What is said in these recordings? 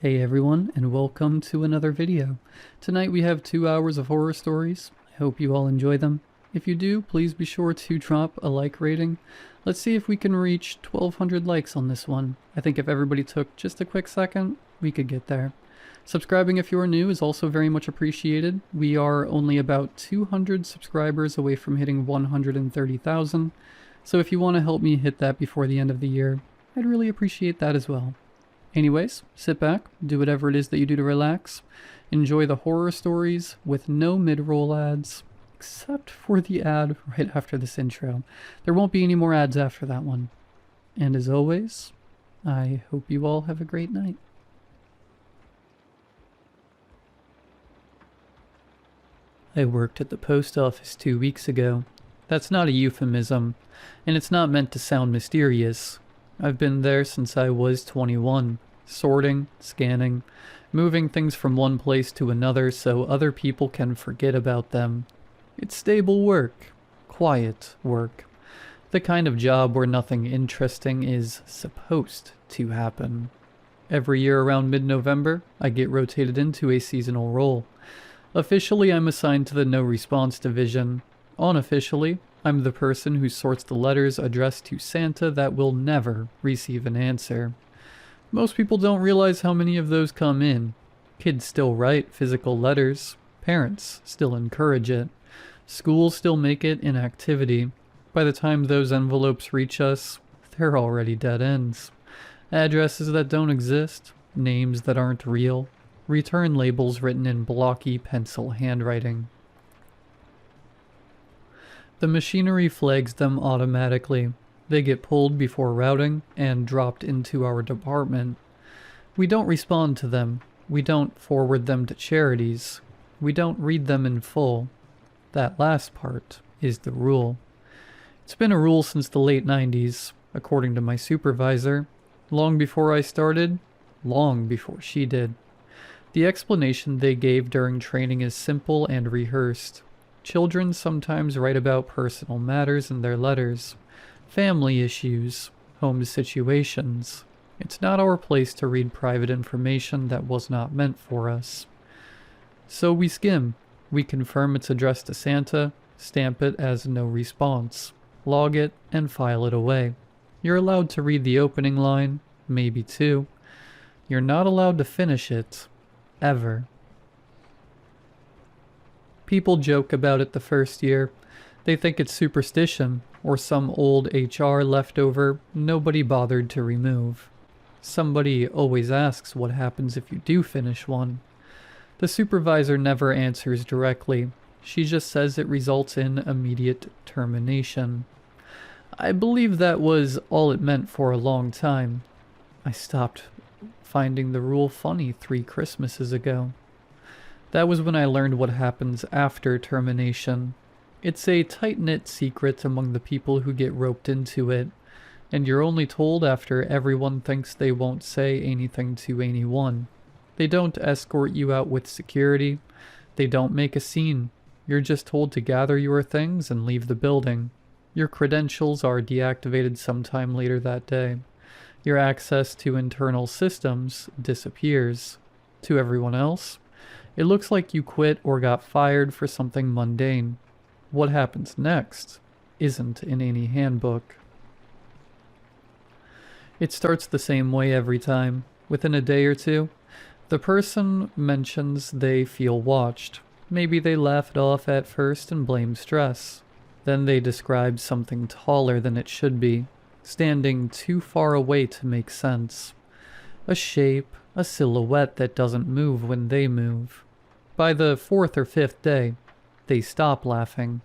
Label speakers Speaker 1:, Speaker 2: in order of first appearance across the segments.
Speaker 1: Hey everyone, and welcome to another video. Tonight we have 2 hours of horror stories. I hope you all enjoy them. If you do, please be sure to drop a like rating. Let's see if we can reach 1,200 likes on this one. I think if everybody took just a quick second, we could get there. Subscribing if you are new is also very much appreciated. We are only about 200 subscribers away from hitting 130,000. So if you want to help me hit that before the end of the year, I'd really appreciate that as well. Anyways, sit back, do whatever it is that you do to relax, enjoy the horror stories with no mid-roll ads, except for the ad right after this intro. There won't be any more ads after that one. And as always, I hope you all have a great night. I worked at the post office 2 weeks ago. That's not a euphemism, and it's not meant to sound mysterious. I've been there since I was 21, sorting, scanning, moving things from one place to another so other people can forget about them. It's stable work, quiet work, the kind of job where nothing interesting is supposed to happen. Every year around mid-November, I get rotated into a seasonal role. Officially, I'm assigned to the no response division. Unofficially, I'm the person who sorts the letters addressed to Santa that will never receive an answer. Most people don't realize how many of those come in. Kids still write physical letters. Parents still encourage it. Schools still make it an activity. By the time those envelopes reach us, they're already dead ends. Addresses that don't exist, names that aren't real, return labels written in blocky pencil handwriting. The machinery flags them automatically. They get pulled before routing and dropped into our department. We don't respond to them. We don't forward them to charities. We don't read them in full. That last part is the rule. It's been a rule since the late 90s, according to my supervisor. Long before I started, long before she did. The explanation they gave during training is simple and rehearsed. Children sometimes write about personal matters in their letters, family issues, home situations. It's not our place to read private information that was not meant for us. So we skim. We confirm it's addressed to Santa, stamp it as no response, log it, and file it away. You're allowed to read the opening line, maybe two. You're not allowed to finish it, ever. People joke about it the first year. They think it's superstition, or some old HR leftover nobody bothered to remove. Somebody always asks what happens if you do finish one. The supervisor never answers directly. She just says it results in immediate termination. I believe that was all it meant for a long time. I stopped finding the rule funny 3 Christmases ago. That was when I learned what happens after termination. It's a tight-knit secret among the people who get roped into it, and you're only told after everyone thinks they won't say anything to anyone. They don't escort you out with security. They don't make a scene. You're just told to gather your things and leave the building. Your credentials are deactivated sometime later that day. Your access to internal systems disappears. To everyone else, it looks like you quit or got fired for something mundane. What happens next isn't in any handbook. It starts the same way every time. Within a day or two, the person mentions they feel watched. Maybe they laugh it off at first and blame stress. Then they describe something taller than it should be, standing too far away to make sense. A shape, a silhouette that doesn't move when they move. By the 4th or 5th day, they stop laughing.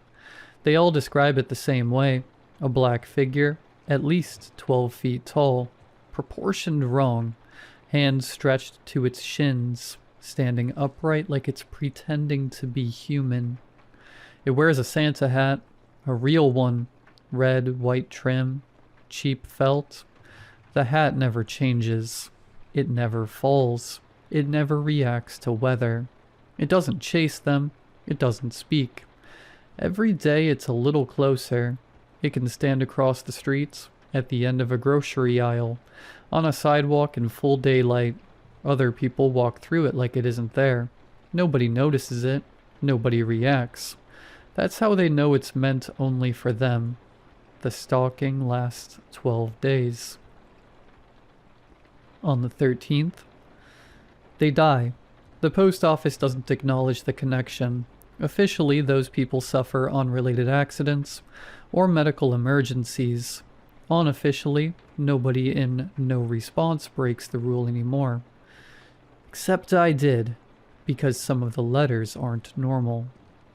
Speaker 1: They all describe it the same way. A black figure, at least 12 feet tall, proportioned wrong, hands stretched to its shins, standing upright like it's pretending to be human. It wears a Santa hat, a real one, red, white trim, cheap felt. The hat never changes. It never falls. It never reacts to weather. It doesn't chase them. It doesn't speak. Every day it's a little closer. It can stand across the streets, at the end of a grocery aisle, on a sidewalk in full daylight. Other people walk through it like it isn't there. Nobody notices it. Nobody reacts. That's how they know it's meant only for them. The stalking lasts 12 days. On the 13th, they die. The post office doesn't acknowledge the connection. Officially, those people suffer unrelated accidents or medical emergencies. Unofficially, nobody in no response breaks the rule anymore. Except I did, because some of the letters aren't normal.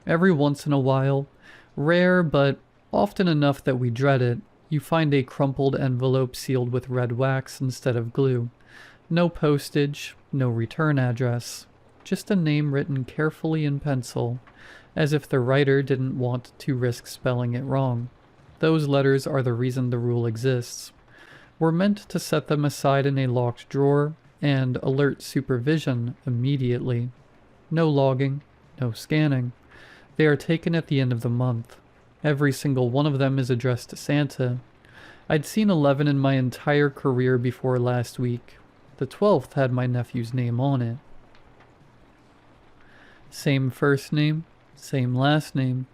Speaker 1: Every once in a while, rare but often enough that we dread it, you find a crumpled envelope sealed with red wax instead of glue. No postage, no return address, just a name written carefully in pencil, as if the writer didn't want to risk spelling it wrong. Those letters are the reason the rule exists. We're meant to set them aside in a locked drawer and alert supervision immediately. No logging, no scanning. They are taken at the end of the month. Every single one of them is addressed to Santa. I'd seen 11 in my entire career before last week. The 12th had my nephew's name on it. Same first name, same last name.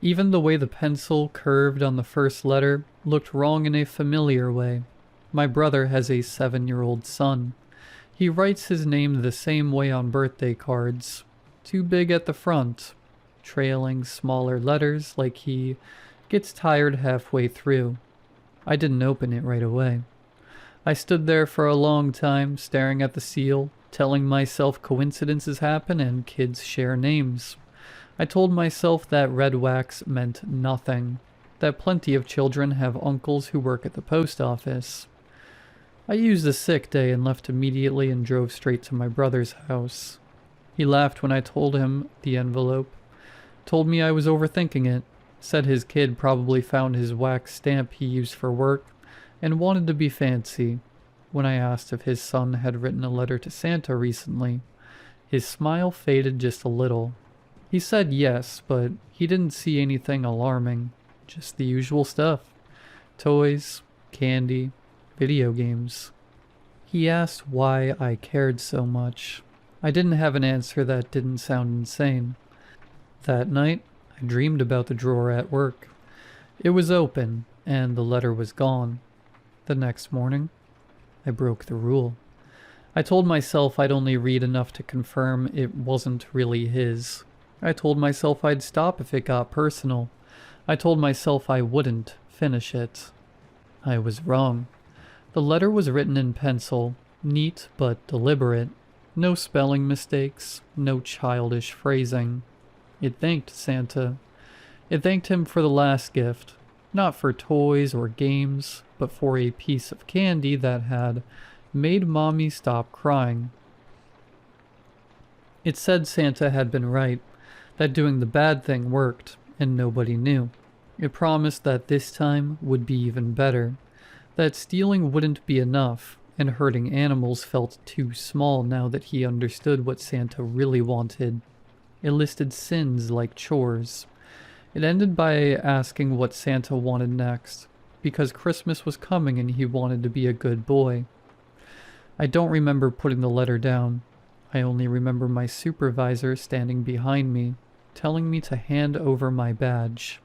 Speaker 1: Even the way the pencil curved on the first letter looked wrong in a familiar way. My brother has a 7-year-old son. He writes his name the same way on birthday cards. Too big at the front, trailing smaller letters like he gets tired halfway through. I didn't open it right away. I stood there for a long time, staring at the seal, telling myself coincidences happen and kids share names. I told myself that red wax meant nothing, that plenty of children have uncles who work at the post office. I used a sick day and left immediately and drove straight to my brother's house. He laughed when I told him the envelope, told me I was overthinking it, said his kid probably found his wax stamp he used for work, and wanted to be fancy. When I asked if his son had written a letter to Santa recently, his smile faded just a little. He said yes, but he didn't see anything alarming, just the usual stuff. Toys, candy, video games. He asked why I cared so much. I didn't have an answer that didn't sound insane. That night, I dreamed about the drawer at work. It was open, and the letter was gone. The next morning, I broke the rule. I told myself I'd only read enough to confirm it wasn't really his. I told myself I'd stop if it got personal. I told myself I wouldn't finish it. I was wrong. The letter was written in pencil, neat but deliberate. No spelling mistakes, no childish phrasing. It thanked Santa. It thanked him for the last gift, not for toys or games, but for a piece of candy that had made Mommy stop crying. It said Santa had been right, that doing the bad thing worked, and nobody knew. It promised that this time would be even better, that stealing wouldn't be enough, and hurting animals felt too small now that he understood what Santa really wanted. It listed sins like chores. It ended by asking what Santa wanted next, because Christmas was coming and he wanted to be a good boy. I don't remember putting the letter down. I only remember my supervisor standing behind me, telling me to hand over my badge.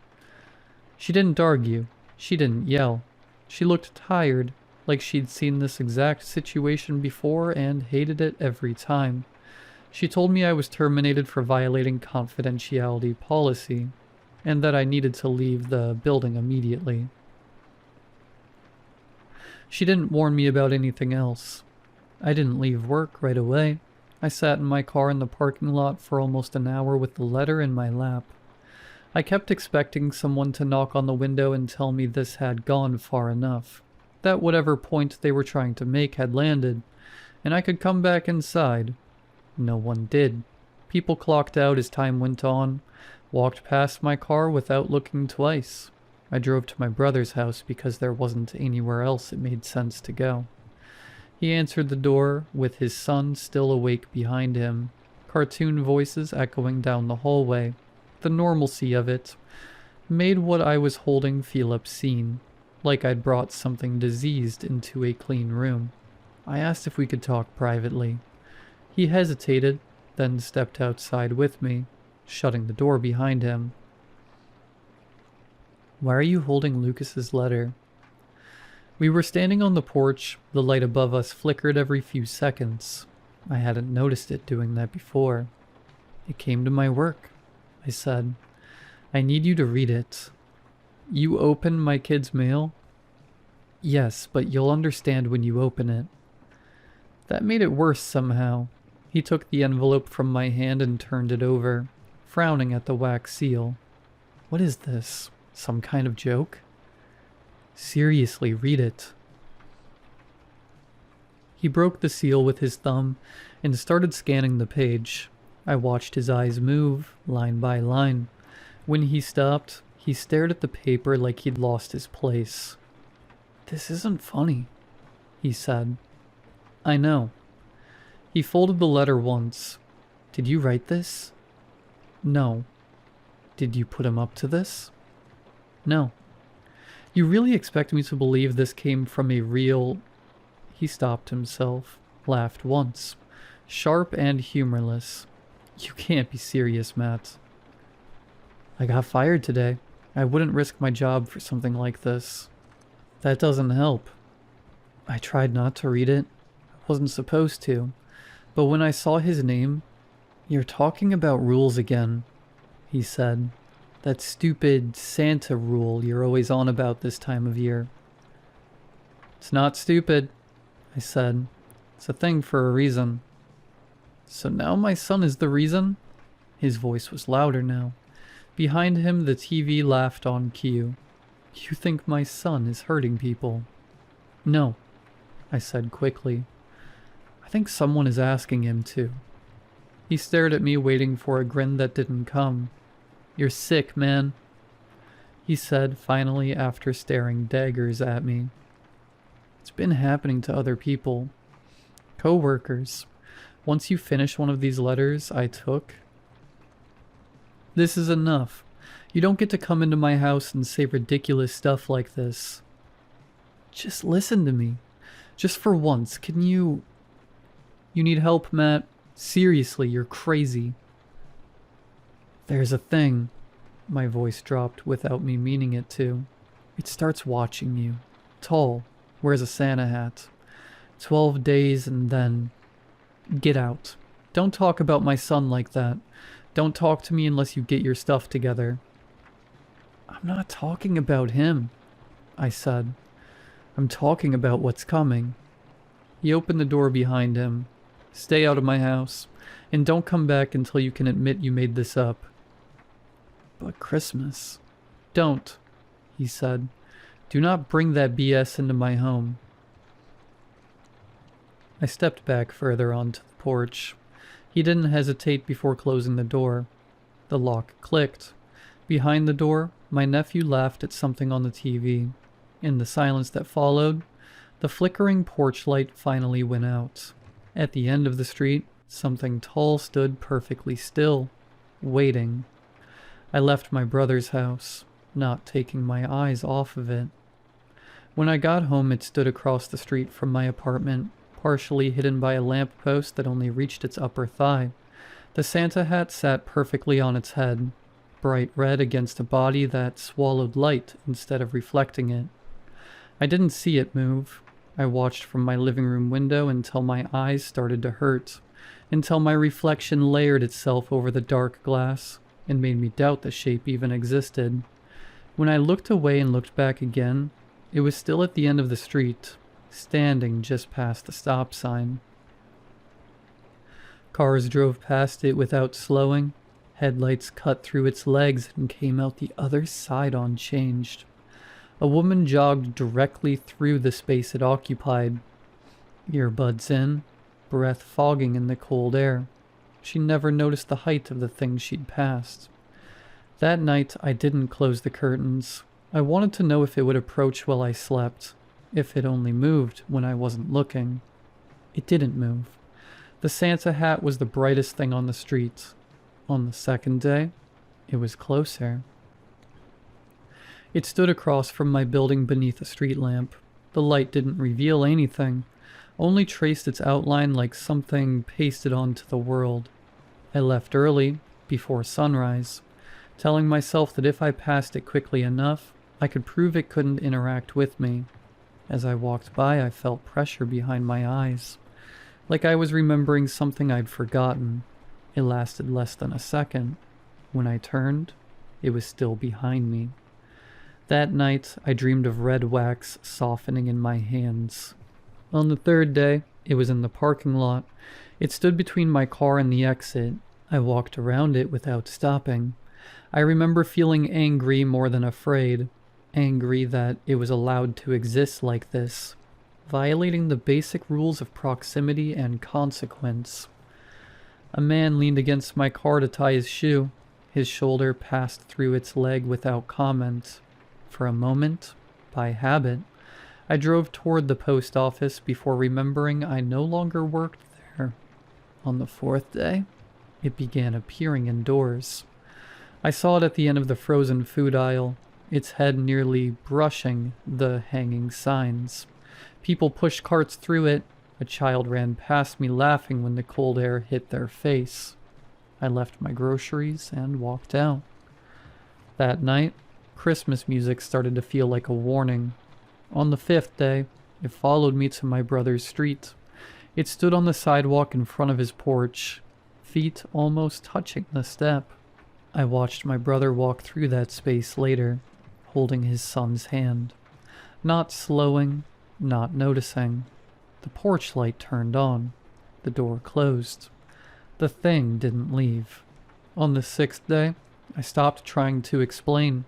Speaker 1: She didn't argue. She didn't yell. She looked tired, like she'd seen this exact situation before and hated it every time. She told me I was terminated for violating confidentiality policy, and that I needed to leave the building immediately. She didn't warn me about anything else. I didn't leave work right away. I sat in my car in the parking lot for almost an hour with the letter in my lap. I kept expecting someone to knock on the window and tell me this had gone far enough, that whatever point they were trying to make had landed, and I could come back inside. No one did. People clocked out as time went on, walked past my car without looking twice. I drove to my brother's house because there wasn't anywhere else it made sense to go. He answered the door with his son still awake behind him, cartoon voices echoing down the hallway. The normalcy of it made what I was holding feel obscene, like I'd brought something diseased into a clean room. I asked if we could talk privately. He hesitated, then stepped outside with me, shutting the door behind him. Why are you holding Lucas's letter? We were standing on the porch. The light above us flickered every few seconds. I hadn't noticed it doing that before. It came to my work, I said. I need you to read it. You open my kid's mail? Yes, but you'll understand when you open it. That made it worse somehow. He took the envelope from my hand and turned it over, frowning at the wax seal. What is this? Some kind of joke? Seriously, read it. He broke the seal with his thumb and started scanning the page. I watched his eyes move, line by line. When he stopped, he stared at the paper like he'd lost his place. This isn't funny, he said. I know. He folded the letter once. Did you write this? No. Did you put him up to this? No. You really expect me to believe this came from a real... He stopped himself, laughed once, sharp and humorless. You can't be serious, Matt. I got fired today. I wouldn't risk my job for something like this. That doesn't help. I tried not to read it. I wasn't supposed to. But when I saw his name... You're talking about rules again, he said. That stupid Santa rule you're always on about this time of year. It's not stupid, I said. It's a thing for a reason. So now my son is the reason? His voice was louder now. Behind him, the TV laughed on cue. You think my son is hurting people? No, I said quickly. I think someone is asking him to. He stared at me, waiting for a grin that didn't come. You're sick, man, he said finally after staring daggers at me. It's been happening to other people. Co-workers. Once you finish one of these letters I took... This is enough. You don't get to come into my house and say ridiculous stuff like this. Just listen to me. Just for once, can you... You need help, Matt? Seriously, you're crazy. There's a thing. My voice dropped without me meaning it to. It starts watching you. Tall. Wears a Santa hat. 12 days and then... Get out. Don't talk about my son like that. Don't talk to me unless you get your stuff together. I'm not talking about him, I said. I'm talking about what's coming. He opened the door behind him. Stay out of my house, and don't come back until you can admit you made this up. But Christmas. Don't, he said. Do not bring that BS into my home. I stepped back further onto the porch. He didn't hesitate before closing the door. The lock clicked. Behind the door, my nephew laughed at something on the TV. In the silence that followed, the flickering porch light finally went out. At the end of the street, something tall stood perfectly still, waiting. I left my brother's house, not taking my eyes off of it. When I got home, it stood across the street from my apartment, partially hidden by a lamppost that only reached its upper thigh. The Santa hat sat perfectly on its head, bright red against a body that swallowed light instead of reflecting it. I didn't see it move. I watched from my living room window until my eyes started to hurt, until my reflection layered itself over the dark glass and made me doubt the shape even existed. When I looked away and looked back again, it was still at the end of the street, standing just past the stop sign. Cars drove past it without slowing. Headlights cut through its legs and came out the other side unchanged. A woman jogged directly through the space it occupied. Earbuds in, breath fogging in the cold air. She never noticed the height of the thing she'd passed. That night, I didn't close the curtains. I wanted to know if it would approach while I slept, if it only moved when I wasn't looking. It didn't move. The Santa hat was the brightest thing on the street. On the second day, it was closer. It stood across from my building beneath a street lamp. The light didn't reveal anything, only traced its outline like something pasted onto the world. I left early, before sunrise, telling myself that if I passed it quickly enough, I could prove it couldn't interact with me. As I walked by, I felt pressure behind my eyes, like I was remembering something I'd forgotten. It lasted less than a second. When I turned, it was still behind me. That night, I dreamed of red wax softening in my hands. On the third day, it was in the parking lot. It stood between my car and the exit. I walked around it without stopping. I remember feeling angry more than afraid. Angry that it was allowed to exist like this, violating the basic rules of proximity and consequence. A man leaned against my car to tie his shoe. His shoulder passed through its leg without comment. For a moment, by habit, I drove toward the post office before remembering I no longer worked there. On the fourth day, it began appearing indoors. I saw it at the end of the frozen food aisle, its head nearly brushing the hanging signs. People pushed carts through it. A child ran past me laughing when the cold air hit their face. I left my groceries and walked out. That night, Christmas music started to feel like a warning. On the fifth day, it followed me to my brother's street. It stood on the sidewalk in front of his porch, feet almost touching the step. I watched my brother walk through that space later, holding his son's hand. Not slowing, not noticing. The porch light turned on. The door closed. The thing didn't leave. On the sixth day, I stopped trying to explain.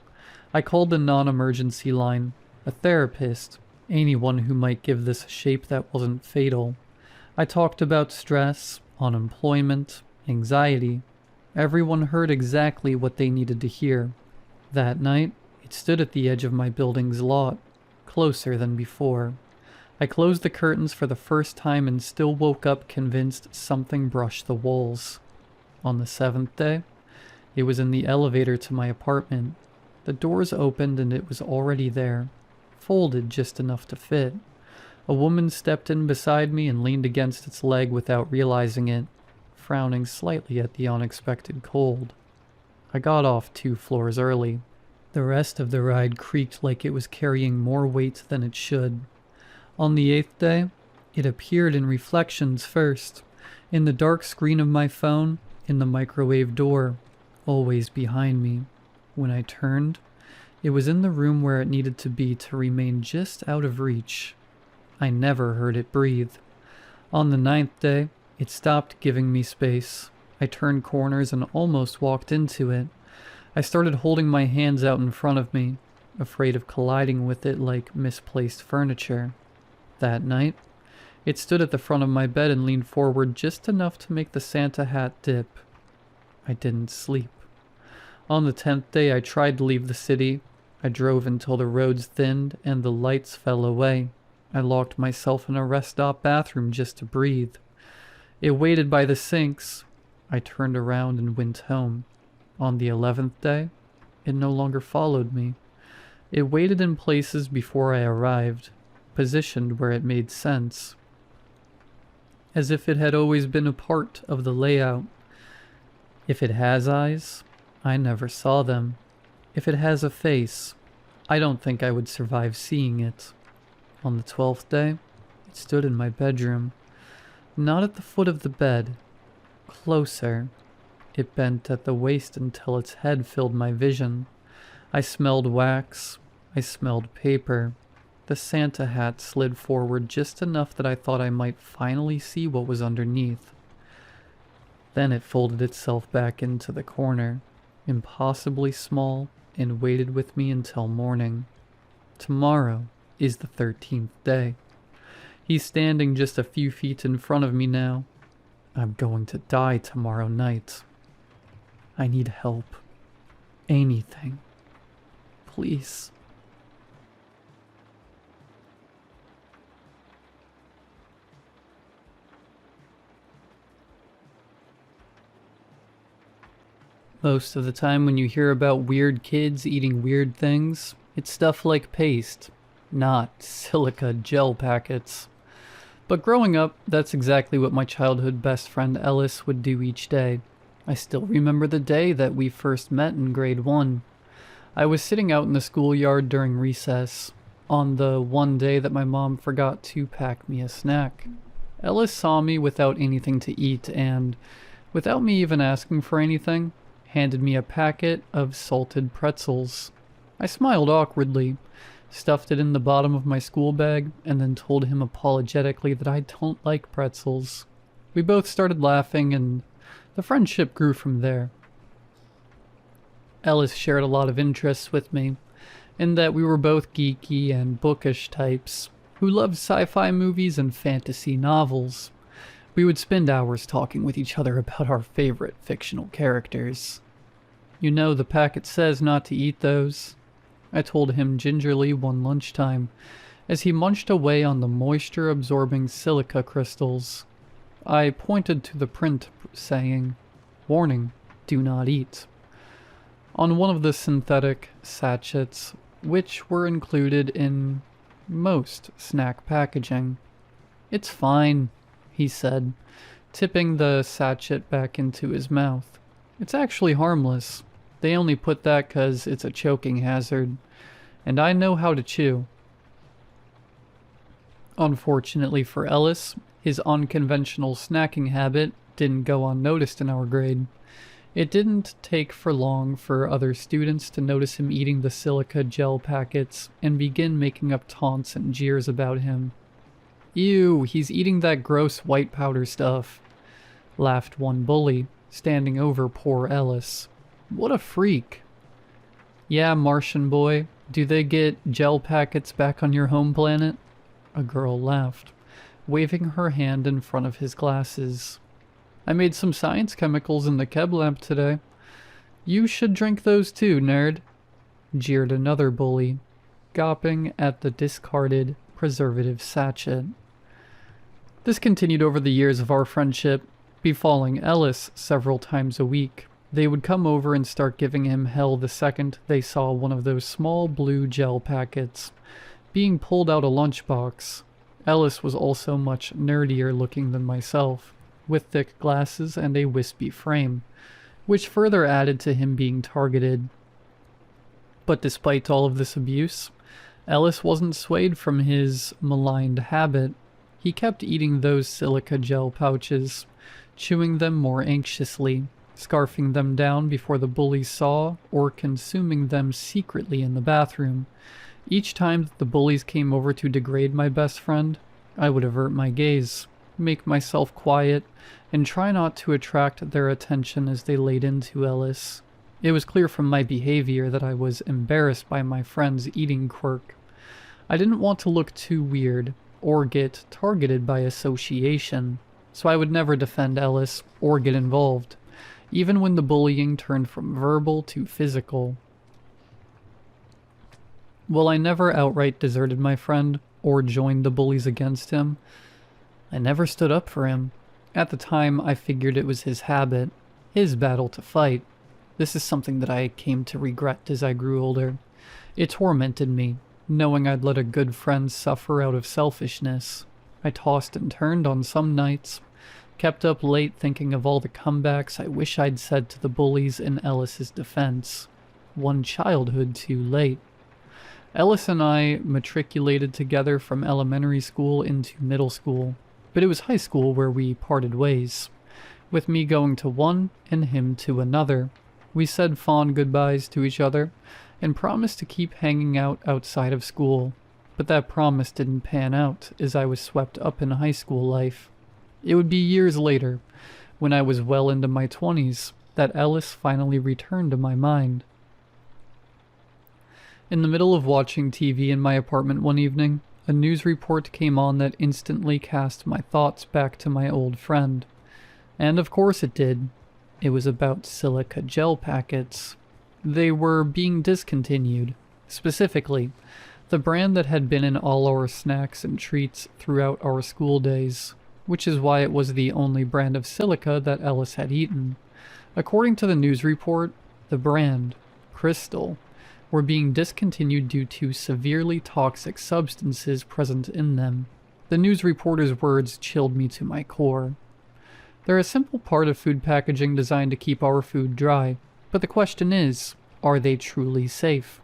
Speaker 1: I called the non-emergency line, a therapist, anyone who might give this a shape that wasn't fatal. I talked about stress, unemployment, anxiety. Everyone heard exactly what they needed to hear. That night, it stood at the edge of my building's lot, closer than before. I closed the curtains for the first time and still woke up convinced something brushed the walls. On the seventh day, it was in the elevator to my apartment. The doors opened and it was already there, folded just enough to fit. A woman stepped in beside me and leaned against its leg without realizing it, frowning slightly at the unexpected cold. I got off 2 floors early. The rest of the ride creaked like it was carrying more weight than it should. On the 8th day, it appeared in reflections first, in the dark screen of my phone, in the microwave door, always behind me. When I turned, it was in the room where it needed to be to remain just out of reach. I never heard it breathe. On the 9th day, it stopped giving me space. I turned corners and almost walked into it. I started holding my hands out in front of me, afraid of colliding with it like misplaced furniture. That night, it stood at the front of my bed and leaned forward just enough to make the Santa hat dip. I didn't sleep. On the 10th day, I tried to leave the city. I drove until the roads thinned and the lights fell away. I locked myself in a rest stop bathroom just to breathe. It waited by the sinks. I turned around and went home. On the 11th day, it no longer followed me. It waited in places before I arrived, positioned where it made sense, as if it had always been a part of the layout. If it has eyes, I never saw them. If it has a face, I don't think I would survive seeing it. On the 12th day, it stood in my bedroom, not at the foot of the bed, closer. It bent at the waist until its head filled my vision. I smelled wax. I smelled paper. The Santa hat slid forward just enough that I thought I might finally see what was underneath. Then it folded itself back into the corner, impossibly small, and waited with me until morning. Tomorrow is the 13th day. He's standing just a few feet in front of me now. I'm going to die tomorrow night. I need help. Anything. Please. Most of the time when you hear about weird kids eating weird things, it's stuff like paste, not silica gel packets. But growing up, that's exactly what my childhood best friend Ellis would do each day. I still remember the day that we first met in grade 1. I was sitting out in the schoolyard during recess, on the one day that my mom forgot to pack me a snack. Ellis saw me without anything to eat and, without me even asking for anything, handed me a packet of salted pretzels. I smiled awkwardly, stuffed it in the bottom of my school bag, and then told him apologetically that I don't like pretzels. We both started laughing, and the friendship grew from there. Ellis shared a lot of interests with me, in that we were both geeky and bookish types, who loved sci-fi movies and fantasy novels. We would spend hours talking with each other about our favorite fictional characters. "You know, the packet says not to eat those," I told him gingerly one lunchtime, as he munched away on the moisture-absorbing silica crystals. I pointed to the print saying, "Warning, do not eat," on one of the synthetic sachets, which were included in most snack packaging. "It's fine," he said, tipping the sachet back into his mouth. "It's actually harmless. They only put that 'cause it's a choking hazard, and I know how to chew." Unfortunately for Ellis, his unconventional snacking habit didn't go unnoticed in our grade. It didn't take for long for other students to notice him eating the silica gel packets and begin making up taunts and jeers about him. "Ew, he's eating that gross white powder stuff," laughed one bully, standing over poor Ellis. "What a freak." "Yeah, Martian boy, do they get gel packets back on your home planet?" A girl laughed, waving her hand in front of his glasses. "I made some science chemicals in the Keb lab today. You should drink those too, nerd," jeered another bully, gawping at the discarded preservative sachet. This continued over the years of our friendship, befalling Ellis several times a week. They would come over and start giving him hell the second they saw one of those small blue gel packets being pulled out a lunchbox. Ellis was also much nerdier looking than myself, with thick glasses and a wispy frame, which further added to him being targeted. But despite all of this abuse, Ellis wasn't swayed from his maligned habit. He kept eating those silica gel pouches, chewing them more anxiously, scarfing them down before the bullies saw, or consuming them secretly in the bathroom. Each time that the bullies came over to degrade my best friend, I would avert my gaze, make myself quiet, and try not to attract their attention as they laid into Ellis. It was clear from my behavior that I was embarrassed by my friend's eating quirk. I didn't want to look too weird, or get targeted by association, so I would never defend Ellis or get involved, even when the bullying turned from verbal to physical. While I never outright deserted my friend or joined the bullies against him, I never stood up for him. At the time, I figured it was his habit, his battle to fight. This is something that I came to regret as I grew older. It tormented me, knowing I'd let a good friend suffer out of selfishness. I tossed and turned on some nights, kept up late thinking of all the comebacks I wish I'd said to the bullies in Ellis's defense. One childhood too late. Ellis and I matriculated together from elementary school into middle school, but it was high school where we parted ways, with me going to one and him to another. We said fond goodbyes to each other and promised to keep hanging out outside of school, but that promise didn't pan out as I was swept up in high school life. It would be years later, when I was well into my 20s, that Ellis finally returned to my mind. In the middle of watching TV in my apartment one evening, a news report came on that instantly cast my thoughts back to my old friend. And of course it did. It was about silica gel packets. They were being discontinued. Specifically, the brand that had been in all our snacks and treats throughout our school days, which is why it was the only brand of silica that Ellis had eaten. According to the news report, the brand, Crystal, were being discontinued due to severely toxic substances present in them. The The news reporter's words chilled me to my core. They're a simple part of food packaging designed to keep our food dry, but the question is, are they truly safe?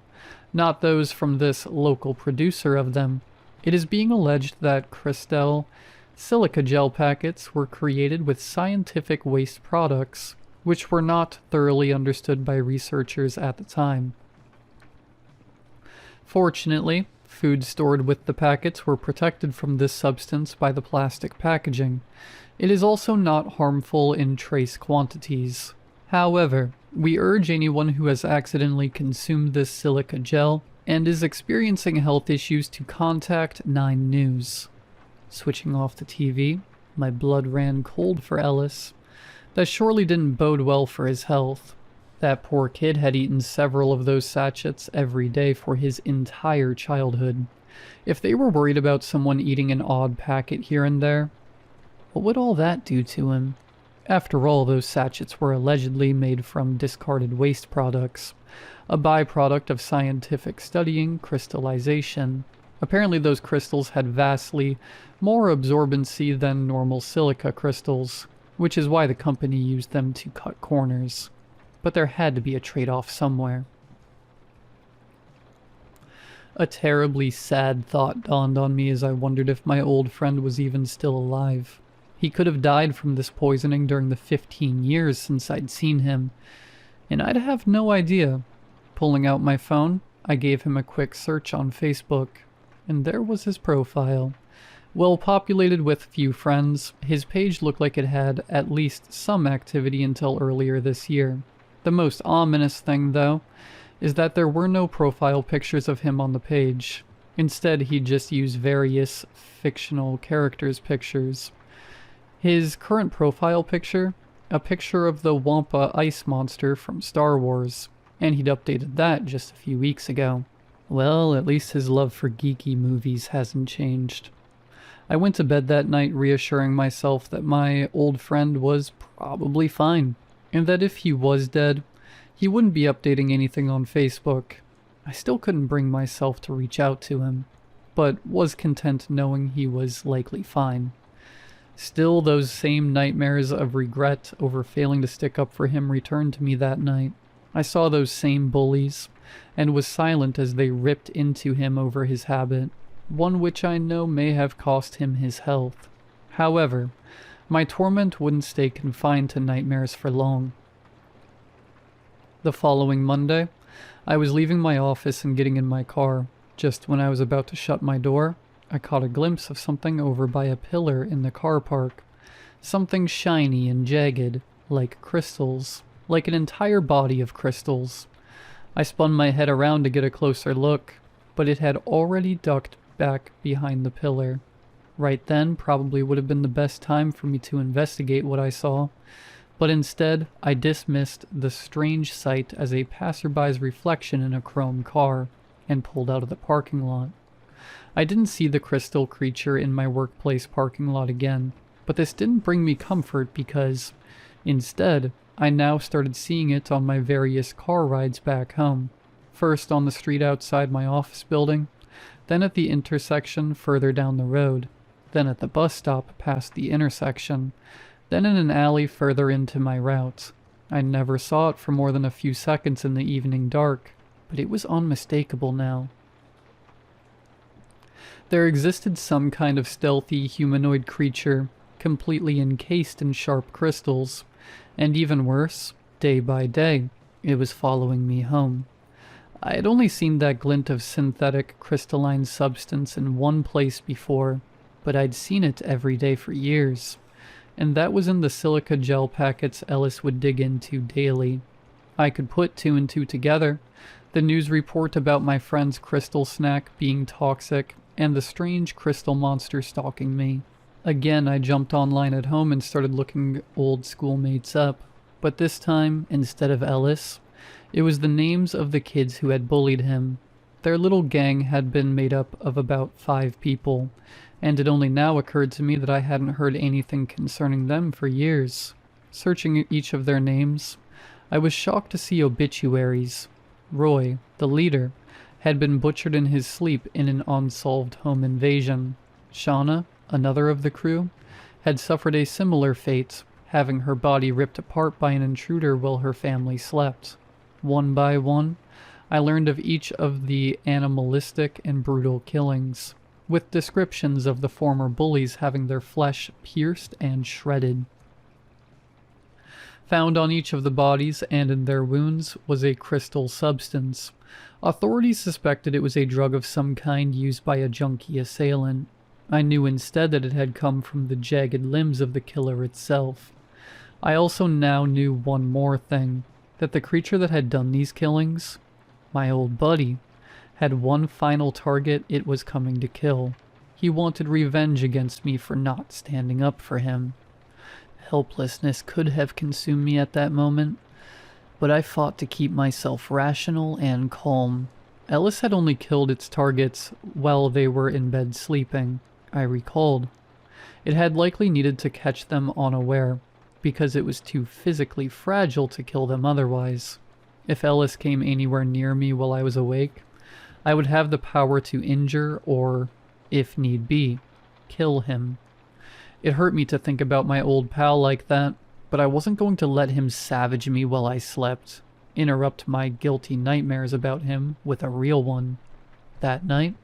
Speaker 1: Not those from this local producer of them. It is being alleged that Cristal silica gel packets were created with scientific waste products, which were not thoroughly understood by researchers at the time. Fortunately, food stored with the packets were protected from this substance by the plastic packaging. It is also not harmful in trace quantities. However, we urge anyone who has accidentally consumed this silica gel and is experiencing health issues to contact 9 News. Switching off the TV, my blood ran cold for Ellis. That surely didn't bode well for his health. That poor kid had eaten several of those sachets every day for his entire childhood. If they were worried about someone eating an odd packet here and there, what would all that do to him? After all, those sachets were allegedly made from discarded waste products, a byproduct of scientific studying crystallization. Apparently those crystals had vastly more absorbency than normal silica crystals, which is why the company used them to cut corners. But there had to be a trade-off somewhere. A terribly sad thought dawned on me as I wondered if my old friend was even still alive. He could have died from this poisoning during the 15 years since I'd seen him, and I'd have no idea. Pulling out my phone, I gave him a quick search on Facebook, and there was his profile. Well populated with few friends, his page looked like it had at least some activity until earlier this year. The most ominous thing, though, is that there were no profile pictures of him on the page. Instead, he just used various fictional characters' pictures. His current profile picture, a picture of the Wampa ice monster from Star Wars, and he'd updated that just a few weeks ago. Well, at least his love for geeky movies hasn't changed. I went to bed that night reassuring myself that my old friend was probably fine, and that if he was dead, he wouldn't be updating anything on Facebook. I still couldn't bring myself to reach out to him, but was content knowing he was likely fine. Still, those same nightmares of regret over failing to stick up for him returned to me that night. I saw those same bullies, and was silent as they ripped into him over his habit, one which I know may have cost him his health. However, my torment wouldn't stay confined to nightmares for long. The following Monday, I was leaving my office and getting in my car. Just when I was about to shut my door, I caught a glimpse of something over by a pillar in the car park. Something shiny and jagged, like crystals, like an entire body of crystals. I spun my head around to get a closer look, but it had already ducked back behind the pillar. Right then probably would have been the best time for me to investigate what I saw, but instead I dismissed the strange sight as a passerby's reflection in a chrome car, and pulled out of the parking lot. I didn't see the crystal creature in my workplace parking lot again, but this didn't bring me comfort because, instead, I now started seeing it on my various car rides back home. First on the street outside my office building, then at the intersection further down the road, then at the bus stop past the intersection, then in an alley further into my route. I never saw it for more than a few seconds in the evening dark, but it was unmistakable now. There existed some kind of stealthy humanoid creature, completely encased in sharp crystals, and even worse, day by day, it was following me home. I had only seen that glint of synthetic crystalline substance in one place before, but I'd seen it every day for years, and that was in the silica gel packets Ellis would dig into daily. I could put two and two together, the news report about my friend's crystal snack being toxic, and the strange crystal monster stalking me. Again, I jumped online at home and started looking old schoolmates up, but this time, instead of Ellis, it was the names of the kids who had bullied him. Their little gang had been made up of about 5 people, and it only now occurred to me that I hadn't heard anything concerning them for years. Searching each of their names, I was shocked to see obituaries. Roy, the leader, had been butchered in his sleep in an unsolved home invasion. Shauna, another of the crew, had suffered a similar fate, having her body ripped apart by an intruder while her family slept. One by one, I learned of each of the animalistic and brutal killings, with descriptions of the former bullies having their flesh pierced and shredded. Found on each of the bodies and in their wounds was a crystal substance. Authorities suspected it was a drug of some kind used by a junkie assailant. I knew instead that it had come from the jagged limbs of the killer itself. I also now knew one more thing, that the creature that had done these killings, my old buddy, had one final target it was coming to kill. He wanted revenge against me for not standing up for him. Helplessness could have consumed me at that moment, but I fought to keep myself rational and calm. Ellis had only killed its targets while they were in bed sleeping, I recalled. It had likely needed to catch them unaware, because it was too physically fragile to kill them otherwise. If Ellis came anywhere near me while I was awake, I would have the power to injure or, if need be, kill him. It hurt me to think about my old pal like that, but I wasn't going to let him savage me while I slept, interrupt my guilty nightmares about him with a real one. That night,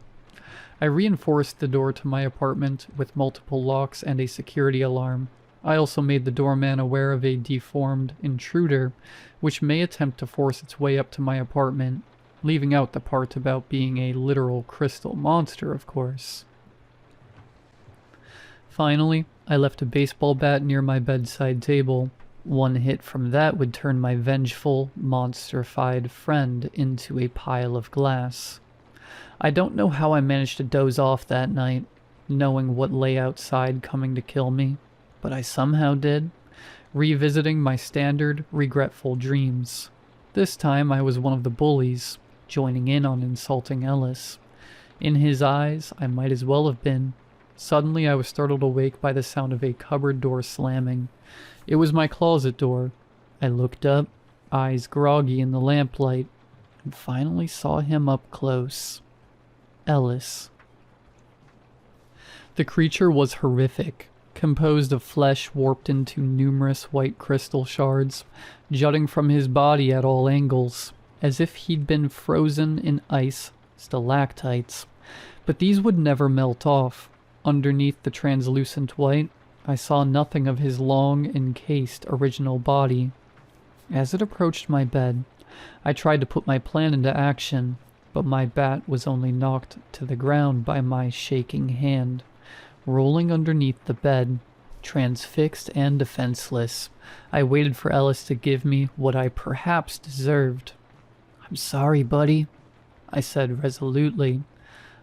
Speaker 1: I reinforced the door to my apartment with multiple locks and a security alarm. I also made the doorman aware of a deformed intruder, which may attempt to force its way up to my apartment, leaving out the part about being a literal crystal monster, of course. Finally, I left a baseball bat near my bedside table. One hit from that would turn my vengeful, monster-fied friend into a pile of glass. I don't know how I managed to doze off that night, knowing what lay outside coming to kill me, but I somehow did, revisiting my standard, regretful dreams. This time I was one of the bullies, joining in on insulting Ellis. In his eyes, I might as well have been. Suddenly I was startled awake by the sound of a cupboard door slamming. It was my closet door. I looked up, eyes groggy in the lamplight, and finally saw him up close. Ellis. The creature was horrific, composed of flesh warped into numerous white crystal shards, jutting from his body at all angles, as if he'd been frozen in ice stalactites. But these would never melt off. Underneath the translucent white, I saw nothing of his long, encased original body. As it approached my bed, I tried to put my plan into action, but my bat was only knocked to the ground by my shaking hand. Rolling underneath the bed, transfixed and defenseless, I waited for Ellis to give me what I perhaps deserved. "I'm sorry, buddy," I said resolutely.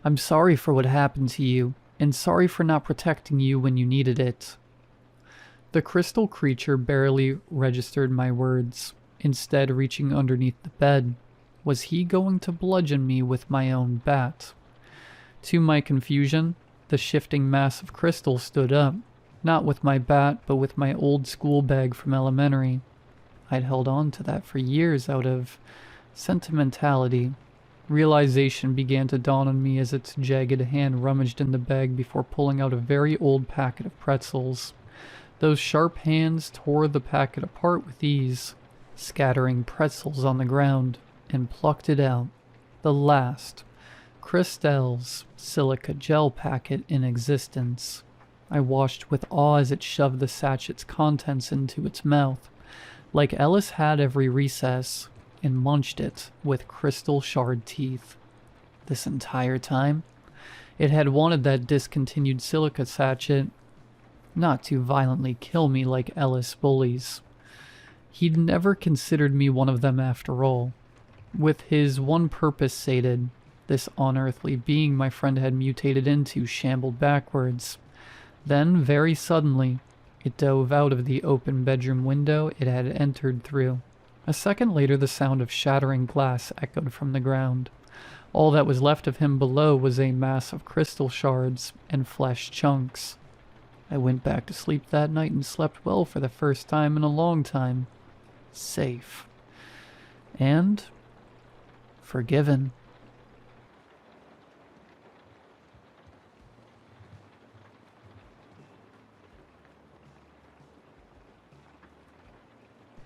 Speaker 1: "I'm sorry for what happened to you, and sorry for not protecting you when you needed it." The crystal creature barely registered my words, instead reaching underneath the bed. Was he going to bludgeon me with my own bat? To my confusion, the shifting mass of crystal stood up, not with my bat, but with my old school bag from elementary. I'd held on to that for years out of sentimentality. Realization began to dawn on me as its jagged hand rummaged in the bag before pulling out a very old packet of pretzels. Those sharp hands tore the packet apart with ease, scattering pretzels on the ground, and plucked it out. The last, Christelle's silica gel packet in existence. I watched with awe as it shoved the sachet's contents into its mouth, like Ellis had every recess, and munched it with crystal shard teeth. This entire time, it had wanted that discontinued silica sachet, not to violently kill me like Ellis bullies. He'd never considered me one of them after all. With his one purpose sated, this unearthly being my friend had mutated into shambled backwards. Then, very suddenly, it dove out of the open bedroom window it had entered through. A second later, the sound of shattering glass echoed from the ground. All that was left of him below was a mass of crystal shards and flesh chunks. I went back to sleep that night and slept well for the first time in a long time. Safe. And forgiven.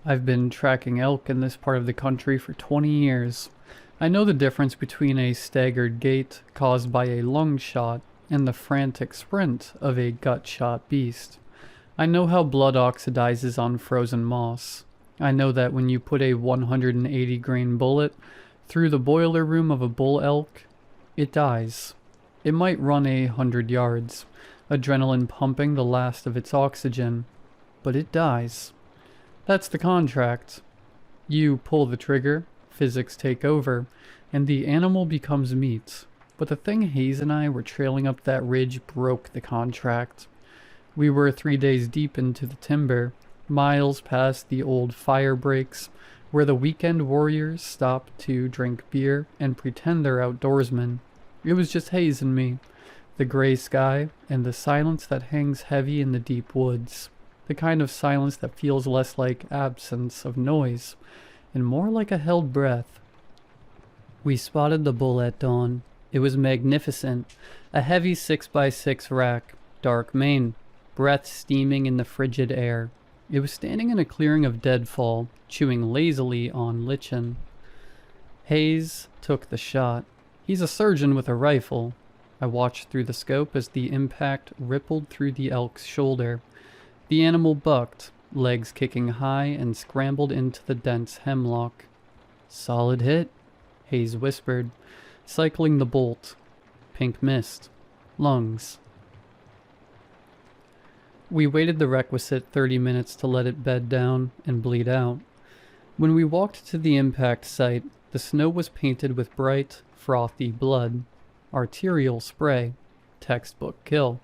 Speaker 1: I've been tracking elk in this part of the country for 20 years. I know the difference between a staggered gait caused by a lung shot and the frantic sprint of a gut-shot beast. I know how blood oxidizes on frozen moss. I know that when you put a 180-grain bullet through the boiler room of a bull elk, it dies. It might run 100 yards, adrenaline pumping the last of its oxygen, but it dies. That's the contract. You pull the trigger, physics take over, and the animal becomes meat. But the thing Hayes and I were trailing up that ridge broke the contract. We were 3 days deep into the timber, miles past the old fire breaks, where the weekend warriors stop to drink beer and pretend they're outdoorsmen. It was just Hayes and me, the gray sky, and the silence that hangs heavy in the deep woods. The kind of silence that feels less like absence of noise, and more like a held breath. We spotted the bull at dawn. It was magnificent, a heavy 6x6 rack, dark mane, breath steaming in the frigid air. It was standing in a clearing of deadfall, chewing lazily on lichen. Hayes took the shot. He's a surgeon with a rifle. I watched through the scope as the impact rippled through the elk's shoulder. The animal bucked, legs kicking high, and scrambled into the dense hemlock. "Solid hit," Hayes whispered, cycling the bolt. Pink mist. Lungs. We waited the requisite 30 minutes to let it bed down and bleed out. When we walked to the impact site, the snow was painted with bright, frothy blood. Arterial spray. Textbook kill.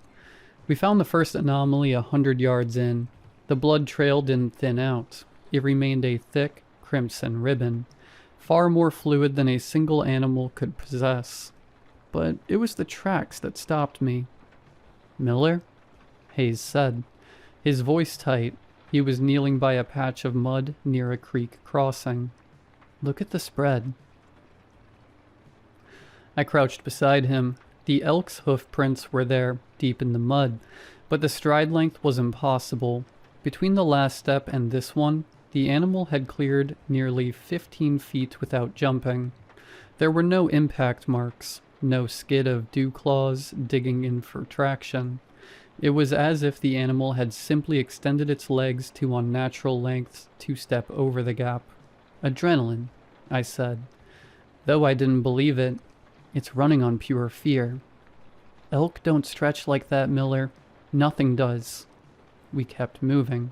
Speaker 1: We found the first anomaly 100 yards in. The blood trail didn't thin out. It remained a thick, crimson ribbon, far more fluid than a single animal could possess. But it was the tracks that stopped me. "Miller?" Hayes said, his voice tight. He was kneeling by a patch of mud near a creek crossing. "Look at the spread." I crouched beside him. The elk's hoof prints were there, deep in the mud, but the stride length was impossible. Between the last step and this one, the animal had cleared nearly 15 feet without jumping. There were no impact marks, no skid of dew claws digging in for traction. It was as if the animal had simply extended its legs to unnatural lengths to step over the gap. "Adrenaline," I said. Though I didn't believe it, it's running on pure fear. "Elk don't stretch like that, Miller. Nothing does." We kept moving.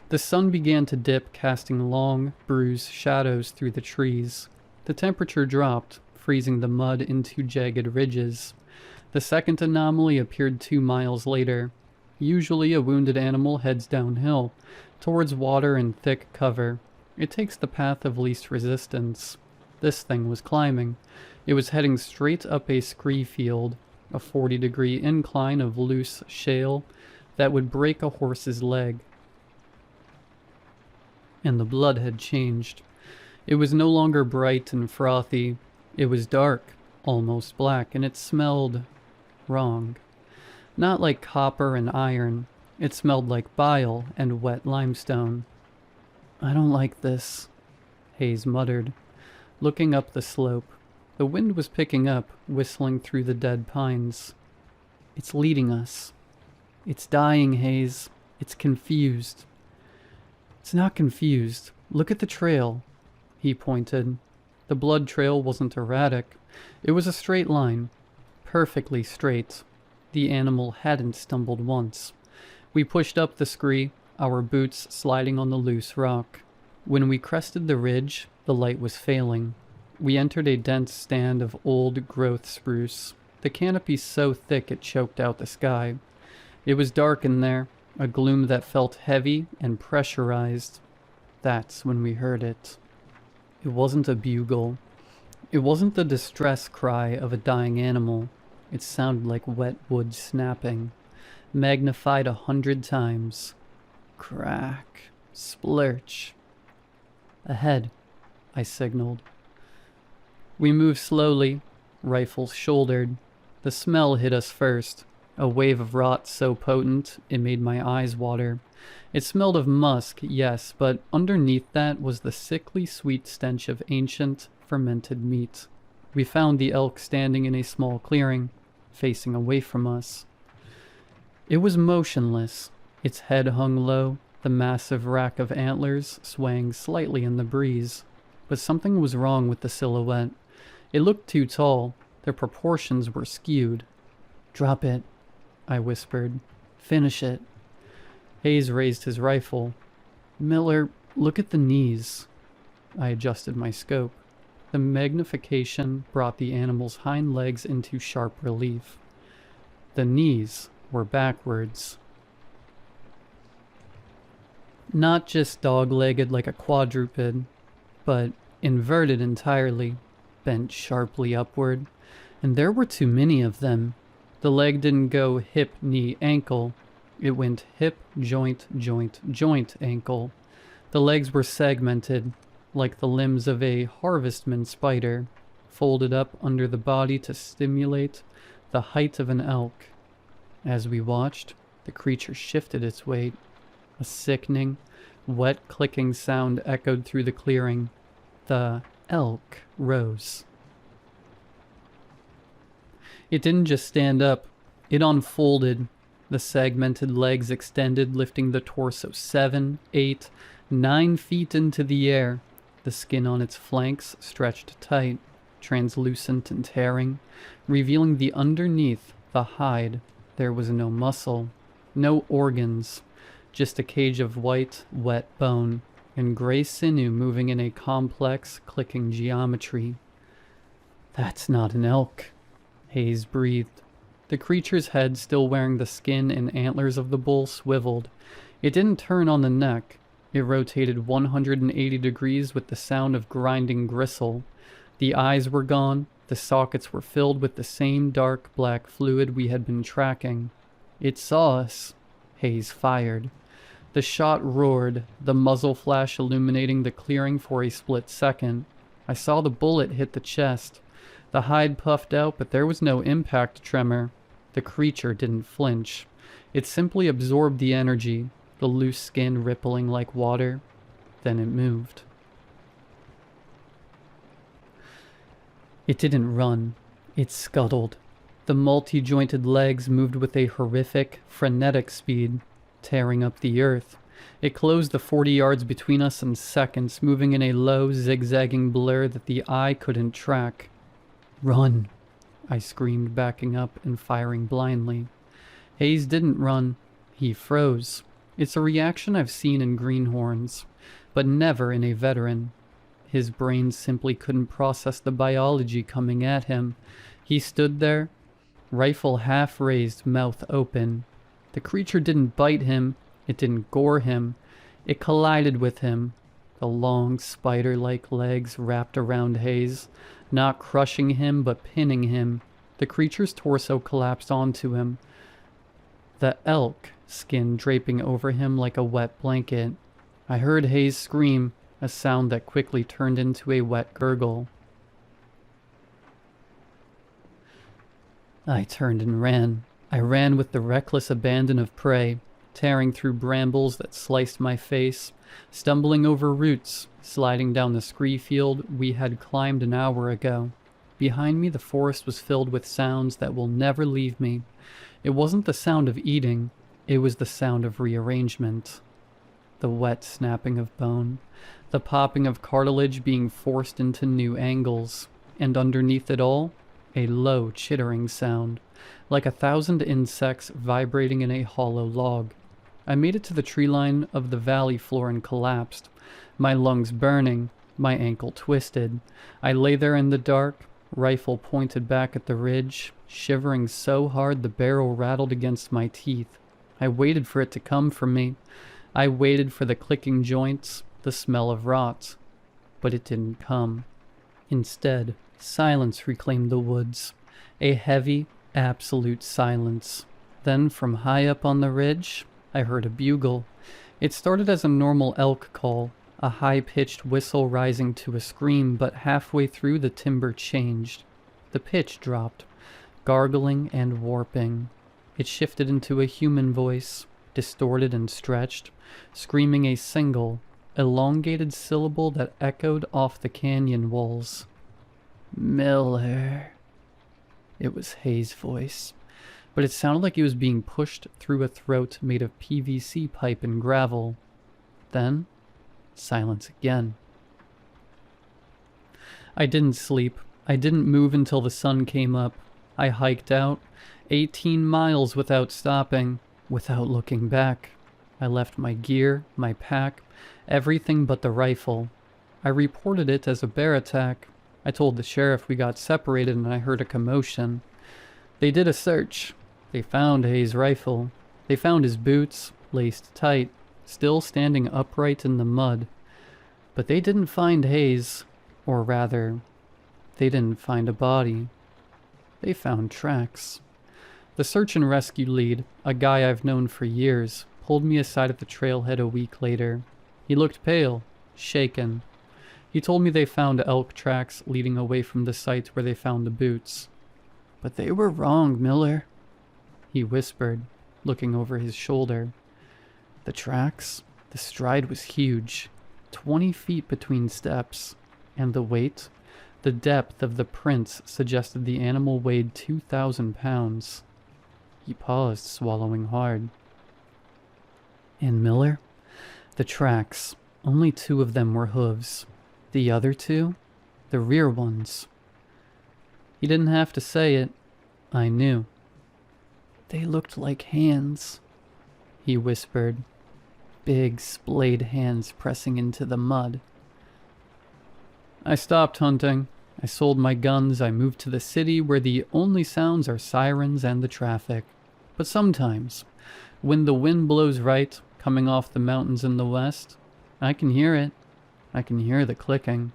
Speaker 1: The sun began to dip, casting long, bruised shadows through the trees. The temperature dropped, freezing the mud into jagged ridges. The second anomaly appeared 2 miles later. Usually a wounded animal heads downhill, towards water and thick cover. It takes the path of least resistance. This thing was climbing. It was heading straight up a scree field, a 40-degree incline of loose shale that would break a horse's leg. And the blood had changed. It was no longer bright and frothy. It was dark, almost black, and it smelled wrong. Not like copper and iron. It smelled like bile and wet limestone. "I don't like this," Hayes muttered, looking up the slope. The wind was picking up, whistling through the dead pines. "It's leading us. It's dying, Hayes. It's confused." "It's not confused. Look at the trail." He pointed. The blood trail wasn't erratic. It was a straight line. Perfectly straight. The animal hadn't stumbled once. We pushed up the scree, our boots sliding on the loose rock. When we crested the ridge, the light was failing. We entered a dense stand of old-growth spruce, the canopy so thick it choked out the sky. It was dark in there, a gloom that felt heavy and pressurized. That's when we heard it. It wasn't a bugle. It wasn't the distress cry of a dying animal. It sounded like wet wood snapping, magnified 100 times. Crack. Splurch. "Ahead," I signaled. We moved slowly, rifles shouldered. The smell hit us first, a wave of rot so potent it made my eyes water. It smelled of musk, yes, but underneath that was the sickly sweet stench of ancient, fermented meat. We found the elk standing in a small clearing, facing away from us. It was motionless. Its head hung low, the massive rack of antlers swaying slightly in the breeze. But something was wrong with the silhouette. It looked too tall. Their proportions were skewed. "Drop it," I whispered. "Finish it." Hayes raised his rifle. "Miller, look at the knees." I adjusted my scope. The magnification brought the animal's hind legs into sharp relief. The knees were backwards. Not just dog-legged like a quadruped, but inverted entirely, bent sharply upward. And there were too many of them. The leg didn't go hip, knee, ankle. It went hip, joint, joint, joint, ankle. The legs were segmented, like the limbs of a harvestman spider, folded up under the body to stimulate the height of an elk. As we watched, the creature shifted its weight. A sickening, wet clicking sound echoed through the clearing. The elk rose. It didn't just stand up, it unfolded. The segmented legs extended, lifting the torso 7, 8, 9 feet into the air. The skin on its flanks stretched tight, translucent and tearing, revealing the underneath, the hide. There was no muscle, no organs, just a cage of white, wet bone, and gray sinew moving in a complex, clicking geometry. "That's not an elk," Hayes breathed. The creature's head, still wearing the skin and antlers of the bull, swiveled. It didn't turn on the neck. It rotated 180 degrees with the sound of grinding gristle. The eyes were gone. The sockets were filled with the same dark black fluid we had been tracking. It saw us. Hayes fired. The shot roared, the muzzle flash illuminating the clearing for a split second. I saw the bullet hit the chest. The hide puffed out, but there was no impact tremor. The creature didn't flinch. It simply absorbed the energy, the loose skin rippling like water. Then it moved. It didn't run. It scuttled. The multi-jointed legs moved with a horrific, frenetic speed, tearing up the earth. It closed the 40 yards between us in seconds, moving in a low, zigzagging blur that the eye couldn't track. "Run!" I screamed, backing up and firing blindly. Hayes didn't run. He froze. It's a reaction I've seen in greenhorns, but never in a veteran. His brain simply couldn't process the biology coming at him. He stood there, rifle half raised, mouth open. The creature didn't bite him. It didn't gore him. It collided with him. The long, spider-like legs wrapped around Hayes, not crushing him, but pinning him. The creature's torso collapsed onto him, the elk skin draping over him like a wet blanket. I heard Hayes scream, a sound that quickly turned into a wet gurgle. I turned and ran. I ran with the reckless abandon of prey, tearing through brambles that sliced my face, stumbling over roots, sliding down the scree field we had climbed an hour ago. Behind me, the forest was filled with sounds that will never leave me. It wasn't the sound of eating, it was the sound of rearrangement. The wet snapping of bone, the popping of cartilage being forced into new angles, and underneath it all, a low chittering sound, like 1,000 insects vibrating in a hollow log. I made it to the tree line of the valley floor and collapsed, my lungs burning, my ankle twisted. I lay there in the dark, rifle pointed back at the ridge, shivering so hard the barrel rattled against my teeth. I waited for it to come for me. I waited for the clicking joints, the smell of rot. But it didn't come. Instead, silence reclaimed the woods. A heavy, absolute silence. Then, from high up on the ridge, I heard a bugle. It started as a normal elk call, a high-pitched whistle rising to a scream, but halfway through the timbre changed. The pitch dropped, gargling and warping. It shifted into a human voice, distorted and stretched, screaming a single, elongated syllable that echoed off the canyon walls. Miller. It was Hayes' voice, but it sounded like he was being pushed through a throat made of PVC pipe and gravel. Then, silence again. I didn't sleep. I didn't move until the sun came up. I hiked out, 18 miles without stopping, without looking back. I left my gear, my pack, everything but the rifle. I reported it as a bear attack. I told the sheriff we got separated and I heard a commotion. They did a search. They found Hayes' rifle. They found his boots, laced tight, still standing upright in the mud. But they didn't find Hayes, or rather, they didn't find a body. They found tracks. The search and rescue lead, a guy I've known for years, pulled me aside at the trailhead a week later. He looked pale, shaken. He told me they found elk tracks leading away from the site where they found the boots. But they were wrong, Miller, he whispered, looking over his shoulder. The tracks, the stride was huge, 20 feet between steps, and the weight, the depth of the prints suggested the animal weighed 2,000 pounds. He paused, swallowing hard. And Miller? The tracks, only 2 of them were hooves. The other 2? The rear ones. He didn't have to say it. I knew. They looked like hands, he whispered. Big, splayed hands pressing into the mud. I stopped hunting. I sold my guns. I moved to the city where the only sounds are sirens and the traffic. But sometimes, when the wind blows right, coming off the mountains in the west, I can hear it. I can hear the clicking.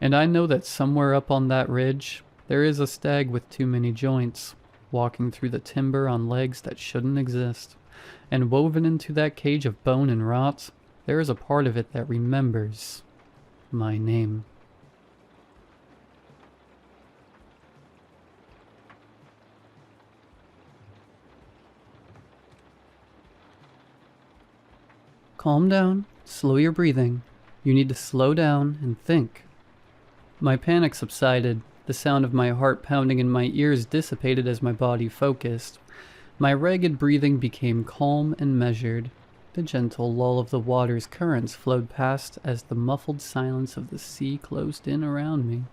Speaker 1: And I know that somewhere up on that ridge, there is a stag with too many joints, walking through the timber on legs that shouldn't exist. And woven into that cage of bone and rot, there is a part of it that remembers my name. Calm down, slow your breathing. You need to slow down and think. My panic subsided. The sound of my heart pounding in my ears dissipated as my body focused. My ragged breathing became calm and measured. The gentle lull of the water's currents flowed past as the muffled silence of the sea closed in around me.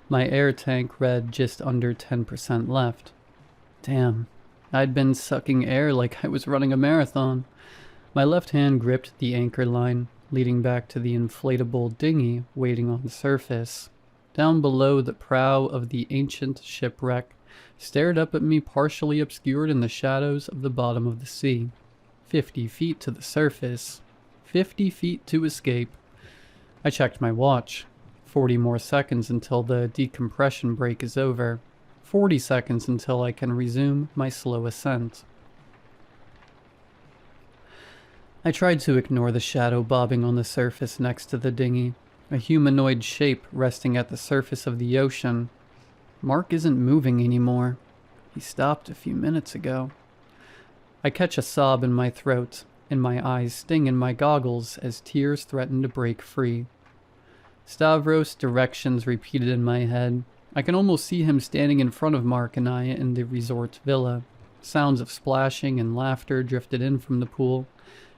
Speaker 1: My air tank read just under 10% left. Damn, I'd been sucking air like I was running a marathon. My left hand gripped the anchor line, leading back to the inflatable dinghy waiting on the surface. Down below, the prow of the ancient shipwreck stared up at me, partially obscured in the shadows of the bottom of the sea. 50 feet to the surface. 50 feet to escape. I checked my watch. 40 more seconds until the decompression break is over. 40 seconds until I can resume my slow ascent. I tried to ignore the shadow bobbing on the surface next to the dinghy, a humanoid shape resting at the surface of the ocean. Mark isn't moving anymore. He stopped a few minutes ago. I catch a sob in my throat, and my eyes sting in my goggles as tears threaten to break free. Stavros' directions repeated in my head. I can almost see him standing in front of Mark and I in the resort villa. Sounds of splashing and laughter drifted in from the pool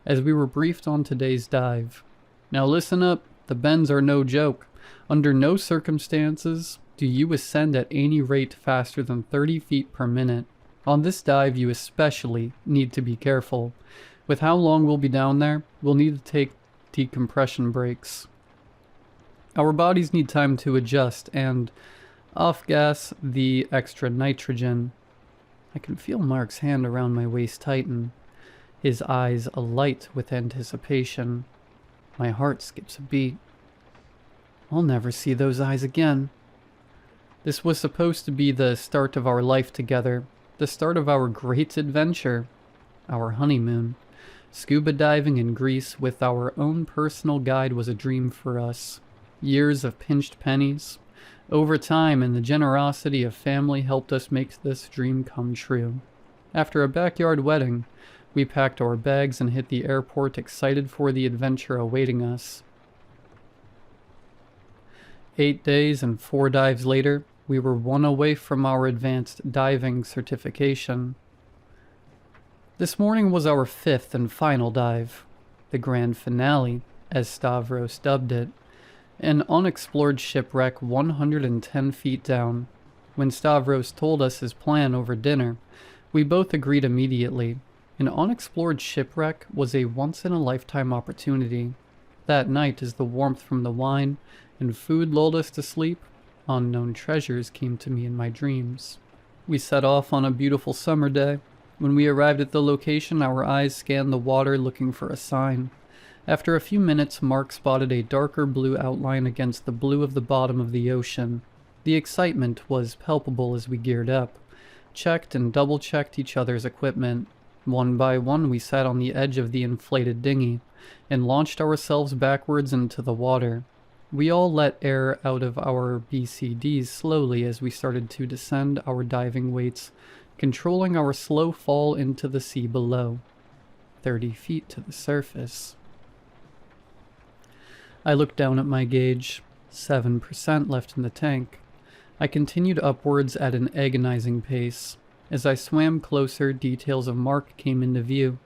Speaker 1: as we were briefed on today's dive. Now listen up, the bends are no joke. Under no circumstances do you ascend at any rate faster than 30 feet per minute. On this dive you especially need to be careful. With how long we'll be down there, we'll need to take decompression breaks. Our bodies need time to adjust and off-gas the extra nitrogen. I can feel Mark's hand around my waist tighten, his eyes alight with anticipation. My heart skips a beat. I'll never see those eyes again. This was supposed to be the start of our life together, the start of our great adventure, our honeymoon. Scuba diving in Greece with our own personal guide was a dream for us. Years of pinched pennies. Over time and the generosity of family helped us make this dream come true. After a backyard wedding, We packed our bags and hit the airport, excited for the adventure awaiting us. 8 days and 4 dives later, we were 1 away from our advanced diving certification. This morning was our 5th and final dive, the grand finale, as Stavros dubbed it, an unexplored shipwreck 110 feet down. When Stavros told us his plan over dinner, we both agreed immediately. An unexplored shipwreck was a once-in-a-lifetime opportunity. That night, as the warmth from the wine and food lulled us to sleep, unknown treasures came to me in my dreams. We set off on a beautiful summer day. When we arrived at the location, our eyes scanned the water looking for a sign. After a few minutes, Mark spotted a darker blue outline against the blue of the bottom of the ocean. The excitement was palpable as we geared up, checked and double-checked each other's equipment. One by one, we sat on the edge of the inflated dinghy and launched ourselves backwards into the water. We all let air out of our BCDs slowly as we started to descend our diving weights, controlling our slow fall into the sea below. 30 feet to the surface. I looked down at my gauge. 7% left in the tank. I continued upwards at an agonizing pace. As I swam closer, details of Mark came into view.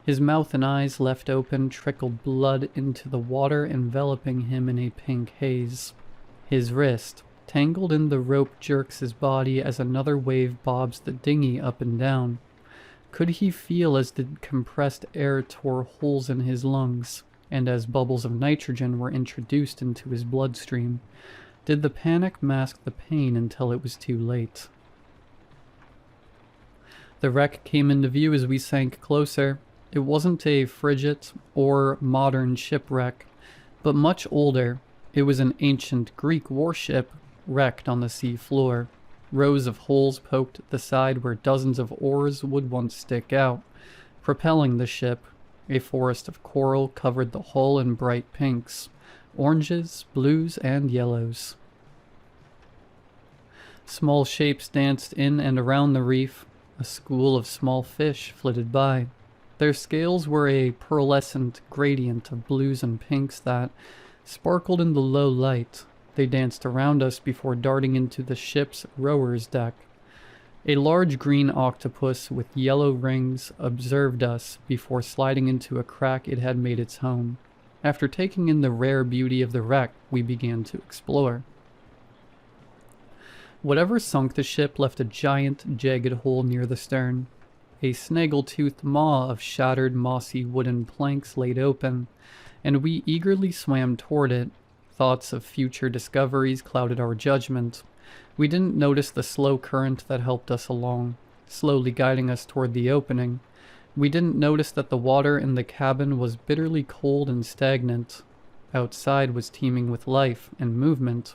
Speaker 1: His mouth and eyes, left open, trickled blood into the water, enveloping him in a pink haze. His wrist, tangled in the rope, jerks his body as another wave bobs the dinghy up and down. Could he feel as the compressed air tore holes in his lungs, and as bubbles of nitrogen were introduced into his bloodstream? Did the panic mask the pain until it was too late? The wreck came into view as we sank closer. It wasn't a frigate or modern shipwreck, but much older. It was an ancient Greek warship wrecked on the sea floor. Rows of holes poked at the side where dozens of oars would once stick out, propelling the ship. A forest of coral covered the hull in bright pinks, oranges, blues, and yellows. Small shapes danced in and around the reef. A school of small fish flitted by. Their scales were a pearlescent gradient of blues and pinks that sparkled in the low light. They danced around us before darting into the ship's rower's deck. A large green octopus with yellow rings observed us before sliding into a crack it had made its home. After taking in the rare beauty of the wreck, we began to explore. Whatever sunk the ship left a giant, jagged hole near the stern. A snaggle-toothed maw of shattered, mossy wooden planks laid open, and we eagerly swam toward it. Thoughts of future discoveries clouded our judgment. We didn't notice the slow current that helped us along, slowly guiding us toward the opening. We didn't notice that the water in the cabin was bitterly cold and stagnant. Outside was teeming with life and movement,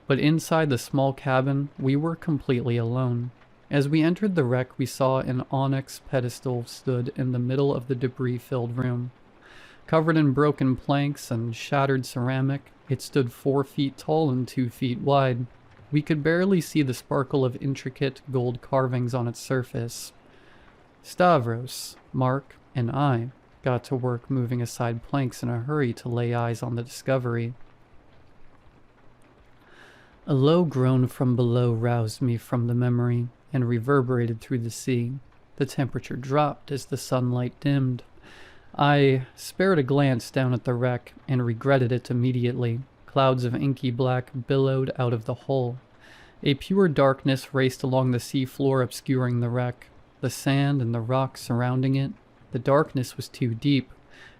Speaker 1: but inside the small cabin, we were completely alone. As we entered the wreck, we saw an onyx pedestal stood in the middle of the debris-filled room. Covered in broken planks and shattered ceramic, it stood 4 feet tall and 2 feet wide. We could barely see the sparkle of intricate gold carvings on its surface. Stavros, Mark, and I got to work moving aside planks in a hurry to lay eyes on the discovery. A low groan from below roused me from the memory and reverberated through the sea. The temperature dropped as the sunlight dimmed. I spared a glance down at the wreck and regretted it immediately. Clouds of inky black billowed out of the hull. A pure darkness raced along the sea floor, obscuring the wreck, the sand and the rocks surrounding it. The darkness was too deep,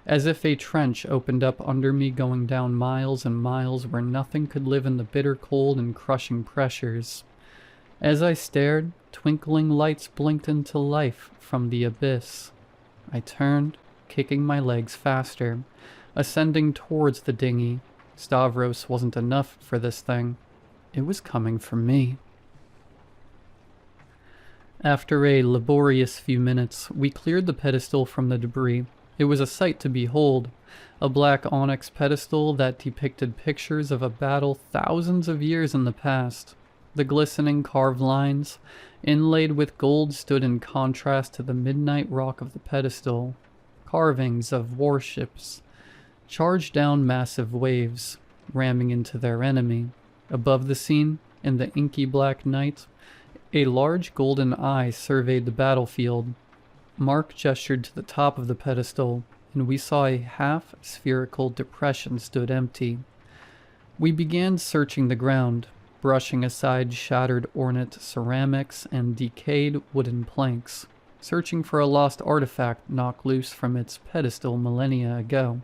Speaker 1: as if a trench opened up under me, going down miles and miles where nothing could live in the bitter cold and crushing pressures. As I stared, twinkling lights blinked into life from the abyss. I turned, kicking my legs faster, ascending towards the dinghy. Stavros wasn't enough for this thing. It was coming for me. After a laborious few minutes, we cleared the pedestal from the debris. It was a sight to behold, a black onyx pedestal that depicted pictures of a battle thousands of years in the past. The glistening carved lines Inlaid with gold stood in contrast to the midnight rock of the pedestal. Carvings of warships charged down massive waves, ramming into their enemy. Above the scene, in the inky black night, a large golden eye surveyed the battlefield. Mark gestured to the top of the pedestal, and we saw a half-spherical depression stood empty. We began searching the ground, brushing aside shattered ornate ceramics and decayed wooden planks, searching for a lost artifact knocked loose from its pedestal millennia ago.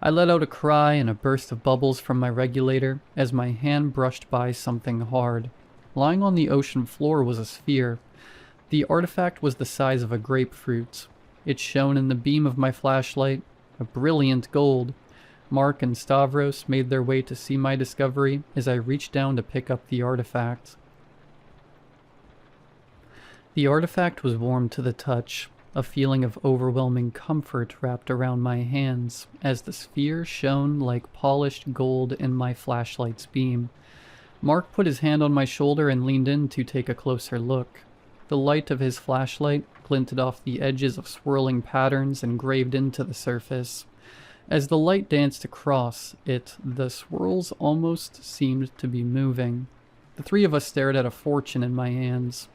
Speaker 1: I let out a cry and a burst of bubbles from my regulator as my hand brushed by something hard. Lying on the ocean floor was a sphere. The artifact was the size of a grapefruit. It shone in the beam of my flashlight, a brilliant gold. Mark and Stavros made their way to see my discovery as I reached down to pick up the artifact. The artifact was warm to the touch. A feeling of overwhelming comfort wrapped around my hands as the sphere shone like polished gold in my flashlight's beam. Mark put his hand on my shoulder and leaned in to take a closer look. The light of his flashlight glinted off the edges of swirling patterns engraved into the surface. As the light danced across it, the swirls almost seemed to be moving. The three of us stared at a fortune in my hands.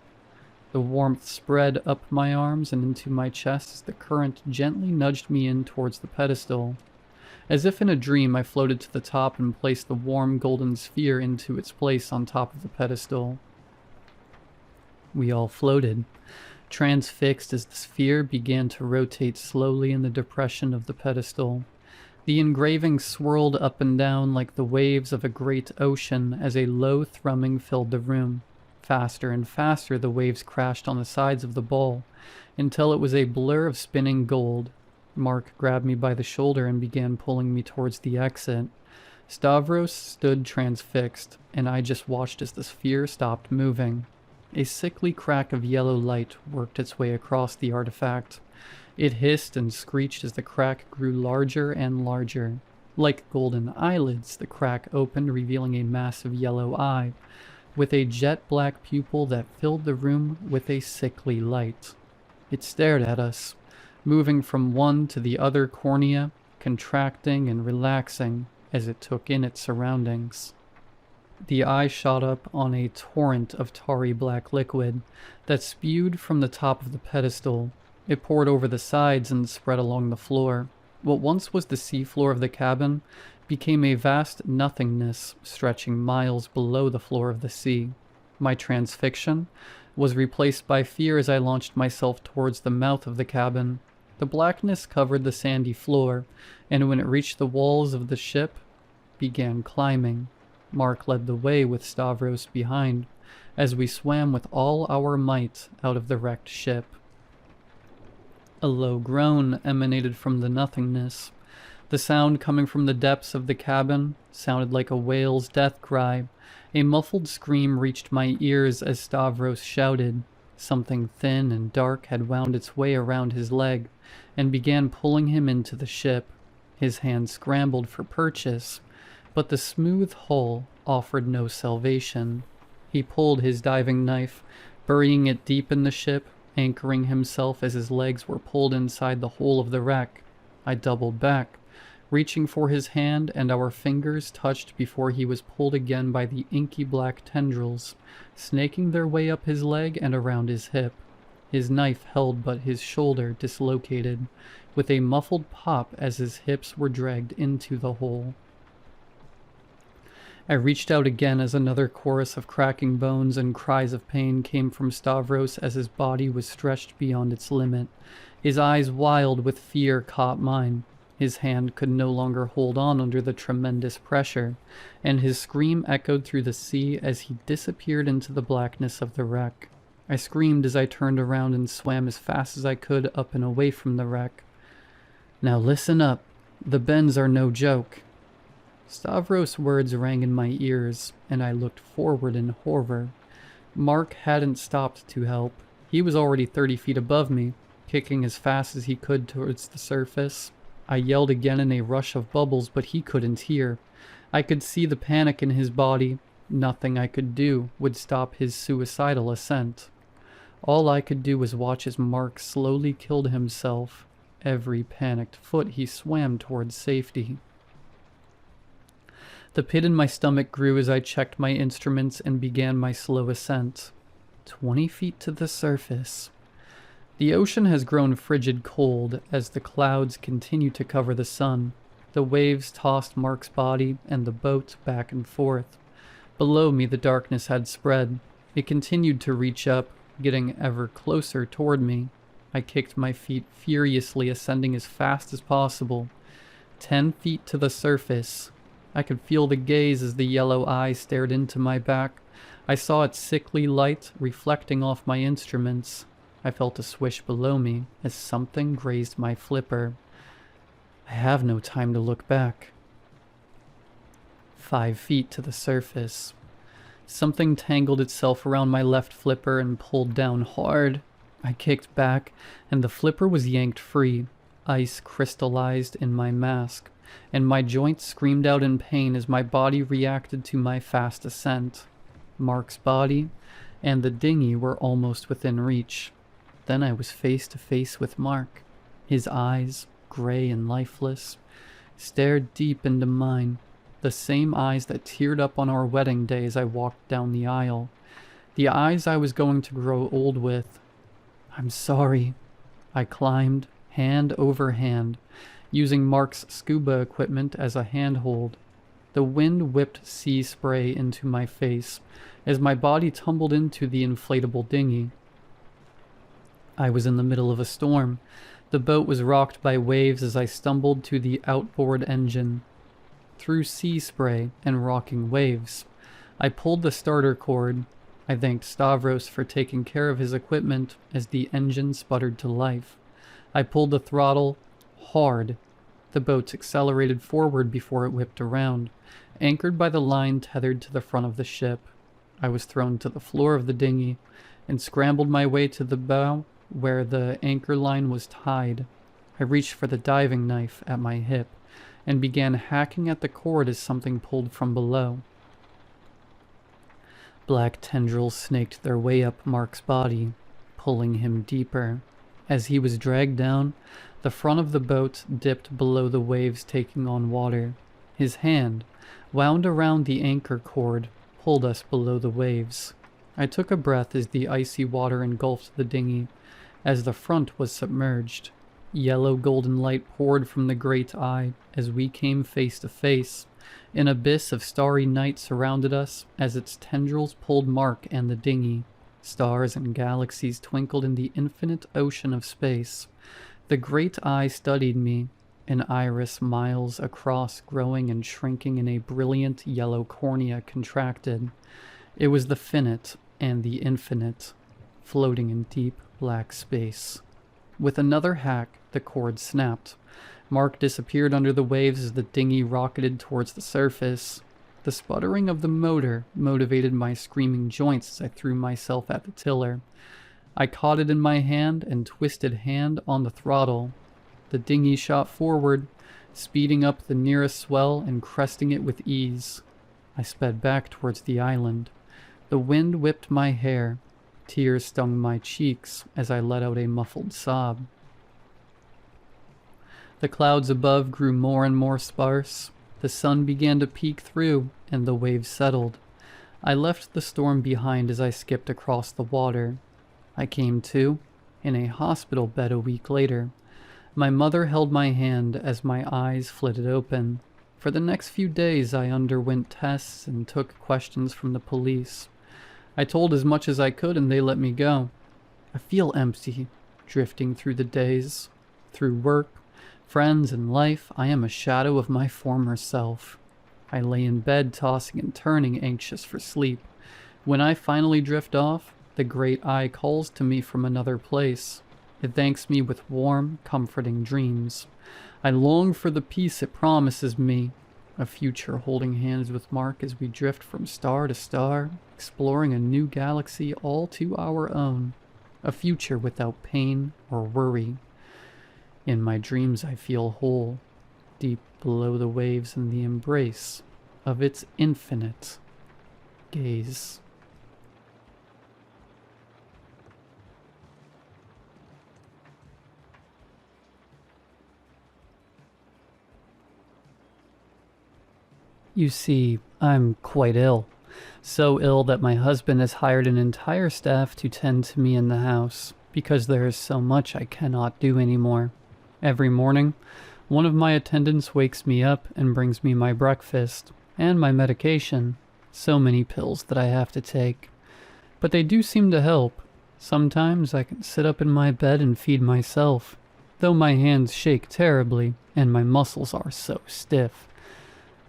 Speaker 1: The warmth spread up my arms and into my chest as the current gently nudged me in towards the pedestal. As if in a dream, I floated to the top and placed the warm golden sphere into its place on top of the pedestal. We all floated, transfixed as the sphere began to rotate slowly in the depression of the pedestal. The engraving swirled up and down like the waves of a great ocean as a low thrumming filled the room. Faster and faster the waves crashed on the sides of the ball, until it was a blur of spinning gold. Mark grabbed me by the shoulder and began pulling me towards the exit. Stavros stood transfixed, and I just watched as the sphere stopped moving. A sickly crack of yellow light worked its way across the artifact. It hissed and screeched as the crack grew larger and larger. Like golden eyelids, the crack opened, revealing a massive yellow eye, with a jet-black pupil that filled the room with a sickly light. It stared at us, moving from one to the other cornea, contracting and relaxing as it took in its surroundings. The eye shot up on a torrent of tarry black liquid that spewed from the top of the pedestal. It poured over the sides and spread along the floor. What once was the seafloor of the cabin became a vast nothingness stretching miles below the floor of the sea. My transfixion was replaced by fear as I launched myself towards the mouth of the cabin. The blackness covered the sandy floor, and when it reached the walls of the ship, began climbing. Mark led the way with Stavros behind, as we swam with all our might out of the wrecked ship. A low groan emanated from the nothingness. The sound coming from the depths of the cabin sounded like a whale's death cry. A muffled scream reached my ears as Stavros shouted. Something thin and dark had wound its way around his leg and began pulling him into the ship. His hand scrambled for purchase, but the smooth hull offered no salvation. He pulled his diving knife, burying it deep in the ship, anchoring himself as his legs were pulled inside the hole of the wreck. I doubled back, reaching for his hand, and our fingers touched before he was pulled again by the inky black tendrils, snaking their way up his leg and around his hip. His knife held but his shoulder dislocated, with a muffled pop as his hips were dragged into the hole. I reached out again as another chorus of cracking bones and cries of pain came from Stavros as his body was stretched beyond its limit. His eyes wild with fear caught mine. His hand could no longer hold on under the tremendous pressure, and his scream echoed through the sea as he disappeared into the blackness of the wreck. I screamed as I turned around and swam as fast as I could up and away from the wreck. "Now listen up. The bends are no joke." Stavros' words rang in my ears, and I looked forward in horror. Mark hadn't stopped to help. He was already 30 feet above me, kicking as fast as he could towards the surface. I yelled again in a rush of bubbles, but he couldn't hear. I could see the panic in his body. Nothing I could do would stop his suicidal ascent. All I could do was watch as Mark slowly killed himself. Every panicked foot he swam towards safety. The pit in my stomach grew as I checked my instruments and began my slow ascent. 20 feet to the surface. The ocean has grown frigid cold as the clouds continue to cover the sun. The waves tossed Mark's body and the boat back and forth. Below me the darkness had spread. It continued to reach up, getting ever closer toward me. I kicked my feet furiously, ascending as fast as possible. 10 feet to the surface. I could feel the gaze as the yellow eye stared into my back. I saw its sickly light reflecting off my instruments. I felt a swish below me as something grazed my flipper. I have no time to look back. 5 feet to the surface. Something tangled itself around my left flipper and pulled down hard. I kicked back, and the flipper was yanked free. Ice crystallized in my mask, and my joints screamed out in pain as my body reacted to my fast ascent. Mark's body and the dinghy were almost within reach. Then I was face to face with Mark. His eyes, gray and lifeless, stared deep into mine, the same eyes that teared up on our wedding day as I walked down the aisle. The eyes I was going to grow old with. "I'm sorry." I climbed, hand over hand, using Mark's scuba equipment as a handhold. The wind whipped sea spray into my face as my body tumbled into the inflatable dinghy. I was in the middle of a storm. The boat was rocked by waves as I stumbled to the outboard engine. Through sea spray and rocking waves, I pulled the starter cord. I thanked Stavros for taking care of his equipment as the engine sputtered to life. I pulled the throttle hard. The boat accelerated forward before it whipped around, anchored by the line tethered to the front of the ship. I was thrown to the floor of the dinghy and scrambled my way to the bow where the anchor line was tied. I reached for the diving knife at my hip and began hacking at the cord as something pulled from below. Black tendrils snaked their way up Mark's body, pulling him deeper. As he was dragged down, the front of the boat dipped below the waves taking on water. His hand, wound around the anchor cord, pulled us below the waves. I took a breath as the icy water engulfed the dinghy, as the front was submerged. Yellow golden light poured from the great eye as we came face to face. An abyss of starry night surrounded us as its tendrils pulled Mark and the dinghy. Stars and galaxies twinkled in the infinite ocean of space. The great eye studied me, an iris miles across growing and shrinking in a brilliant yellow cornea contracted. It was the finite and the infinite, floating in deep black space. With another hack, the cord snapped. Mark disappeared under the waves as the dinghy rocketed towards the surface. The sputtering of the motor motivated my screaming joints as I threw myself at the tiller. I caught it in my hand and twisted hand on the throttle. The dinghy shot forward, speeding up the nearest swell and cresting it with ease. I sped back towards the island. The wind whipped my hair. Tears stung my cheeks as I let out a muffled sob. The clouds above grew more and more sparse. The sun began to peek through, and the waves settled. I left the storm behind as I skipped across the water. I came to, in a hospital bed a week later. My mother held my hand as my eyes flitted open. For the next few days I underwent tests and took questions from the police. I told as much as I could and they let me go. I feel empty, drifting through the days. Through work, friends, and life, I am a shadow of my former self. I lay in bed tossing and turning, anxious for sleep. When I finally drift off, the great eye calls to me from another place. It thanks me with warm, comforting dreams. I long for the peace it promises me, a future holding hands with Mark as we drift from star to star, exploring a new galaxy all to our own, a future without pain or worry. In my dreams I feel whole, deep below the waves in the embrace of its infinite gaze. You see, I'm quite ill. So ill that my husband has hired an entire staff to tend to me in the house, because there is so much I cannot do anymore. Every morning, one of my attendants wakes me up and brings me my breakfast and my medication. So many pills that I have to take. But they do seem to help. Sometimes I can sit up in my bed and feed myself, though my hands shake terribly and my muscles are so stiff.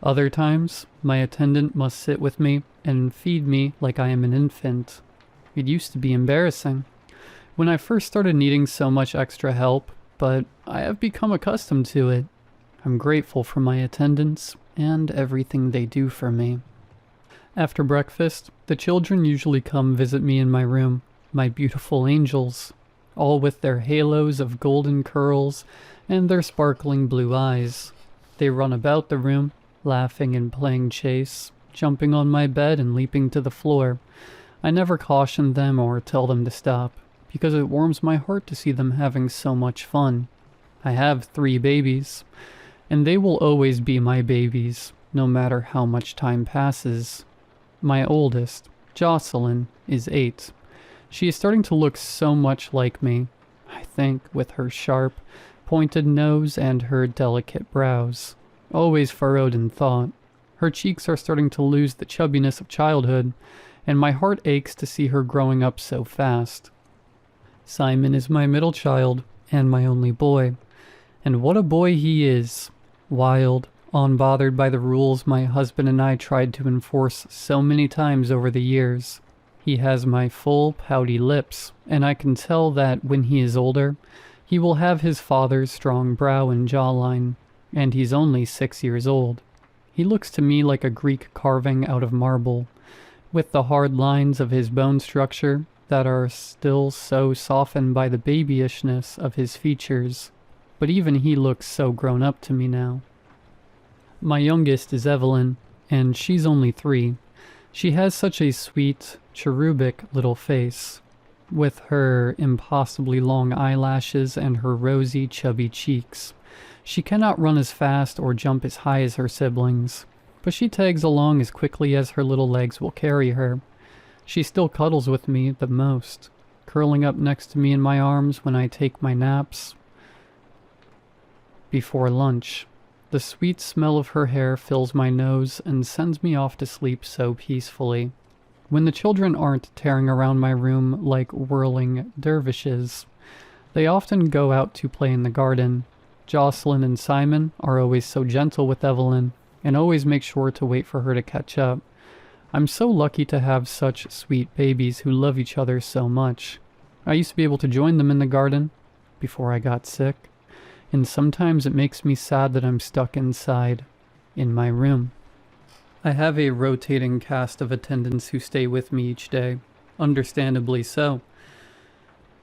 Speaker 1: Other times, my attendant must sit with me and feed me like I am an infant. It used to be embarrassing when I first started needing so much extra help, but I have become accustomed to it. I'm grateful for my attendants and everything they do for me. After breakfast, the children usually come visit me in my room, my beautiful angels, all with their halos of golden curls and their sparkling blue eyes. They run about the room, laughing and playing chase, jumping on my bed and leaping to the floor. I never caution them or tell them to stop, because it warms my heart to see them having so much fun. I have 3 babies, and they will always be my babies, no matter how much time passes. My oldest, Jocelyn, is 8. She is starting to look so much like me, I think, with her sharp, pointed nose and her delicate brows, always furrowed in thought. Her cheeks are starting to lose the chubbiness of childhood, and my heart aches to see her growing up so fast. Simon is my middle child, and my only boy. And what a boy he is! Wild, unbothered by the rules my husband and I tried to enforce so many times over the years. He has my full, pouty lips, and I can tell that when he is older, he will have his father's strong brow and jawline, and he's only 6 years old. He looks to me like a Greek carving out of marble, with the hard lines of his bone structure that are still so softened by the babyishness of his features. But even he looks so grown up to me now. My youngest is Evelyn, and she's only 3. She has such a sweet, cherubic little face, with her impossibly long eyelashes and her rosy, chubby cheeks. She cannot run as fast or jump as high as her siblings, but she tags along as quickly as her little legs will carry her. She still cuddles with me the most, curling up next to me in my arms when I take my naps before lunch. The sweet smell of her hair fills my nose and sends me off to sleep so peacefully. When the children aren't tearing around my room like whirling dervishes, they often go out to play in the garden. Jocelyn and Simon are always so gentle with Evelyn and always make sure to wait for her to catch up. I'm so lucky to have such sweet babies who love each other so much. I used to be able to join them in the garden before I got sick, and sometimes it makes me sad that I'm stuck inside, in my room. I have a rotating cast of attendants who stay with me each day, understandably so,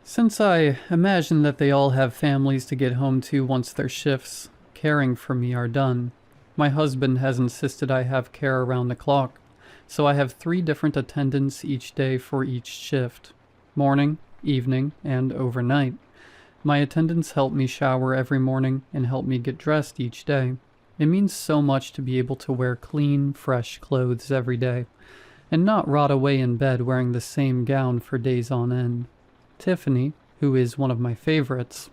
Speaker 1: since I imagine that they all have families to get home to once their shifts caring for me are done. My husband has insisted I have care around the clock, so I have 3 different attendants each day for each shift: morning, evening, and overnight. My attendants help me shower every morning and help me get dressed each day. It means so much to be able to wear clean, fresh clothes every day, and not rot away in bed wearing the same gown for days on end. Tiffany, who is one of my favorites,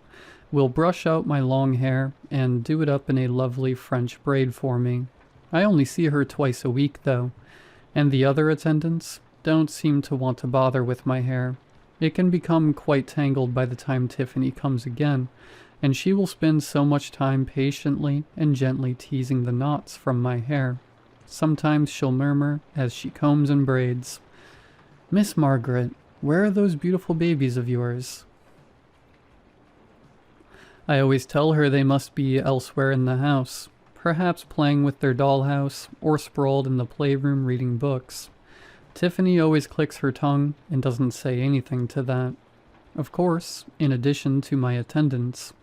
Speaker 1: will brush out my long hair and do it up in a lovely French braid for me. I only see her twice a week, though, and the other attendants don't seem to want to bother with my hair. It can become quite tangled by the time Tiffany comes again, and she will spend so much time patiently and gently teasing the knots from my hair. Sometimes she'll murmur as she combs and braids, "Miss Margaret, where are those beautiful babies of yours?" I always tell her they must be elsewhere in the house, perhaps playing with their dollhouse or sprawled in the playroom reading books. Tiffany always clicks her tongue and doesn't say anything to that. Of course, in addition to my attendants,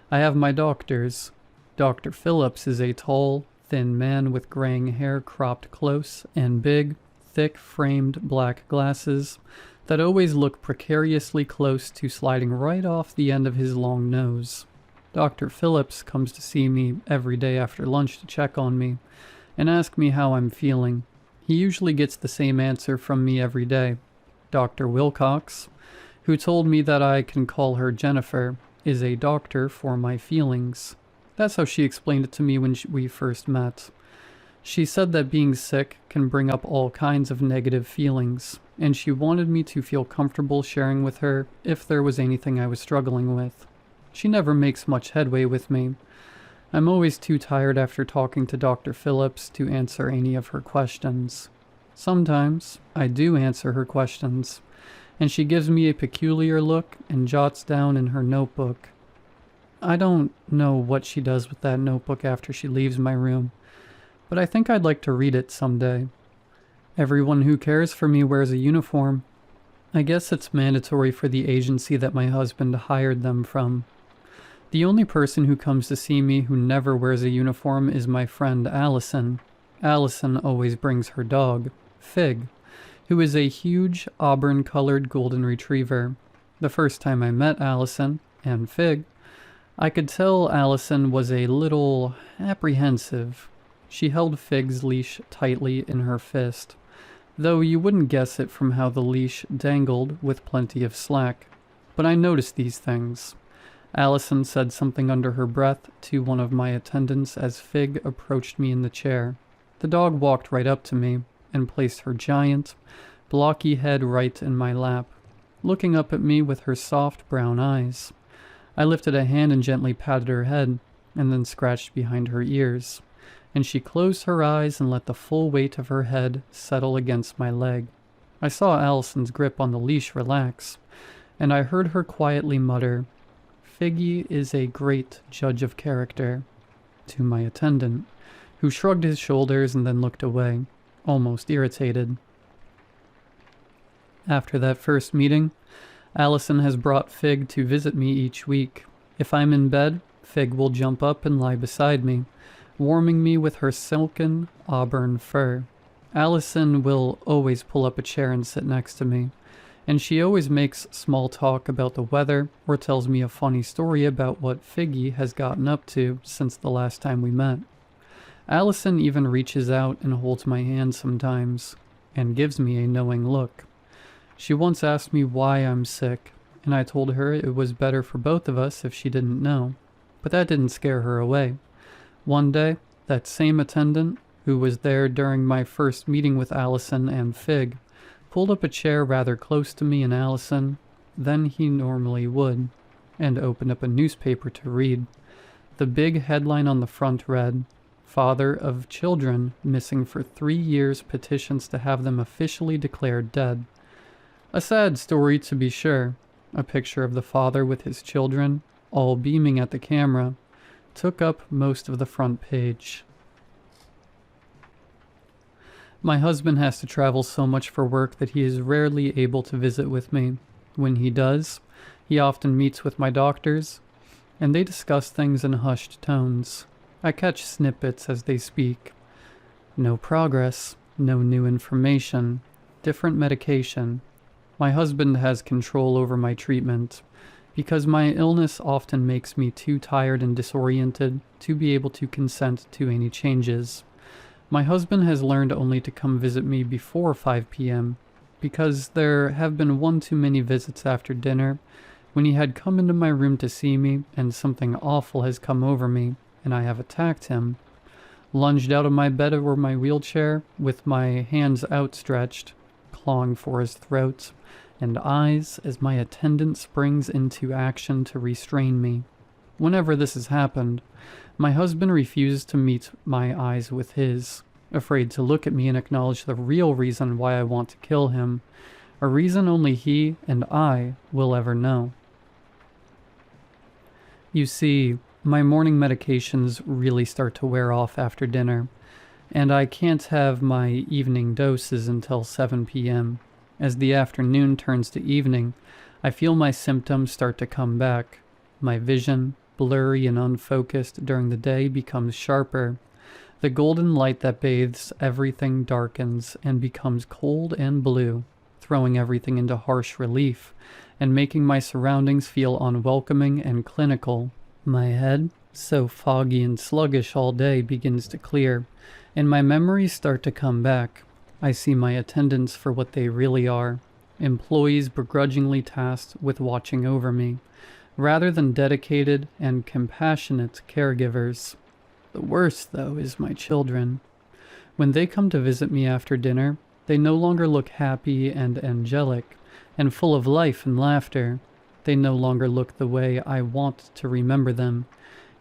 Speaker 1: I have my doctors. Dr. Phillips is a tall, thin man with graying hair cropped close and big, thick-framed black glasses that always look precariously close to sliding right off the end of his long nose. Dr. Phillips comes to see me every day after lunch to check on me, and ask me how I'm feeling. He usually gets the same answer from me every day. Dr. Wilcox, who told me that I can call her Jennifer, is a doctor for my feelings. That's how she explained it to me when we first met. She said that being sick can bring up all kinds of negative feelings, and she wanted me to feel comfortable sharing with her if there was anything I was struggling with. She never makes much headway with me. I'm always too tired after talking to Dr. Phillips to answer any of her questions. Sometimes I do answer her questions, and she gives me a peculiar look and jots down in her notebook. I don't know what she does with that notebook after she leaves my room, but I think I'd like to read it someday. Everyone who cares for me wears a uniform. I guess it's mandatory for the agency that my husband hired them from. The only person who comes to see me who never wears a uniform is my friend Allison. Allison always brings her dog, Fig, who is a huge auburn-colored golden retriever. The first time I met Allison and Fig, I could tell Allison was a little apprehensive. She held Fig's leash tightly in her fist, though you wouldn't guess it from how the leash dangled with plenty of slack. But I noticed these things. Allison said something under her breath to one of my attendants as Fig approached me in the chair. The dog walked right up to me and placed her giant, blocky head right in my lap, looking up at me with her soft brown eyes. I lifted a hand and gently patted her head, and then scratched behind her ears, and she closed her eyes and let the full weight of her head settle against my leg. I saw Allison's grip on the leash relax, and I heard her quietly mutter, "Figgy is a great judge of character," to my attendant, who shrugged his shoulders and then looked away, almost irritated. After that first meeting, Allison has brought Fig to visit me each week. If I'm in bed, Fig will jump up and lie beside me, warming me with her silken auburn fur. Allison will always pull up a chair and sit next to me, and she always makes small talk about the weather or tells me a funny story about what Figgy has gotten up to since the last time we met. Allison even reaches out and holds my hand sometimes, and gives me a knowing look. She once asked me why I'm sick, and I told her it was better for both of us if she didn't know, but that didn't scare her away. One day, that same attendant, who was there during my first meeting with Allison and Fig, pulled up a chair rather close to me and Allison than he normally would, and opened up a newspaper to read. The big headline on the front read, "Father of children missing for 3 years petitions to have them officially declared dead." A sad story, to be sure. A picture of the father with his children, all beaming at the camera, took up most of the front page. My husband has to travel so much for work that he is rarely able to visit with me. When he does, he often meets with my doctors, and they discuss things in hushed tones. I catch snippets as they speak. No progress, no new information, different medication. My husband has control over my treatment, because my illness often makes me too tired and disoriented to be able to consent to any changes. My husband has learned only to come visit me before 5 p.m., because there have been one too many visits after dinner when he had come into my room to see me and something awful has come over me and I have attacked him. Lunged out of my bed or my wheelchair with my hands outstretched, clawing for his throat and eyes as my attendant springs into action to restrain me. Whenever this has happened, my husband refuses to meet my eyes with his, afraid to look at me and acknowledge the real reason why I want to kill him, a reason only he and I will ever know. You see, my morning medications really start to wear off after dinner, and I can't have my evening doses until 7 p.m. As the afternoon turns to evening, I feel my symptoms start to come back. My vision, blurry and unfocused during the day, becomes sharper. The golden light that bathes everything darkens and becomes cold and blue, throwing everything into harsh relief and making my surroundings feel unwelcoming and clinical. My head, so foggy and sluggish all day, begins to clear, and my memories start to come back. I see my attendants for what they really are, employees begrudgingly tasked with watching over me, rather than dedicated and compassionate caregivers. The worst, though, is my children. When they come to visit me after dinner, they no longer look happy and angelic, and full of life and laughter. They no longer look the way I want to remember them.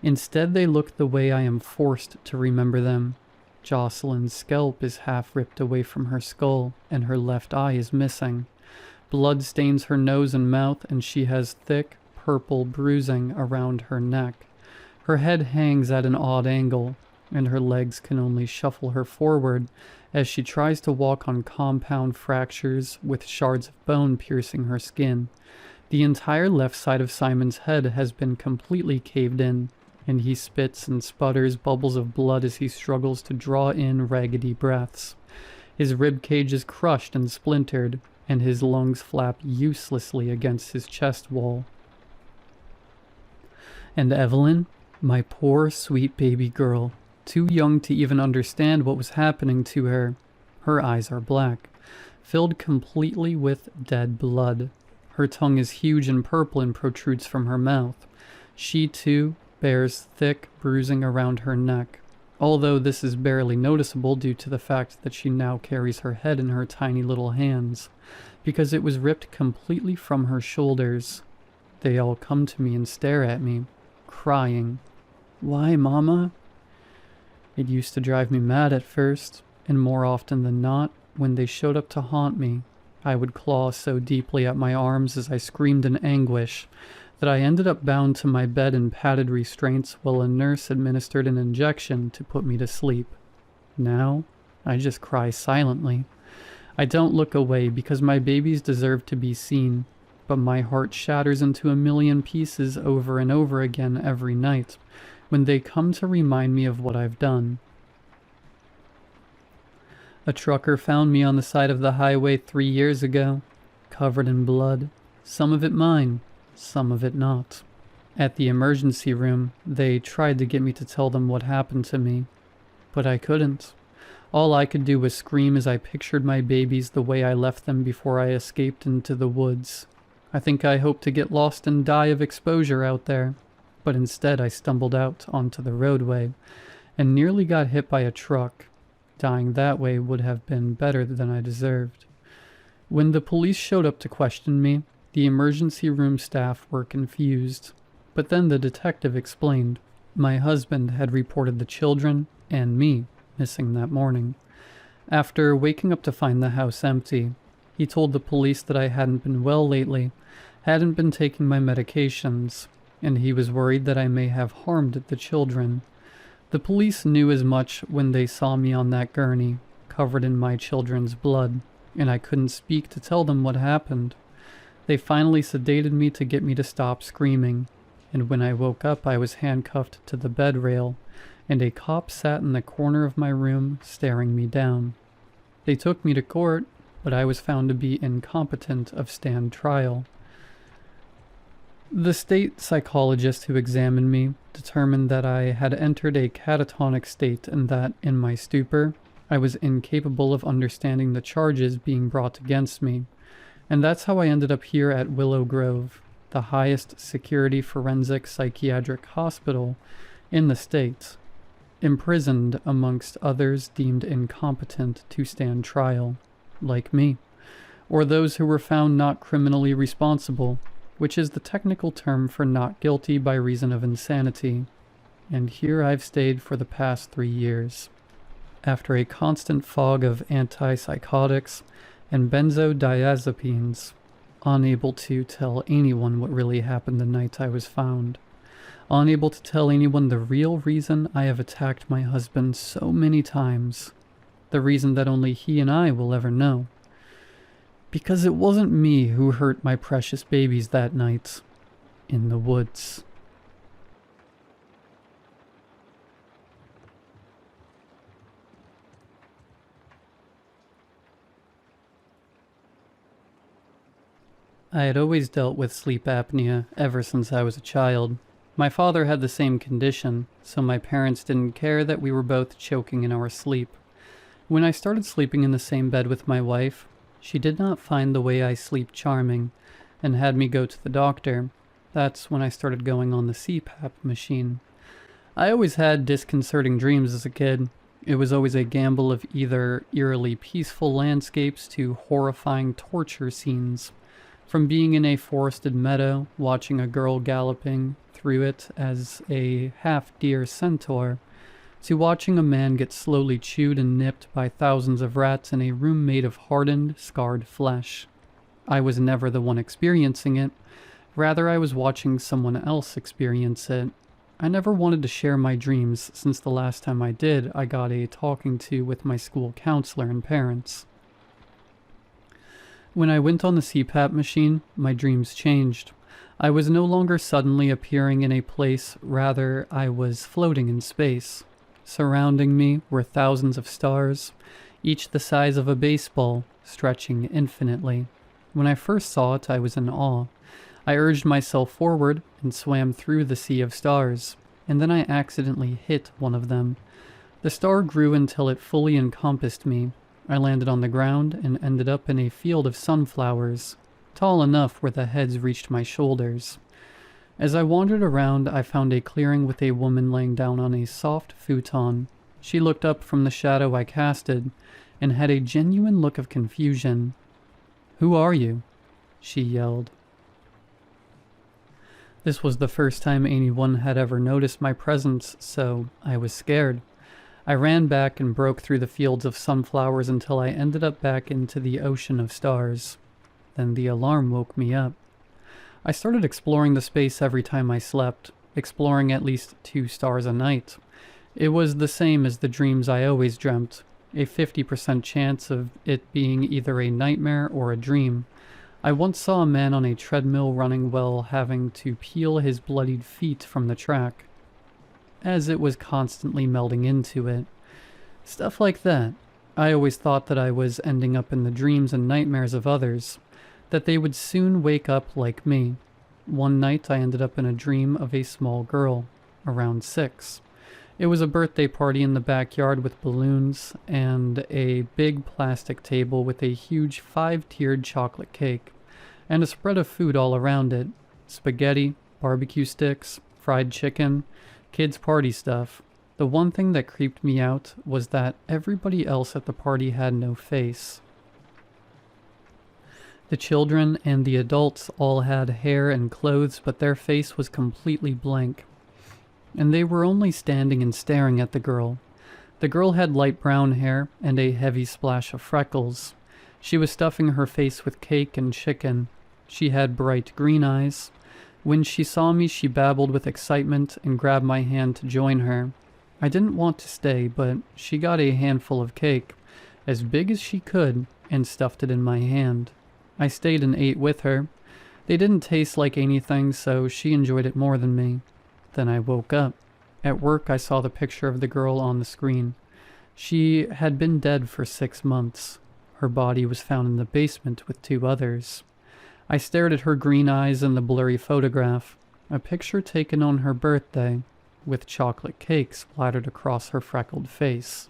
Speaker 1: Instead, they look the way I am forced to remember them. Jocelyn's scalp is half ripped away from her skull, and her left eye is missing. Blood stains her nose and mouth, and she has thick, purple bruising around her neck. Her head hangs at an odd angle, and her legs can only shuffle her forward as she tries to walk on compound fractures with shards of bone piercing her skin. The entire left side of Simon's head has been completely caved in, and he spits and sputters bubbles of blood as he struggles to draw in raggedy breaths. His rib cage is crushed and splintered, and his lungs flap uselessly against his chest wall. And Evelyn, my poor, sweet baby girl, too young to even understand what was happening to her. Her eyes are black, filled completely with dead blood. Her tongue is huge and purple and protrudes from her mouth. She, too, bears thick bruising around her neck, although this is barely noticeable due to the fact that she now carries her head in her tiny little hands, because it was ripped completely from her shoulders. They all come to me and stare at me, crying. "Why, Mama?" It used to drive me mad at first, and more often than not, when they showed up to haunt me, I would claw so deeply at my arms as I screamed in anguish that I ended up bound to my bed in padded restraints while a nurse administered an injection to put me to sleep. Now, I just cry silently. I don't look away because my babies deserve to be seen, but my heart shatters into a million pieces over and over again every night when they come to remind me of what I've done. A trucker found me on the side of the highway 3 years ago, covered in blood, some of it mine, some of it not. At the emergency room, they tried to get me to tell them what happened to me, but I couldn't. All I could do was scream as I pictured my babies the way I left them before I escaped into the woods. I think I hoped to get lost and die of exposure out there, but instead I stumbled out onto the roadway and nearly got hit by a truck. Dying that way would have been better than I deserved. When the police showed up to question me, the emergency room staff were confused, but then the detective explained. My husband had reported the children and me missing that morning. After waking up to find the house empty, he told the police that I hadn't been well lately, hadn't been taking my medications, and he was worried that I may have harmed the children. The police knew as much when they saw me on that gurney, covered in my children's blood, and I couldn't speak to tell them what happened. They finally sedated me to get me to stop screaming, and when I woke up I was handcuffed to the bed rail, and a cop sat in the corner of my room staring me down. They took me to court, but I was found to be incompetent of stand trial. The state psychologist who examined me determined that I had entered a catatonic state and that, in my stupor, I was incapable of understanding the charges being brought against me. And that's how I ended up here at Willow Grove, the highest security forensic psychiatric hospital in the state, imprisoned amongst others deemed incompetent to stand trial, like me, or those who were found not criminally responsible, which is the technical term for not guilty by reason of insanity. And here I've stayed for the past 3 years. After a constant fog of antipsychotics and benzodiazepines, unable to tell anyone what really happened the night I was found. Unable to tell anyone the real reason I have attacked my husband so many times. The reason that only he and I will ever know. Because it wasn't me who hurt my precious babies that night in the woods. I had always dealt with sleep apnea ever since I was a child. My father had the same condition, so my parents didn't care that we were both choking in our sleep. When I started sleeping in the same bed with my wife, she did not find the way I sleep charming and had me go to the doctor. That's when I started going on the CPAP machine. I always had disconcerting dreams as a kid. It was always a gamble of either eerily peaceful landscapes to horrifying torture scenes. From being in a forested meadow, watching a girl galloping through it as a half-deer centaur, to watching a man get slowly chewed and nipped by thousands of rats in a room made of hardened, scarred flesh. I was never the one experiencing it. Rather, I was watching someone else experience it. I never wanted to share my dreams, since the last time I did, I got a talking to with my school counselor and parents. When I went on the CPAP machine, my dreams changed. I was no longer suddenly appearing in a place, rather I was floating in space. Surrounding me were thousands of stars, each the size of a baseball, stretching infinitely. When I first saw it, I was in awe. I urged myself forward and swam through the sea of stars, and then I accidentally hit one of them. The star grew until it fully encompassed me. I landed on the ground and ended up in a field of sunflowers, tall enough where the heads reached my shoulders. As I wandered around, I found a clearing with a woman laying down on a soft futon. She looked up from the shadow I casted and had a genuine look of confusion. "Who are you?" she yelled. This was the first time anyone had ever noticed my presence, so I was scared. I ran back and broke through the fields of sunflowers until I ended up back into the ocean of stars. Then the alarm woke me up. I started exploring the space every time I slept, exploring at least 2 stars a night. It was the same as the dreams I always dreamt, a 50% chance of it being either a nightmare or a dream. I once saw a man on a treadmill running while having to peel his bloodied feet from the track, as it was constantly melting into it. Stuff like that. I always thought that I was ending up in the dreams and nightmares of others, that they would soon wake up like me. One night I ended up in a dream of a small girl, around 6. It was a birthday party in the backyard with balloons and a big plastic table with a huge 5-tiered chocolate cake, and a spread of food all around it. Spaghetti, barbecue sticks, fried chicken, kids' party stuff. The one thing that creeped me out was that everybody else at the party had no face. The children and the adults all had hair and clothes, but their face was completely blank. And they were only standing and staring at the girl. The girl had light brown hair and a heavy splash of freckles. She was stuffing her face with cake and chicken. She had bright green eyes. When she saw me, she babbled with excitement and grabbed my hand to join her. I didn't want to stay, but she got a handful of cake, as big as she could, and stuffed it in my hand. I stayed and ate with her. They didn't taste like anything, so she enjoyed it more than me. Then I woke up. At work, I saw the picture of the girl on the screen. She had been dead for 6 months. Her body was found in the basement with 2 others. I stared at her green eyes in the blurry photograph, a picture taken on her birthday, with chocolate cake splattered across her freckled face.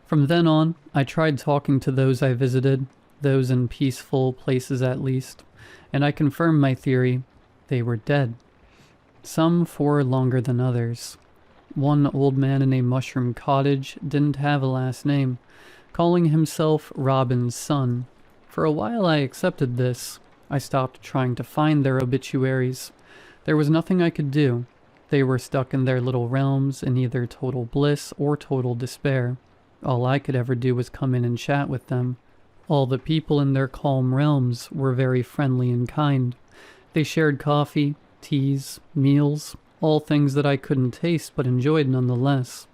Speaker 1: From then on, I tried talking to those I visited, those in peaceful places at least, and I confirmed my theory. They were dead. Some for longer than others. One old man in a mushroom cottage didn't have a last name, calling himself Robin's son. For a while I accepted this. I stopped trying to find their obituaries. There was nothing I could do. They were stuck in their little realms in either total bliss or total despair. All I could ever do was come in and chat with them. All the people in their calm realms were very friendly and kind. They shared coffee, teas, meals, all things that I couldn't taste but enjoyed nonetheless.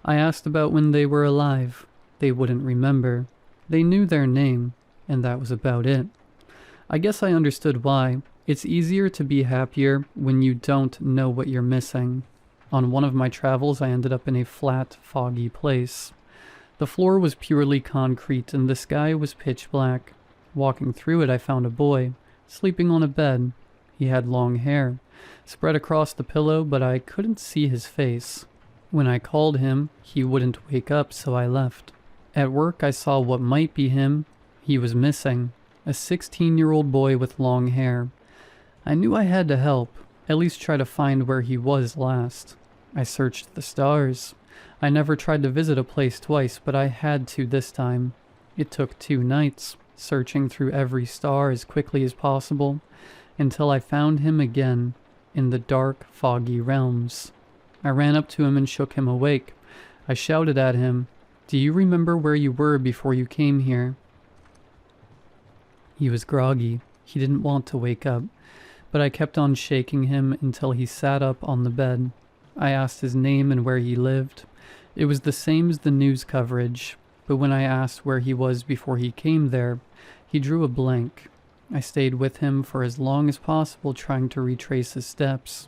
Speaker 1: I asked about when they were alive. They wouldn't remember. They knew their name, and that was about it. I guess I understood why. It's easier to be happier when you don't know what you're missing. On one of my travels, I ended up in a flat, foggy place. The floor was purely concrete and the sky was pitch black. Walking through it, I found a boy, sleeping on a bed. He had long hair, spread across the pillow, but I couldn't see his face. When I called him, he wouldn't wake up, so I left. At work, I saw what might be him. He was missing. A 16-year-old boy with long hair. I knew I had to help, at least try to find where he was last. I searched the stars. I never tried to visit a place twice, but I had to this time. It took 2 nights, searching through every star as quickly as possible, until I found him again, in the dark, foggy realms. I ran up to him and shook him awake. I shouted at him, "Do you remember where you were before you came here?" He was groggy. He didn't want to wake up, but I kept on shaking him until he sat up on the bed. I asked his name and where he lived. It was the same as the news coverage, but when I asked where he was before he came there, he drew a blank. I stayed with him for as long as possible, trying to retrace his steps.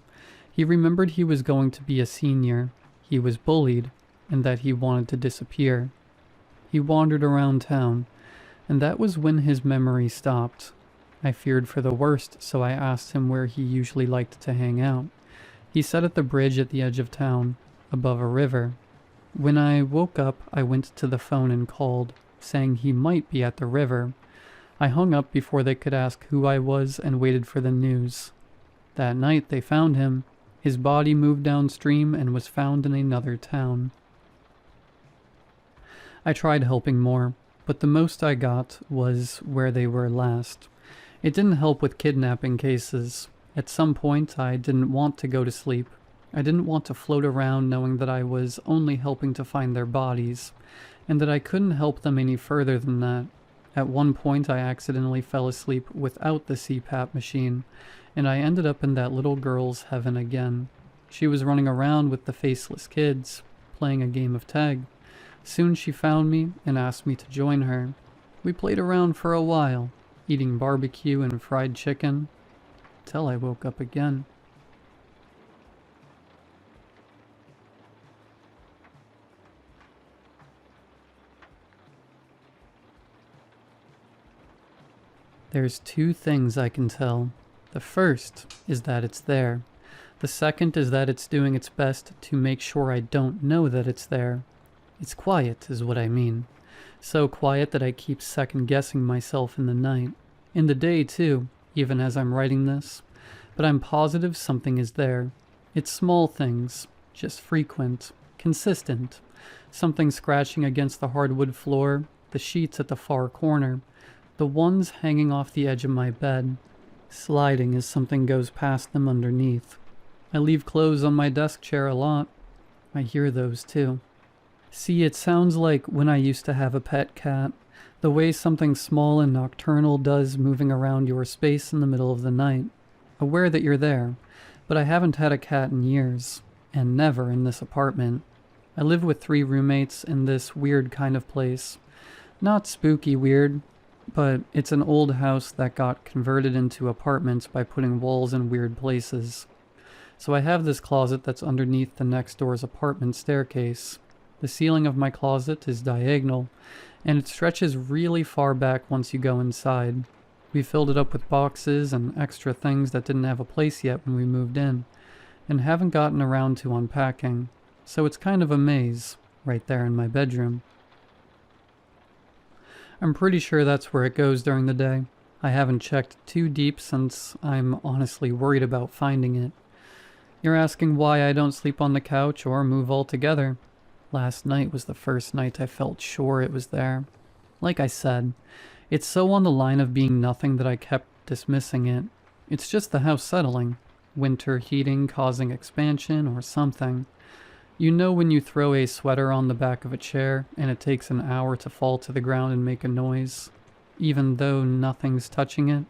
Speaker 1: He remembered he was going to be a senior. He was bullied, and that he wanted to disappear. He wandered around town, and that was when his memory stopped. I feared for the worst, so I asked him where he usually liked to hang out. He said at the bridge at the edge of town, above a river. When I woke up, I went to the phone and called, saying he might be at the river. I hung up before they could ask who I was and waited for the news. That night they found him. His body moved downstream and was found in another town. I tried helping more, but the most I got was where they were last. It didn't help with kidnapping cases. At some point, I didn't want to go to sleep. I didn't want to float around knowing that I was only helping to find their bodies, and that I couldn't help them any further than that. At one point, I accidentally fell asleep without the CPAP machine, and I ended up in that little girl's heaven again. She was running around with the faceless kids, playing a game of tag. Soon she found me and asked me to join her. We played around for a while, eating barbecue and fried chicken, till I woke up again. There's 2 things I can tell. The first is that it's there. The second is that it's doing its best to make sure I don't know that it's there. It's quiet, is what I mean. So quiet that I keep second-guessing myself in the night. In the day, too, even as I'm writing this. But I'm positive something is there. It's small things, just frequent, consistent. Something scratching against the hardwood floor, the sheets at the far corner, the ones hanging off the edge of my bed, sliding as something goes past them underneath. I leave clothes on my desk chair a lot. I hear those too. See, it sounds like when I used to have a pet cat, the way something small and nocturnal does moving around your space in the middle of the night, aware that you're there, but I haven't had a cat in years, and never in this apartment. I live with 3 roommates in this weird kind of place. Not spooky weird, but it's an old house that got converted into apartments by putting walls in weird places. So I have this closet that's underneath the next door's apartment staircase. The ceiling of my closet is diagonal, and it stretches really far back once you go inside. We filled it up with boxes and extra things that didn't have a place yet when we moved in, and haven't gotten around to unpacking. So it's kind of a maze, right there in my bedroom. I'm pretty sure that's where it goes during the day. I haven't checked too deep since I'm honestly worried about finding it. You're asking why I don't sleep on the couch or move altogether. Last night was the first night I felt sure it was there. Like I said, it's so on the line of being nothing that I kept dismissing it. It's just the house settling. Winter heating causing expansion or something. You know when you throw a sweater on the back of a chair and it takes an hour to fall to the ground and make a noise, even though nothing's touching it?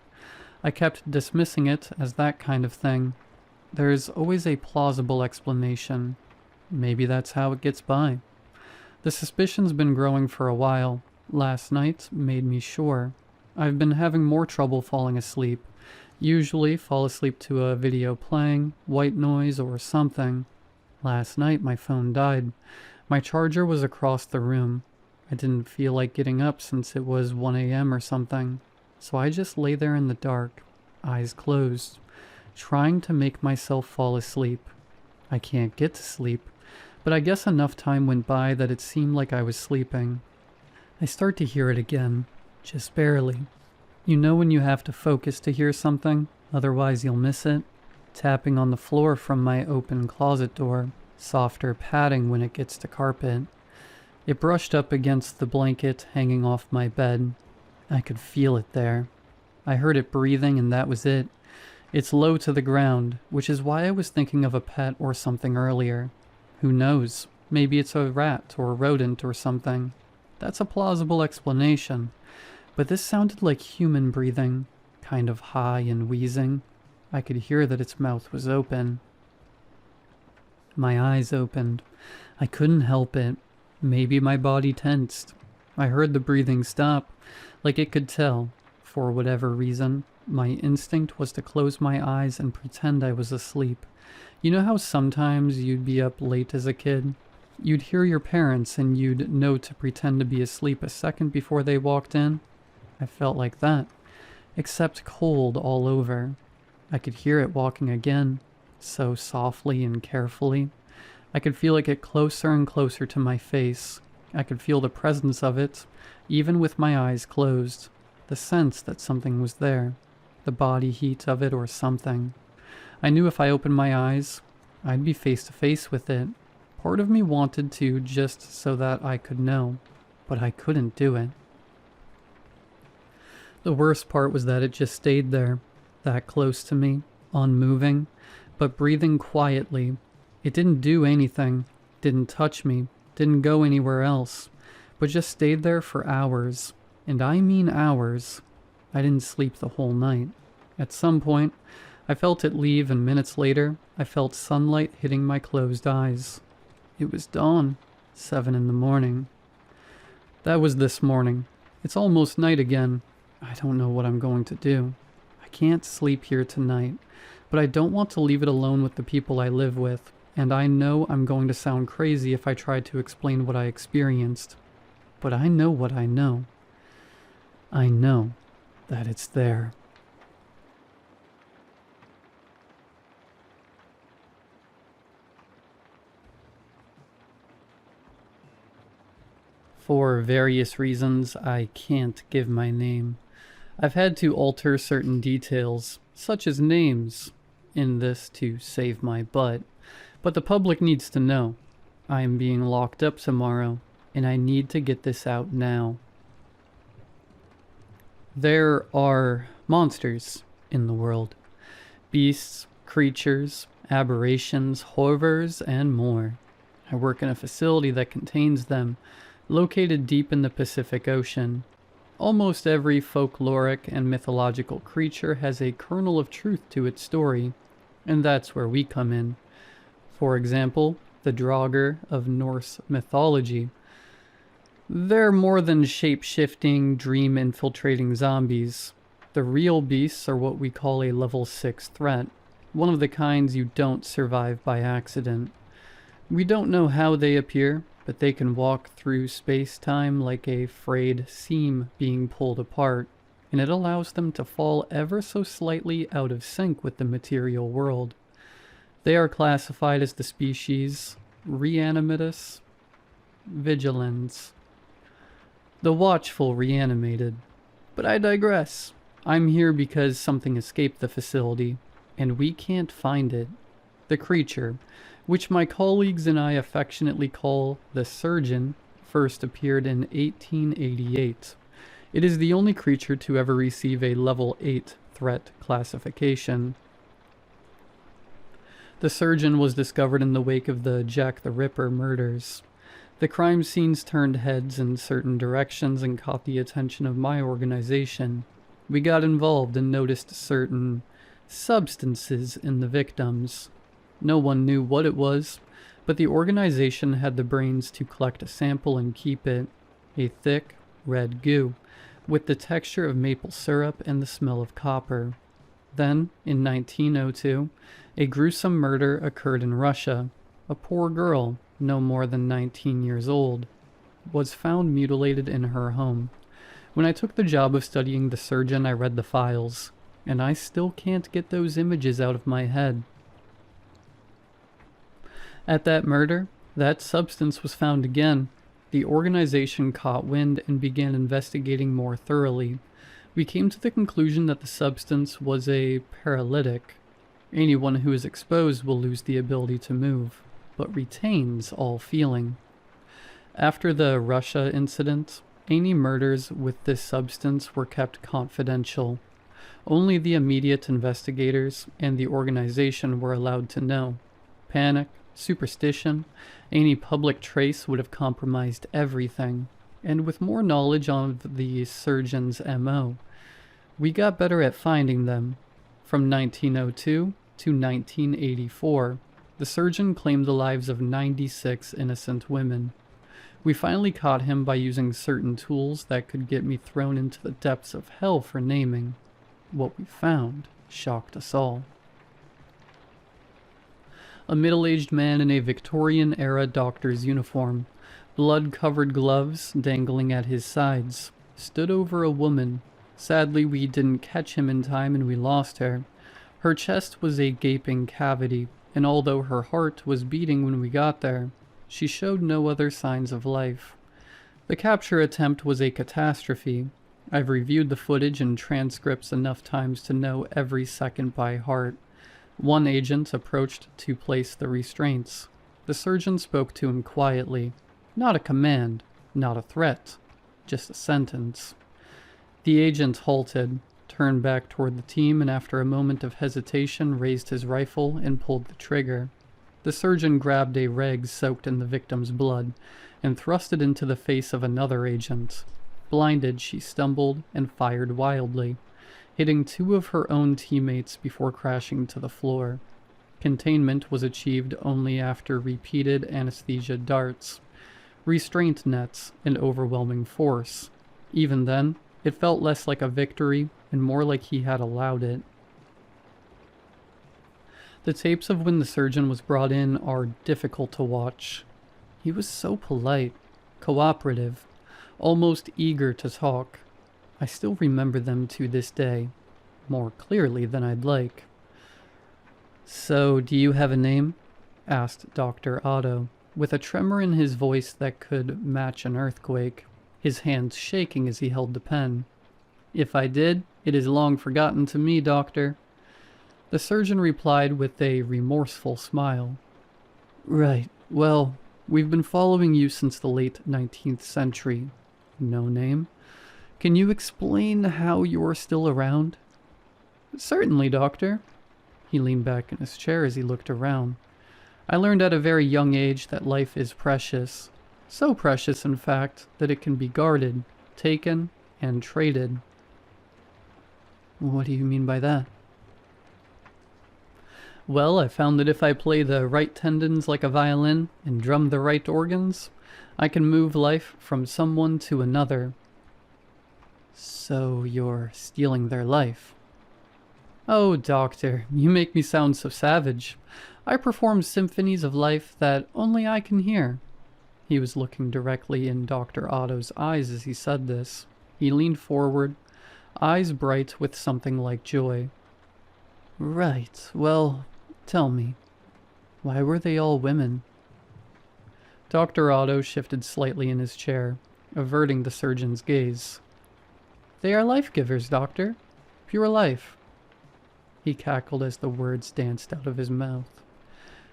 Speaker 1: I kept dismissing it as that kind of thing. There's always a plausible explanation. Maybe that's how it gets by. The suspicion's been growing for a while. Last night made me sure. I've been having more trouble falling asleep. Usually fall asleep to a video playing, white noise, or something. Last night my phone died. My charger was across the room. I didn't feel like getting up since it was 1 a.m. or something. So I just lay there in the dark, eyes closed. trying to make myself fall asleep. I can't get to sleep, but I guess enough time went by that it seemed like I was sleeping. I start to hear it again, just barely. You know when you have to focus to hear something, otherwise you'll miss it? Tapping on the floor from my open closet door, softer padding when it gets to carpet. It brushed up against the blanket hanging off my bed. I could feel it there. I heard it breathing and that was it. It's low to the ground, which is why I was thinking of a pet or something earlier. Who knows? Maybe it's a rat or a rodent or something. That's a plausible explanation. But this sounded like human breathing, kind of high and wheezing. I could hear that its mouth was open. My eyes opened. I couldn't help it. Maybe my body tensed. I heard the breathing stop, like it could tell. For whatever reason, my instinct was to close my eyes and pretend I was asleep. You know how sometimes you'd be up late as a kid? You'd hear your parents and you'd know to pretend to be asleep a second before they walked in? I felt like that, except cold all over. I could hear it walking again, so softly and carefully. I could feel it get closer and closer to my face. I could feel the presence of it, even with my eyes closed. The sense that something was there. The body heat of it or something. I knew if I opened my eyes, I'd be face to face with it. Part of me wanted to just so that I could know, but I couldn't do it. The worst part was that it just stayed there, that close to me, unmoving, but breathing quietly. It didn't do anything, didn't touch me, didn't go anywhere else, but just stayed there for hours. And I mean hours. I didn't sleep the whole night. At some point, I felt it leave, and minutes later, I felt sunlight hitting my closed eyes. It was dawn, 7 in the morning. That was this morning. It's almost night again. I don't know what I'm going to do. I can't sleep here tonight, but I don't want to leave it alone with the people I live with, and I know I'm going to sound crazy if I try to explain what I experienced. But I know what I know. I know that it's there. For various reasons, I can't give my name. I've had to alter certain details, such as names, in this to save my butt. But the public needs to know. I am being locked up tomorrow, and I need to get this out now. There are monsters in the world. Beasts, creatures, aberrations, horrors, and more. I work in a facility that contains them, located deep in the Pacific Ocean. Almost every folkloric and mythological creature has a kernel of truth to its story, and that's where we come in. For example, the Draugr of Norse mythology. They're more than shape-shifting, dream-infiltrating zombies. The real beasts are what we call a level 6 threat, one of the kinds you don't survive by accident. We don't know how they appear, but they can walk through space-time like a frayed seam being pulled apart, and it allows them to fall ever so slightly out of sync with the material world. They are classified as the species Reanimatus vigilans, the watchful reanimated. But I digress. I'm here because something escaped the facility, and we can't find it. The creature, which my colleagues and I affectionately call the Surgeon, first appeared in 1888. It is the only creature to ever receive a level 8 threat classification. The Surgeon was discovered in the wake of the Jack the Ripper murders. The crime scenes turned heads in certain directions and caught the attention of my organization. We got involved and noticed certain substances in the victims. No one knew what it was, but the organization had the brains to collect a sample and keep it, a thick, red goo, with the texture of maple syrup and the smell of copper. Then, in 1902, a gruesome murder occurred in Russia. A poor girl, no more than 19 years old, was found mutilated in her home. When I took the job of studying the Surgeon, I read the files. and I still can't get those images out of my head. At that murder, that substance was found again. The organization caught wind and began investigating more thoroughly. We came to the conclusion that the substance was a paralytic. Anyone who is exposed will lose the ability to move, but retains all feeling. After the Russia incident, any murders with this substance were kept confidential. Only the immediate investigators and the organization were allowed to know. Panic, superstition, any public trace would have compromised everything. And with more knowledge of the surgeon's MO, we got better at finding them. From 1902 to 1984, the surgeon claimed the lives of 96 innocent women. We finally caught him by using certain tools that could get me thrown into the depths of hell for naming. What we found shocked us all. A middle-aged man in a Victorian-era doctor's uniform, blood-covered gloves dangling at his sides, stood over a woman. Sadly, we didn't catch him in time and we lost her. Her chest was a gaping cavity, and although her heart was beating when we got there, she showed no other signs of life. The capture attempt was a catastrophe. I've reviewed the footage and transcripts enough times to know every second by heart. One agent approached to place the restraints. The surgeon spoke to him quietly. Not a command, not a threat, just a sentence. The agent halted, turned back toward the team, and after a moment of hesitation raised his rifle and pulled the trigger. The surgeon grabbed a rag soaked in the victim's blood and thrust it into the face of another agent. Blinded, she stumbled and fired wildly, hitting two of her own teammates before crashing to the floor. Containment was achieved only after repeated anesthesia darts, restraint nets, and overwhelming force. Even then, it felt less like a victory and more like he had allowed it. The tapes of when the surgeon was brought in are difficult to watch. He was so polite, cooperative, almost eager to talk. I still remember them to this day, more clearly than I'd like. "So, do you have a name?" asked Dr. Otto, with a tremor in his voice that could match an earthquake, his hands shaking as he held the pen. "If I did, it is long forgotten to me, doctor." The surgeon replied with a remorseful smile. "Right, well, we've been following you since the late 19th century. No name? Can you explain how you're still around?" "Certainly, doctor." He leaned back in his chair as he looked around. "I learned at a very young age that life is precious. So precious, in fact, that it can be guarded, taken, and traded." "What do you mean by that?" "Well, I found that if I play the right tendons like a violin and drum the right organs, I can move life from someone to another." "So you're stealing their life?" "Oh, doctor, you make me sound so savage. I perform symphonies of life that only I can hear." He was looking directly in Dr. Otto's eyes as he said this. He leaned forward, eyes bright with something like joy. "Right, well, tell me, why were they all women?" Dr. Otto shifted slightly in his chair, averting the surgeon's gaze. "They are life-givers, doctor. Pure life." He cackled as the words danced out of his mouth.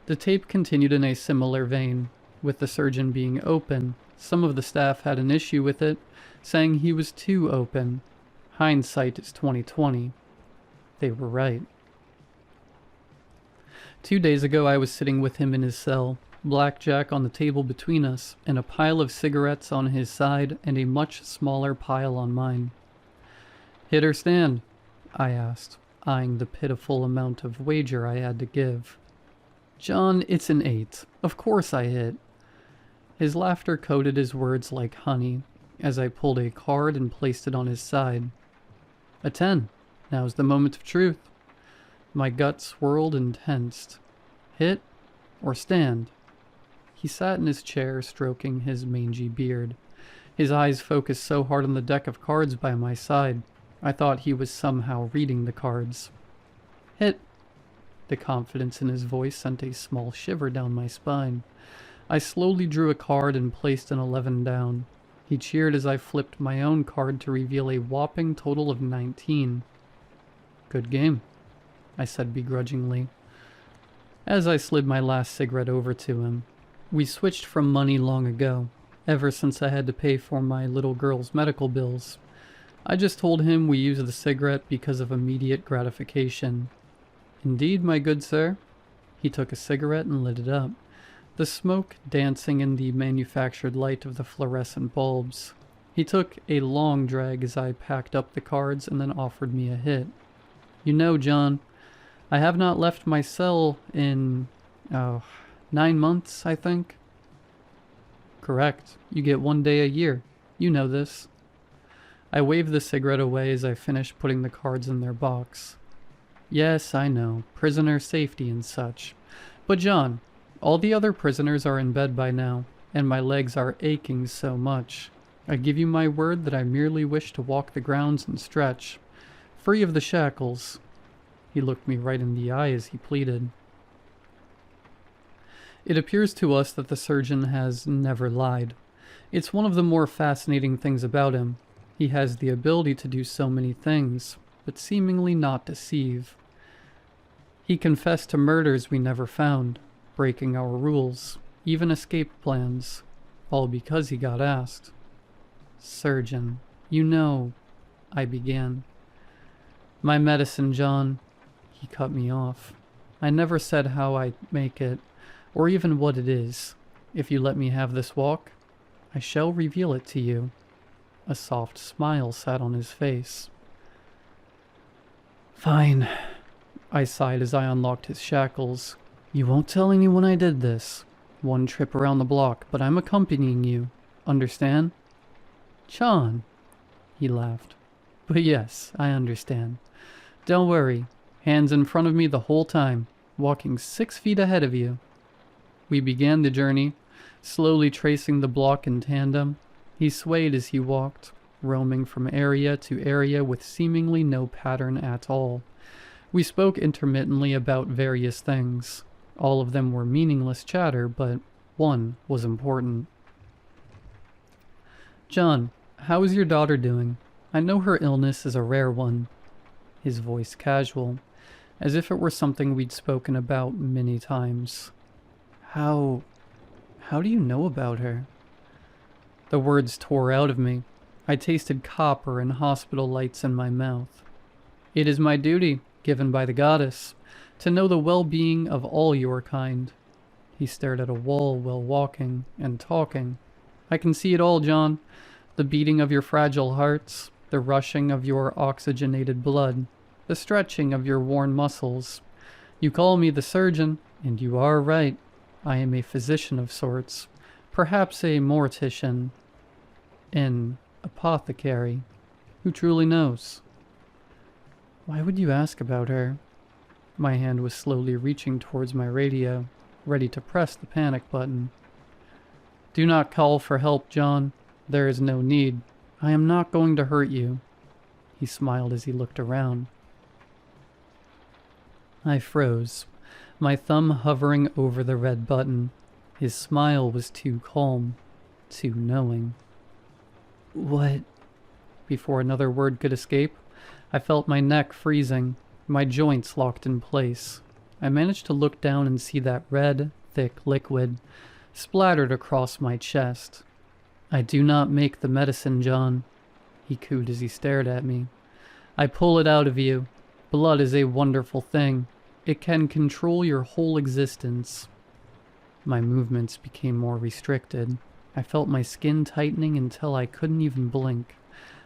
Speaker 1: The tape continued in a similar vein, with the surgeon being open. Some of the staff had an issue with it, saying he was too open. Hindsight is 20/20. They were right. 2 days ago I was sitting with him in his cell, blackjack on the table between us, and a pile of cigarettes on his side and a much smaller pile on mine. "Hit or stand?" I asked, eyeing the pitiful amount of wager I had to give. "John, it's an 8. Of course I hit." His laughter coated his words like honey, as I pulled a card and placed it on his side. "A 10. Now's the moment of truth." My gut swirled and tensed. Hit or stand? He sat in his chair, stroking his mangy beard. His eyes focused so hard on the deck of cards by my side. I thought he was somehow reading the cards. Hit. The confidence in his voice sent a small shiver down my spine. I slowly drew a card and placed an 11 down. He cheered as I flipped my own card to reveal a whopping total of 19. Good game, I said begrudgingly, as I slid my last cigarette over to him. We switched from money long ago, ever since I had to pay for my little girl's medical bills. I just told him we used the cigarette because of immediate gratification. Indeed, my good sir. He took a cigarette and lit it up, the smoke dancing in the manufactured light of the fluorescent bulbs. He took a long drag as I packed up the cards and then offered me a hit. You know, John, I have not left my cell in, 9 months, I think. Correct. You get 1 day a year. You know this. I waved the cigarette away as I finished putting the cards in their box. Yes, I know. Prisoner safety and such. But John, all the other prisoners are in bed by now, and my legs are aching so much. I give you my word that I merely wish to walk the grounds and stretch, free of the shackles. He looked me right in the eye as he pleaded. It appears to us that the surgeon has never lied. It's one of the more fascinating things about him. He has the ability to do so many things, but seemingly not deceive. He confessed to murders we never found, breaking our rules, even escape plans, all because he got asked. Surgeon, you know, I began. My medicine, John. He cut me off. I never said how I make it, or even what it is. If you let me have this walk, I shall reveal it to you. A soft smile sat on his face. Fine, I sighed as I unlocked his shackles. You won't tell anyone I did this. 1 trip around the block, but I'm accompanying you. Understand? John, he laughed. But yes, I understand. Don't worry. Hands in front of me the whole time, walking 6 feet ahead of you. We began the journey, slowly tracing the block in tandem. He swayed as he walked, roaming from area to area with seemingly no pattern at all. We spoke intermittently about various things. All of them were meaningless chatter, but one was important. John, how is your daughter doing? I know her illness is a rare one. His voice casual, as if it were something we'd spoken about many times. How do you know about her? The words tore out of me. I tasted copper and hospital lights in my mouth. It is my duty, given by the goddess, to know the well-being of all your kind. He stared at a wall while walking and talking. I can see it all, John. The beating of your fragile hearts, the rushing of your oxygenated blood, the stretching of your worn muscles. You call me the surgeon, and you are right. I am a physician of sorts, perhaps a mortician, an apothecary. Who truly knows? Why would you ask about her? My hand was slowly reaching towards my radio, ready to press the panic button. Do not call for help, John. There is no need. I am not going to hurt you. He smiled as he looked around. I froze, my thumb hovering over the red button. His smile was too calm, too knowing. What? Before another word could escape, I felt my neck freezing, my joints locked in place. I managed to look down and see that red, thick liquid splattered across my chest. I do not make the medicine, John, he cooed as he stared at me. I pull it out of you. Blood is a wonderful thing. It can control your whole existence. My movements became more restricted. I felt my skin tightening until I couldn't even blink.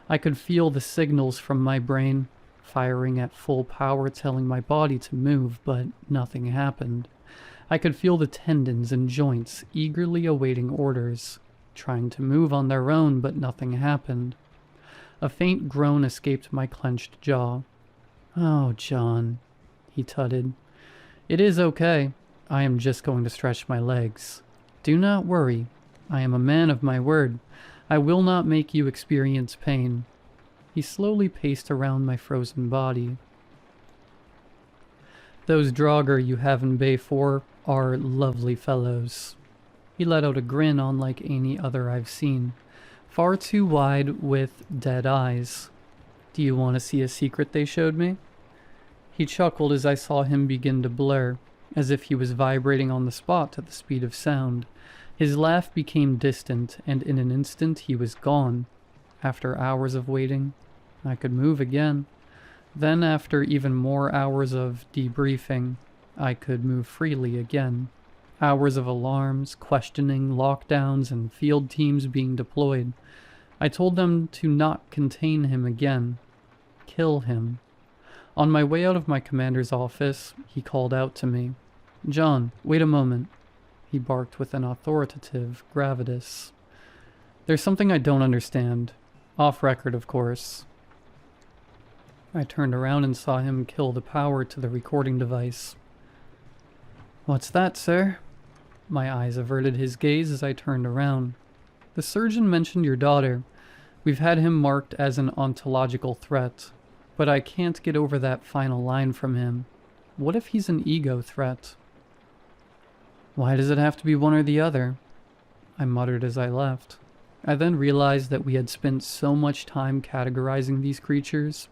Speaker 1: I could feel the signals from my brain, firing at full power, telling my body to move, but nothing happened. I could feel the tendons and joints eagerly awaiting orders, trying to move on their own, but nothing happened. A faint groan escaped my clenched jaw. Oh, John, he tutted. It is okay. I am just going to stretch my legs. Do not worry. I am a man of my word. I will not make you experience pain. He slowly paced around my frozen body. "Those Draugr you have in Bay 4 are lovely fellows." He let out a grin unlike any other I've seen, far too wide with dead eyes. "Do you want to see a secret they showed me?" He chuckled as I saw him begin to blur, as if he was vibrating on the spot at the speed of sound. His laugh became distant, and in an instant he was gone. After hours of waiting, I could move again. Then, after even more hours of debriefing, I could move freely again. Hours of alarms, questioning, lockdowns, and field teams being deployed. I told them to not contain him again. Kill him. On my way out of my commander's office, he called out to me. "John, wait a moment." He barked with an authoritative gravitas. "There's something I don't understand. Off record, of course." I turned around and saw him kill the power to the recording device. "What's that, sir?" My eyes averted his gaze as I turned around. "The surgeon mentioned your daughter. We've had him marked as an ontological threat, but I can't get over that final line from him. What if he's an ego threat?" "Why does it have to be one or the other?" I muttered as I left. I then realized that we had spent so much time categorizing these creatures,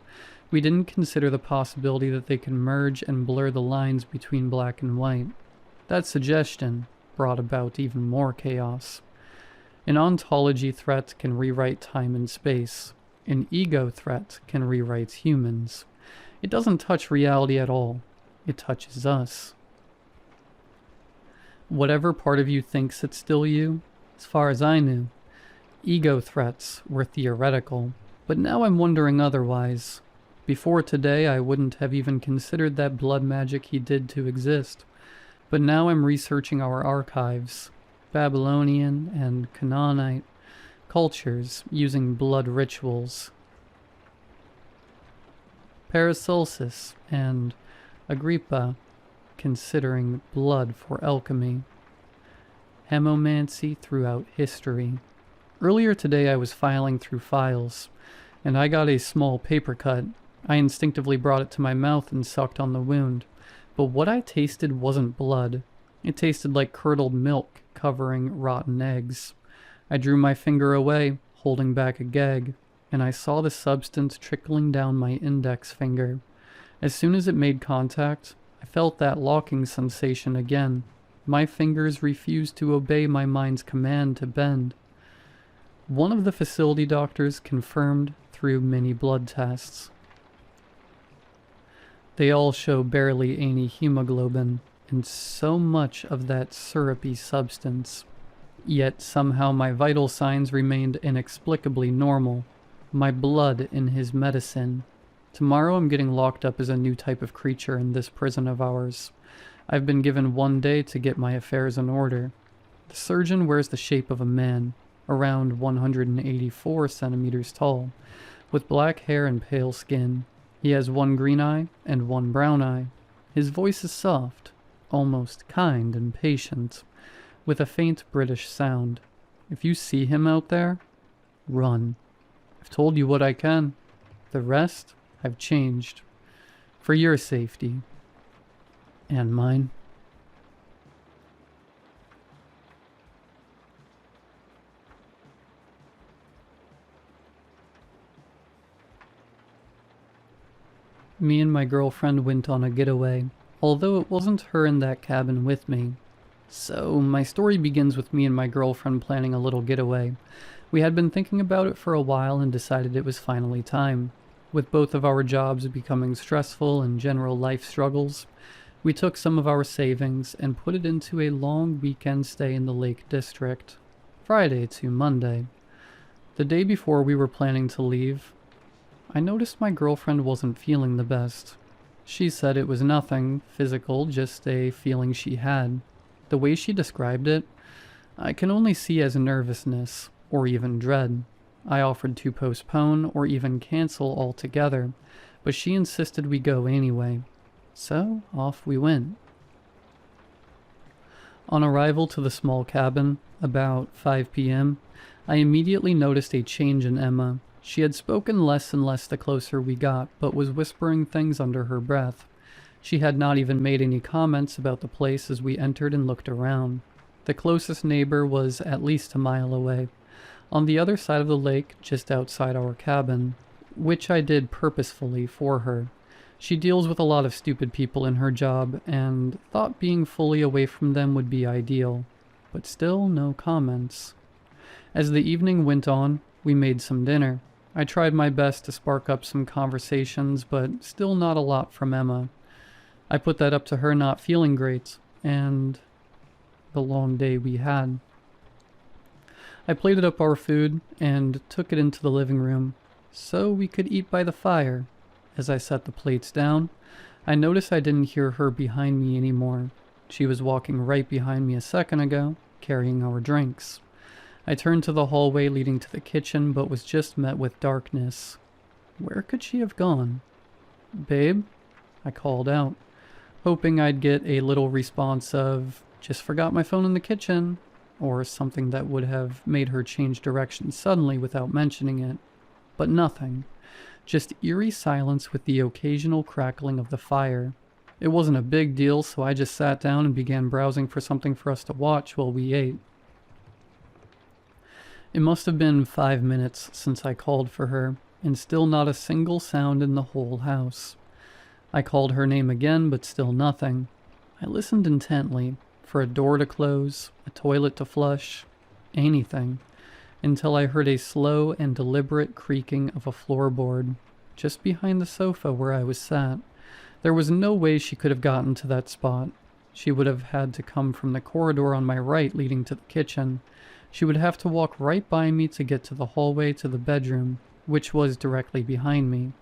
Speaker 1: we didn't consider the possibility that they can merge and blur the lines between black and white. That suggestion brought about even more chaos. An ontology threat can rewrite time and space. An ego threat can rewrite humans. It doesn't touch reality at all. It touches us. Whatever part of you thinks it's still you, as far as I knew, ego threats were theoretical, but now I'm wondering otherwise. Before today, I wouldn't have even considered that blood magic he did to exist, but now I'm researching our archives, Babylonian and Canaanite cultures using blood rituals. Paracelsus and Agrippa considering blood for alchemy. Hemomancy throughout history. Earlier today I was filing through files, and I got a small paper cut. I instinctively brought it to my mouth and sucked on the wound, but what I tasted wasn't blood. It tasted like curdled milk covering rotten eggs. I drew my finger away, holding back a gag, and I saw the substance trickling down my index finger. As soon as it made contact, I felt that locking sensation again. My fingers refused to obey my mind's command to bend. One of the facility doctors confirmed through many blood tests. They all show barely any hemoglobin, and so much of that syrupy substance. Yet somehow my vital signs remained inexplicably normal. My blood in his medicine. Tomorrow I'm getting locked up as a new type of creature in this prison of ours. I've been given 1 day to get my affairs in order. The surgeon wears the shape of a man, around 184 centimeters tall, with black hair and pale skin. He has 1 green eye and 1 brown eye. His voice is soft, almost kind and patient, with a faint British sound. If you see him out there, run. I've told you what I can. The rest, I've changed. For your safety. And mine. Me and my girlfriend went on a getaway, although it wasn't her in that cabin with me. So, my story begins with me and my girlfriend planning a little getaway. We had been thinking about it for a while and decided it was finally time. With both of our jobs becoming stressful and general life struggles, we took some of our savings and put it into a long weekend stay in the Lake District, Friday to Monday. The day before we were planning to leave, I noticed my girlfriend wasn't feeling the best. She said it was nothing physical, just a feeling she had. The way she described it, I can only see as nervousness, or even dread. I offered to postpone or even cancel altogether, but she insisted we go anyway. So, off we went. On arrival to the small cabin, about 5 p.m., I immediately noticed a change in Emma. She had spoken less and less the closer we got, but was whispering things under her breath. She had not even made any comments about the place as we entered and looked around. The closest neighbor was at least a mile away, on the other side of the lake, just outside our cabin, which I did purposefully for her. She deals with a lot of stupid people in her job, and thought being fully away from them would be ideal. But still, no comments. As the evening went on, we made some dinner. I tried my best to spark up some conversations, but still not a lot from Emma. I put that up to her not feeling great, and the long day we had. I plated up our food and took it into the living room so we could eat by the fire. As I set the plates down, I noticed I didn't hear her behind me anymore. She was walking right behind me a second ago, carrying our drinks. I turned to the hallway leading to the kitchen, but was just met with darkness. Where could she have gone? "Babe?" I called out, hoping I'd get a little response of, "Just forgot my phone in the kitchen," or something that would have made her change direction suddenly without mentioning it. But nothing. Just eerie silence with the occasional crackling of the fire. It wasn't a big deal, so I just sat down and began browsing for something for us to watch while we ate. It must have been 5 minutes since I called for her, and still not a single sound in the whole house. I called her name again, but still nothing. I listened intently, for a door to close, a toilet to flush, anything, until I heard a slow and deliberate creaking of a floorboard, just behind the sofa where I was sat. There was no way she could have gotten to that spot. She would have had to come from the corridor on my right leading to the kitchen. She would have to walk right by me to get to the hallway to the bedroom, which was directly behind me.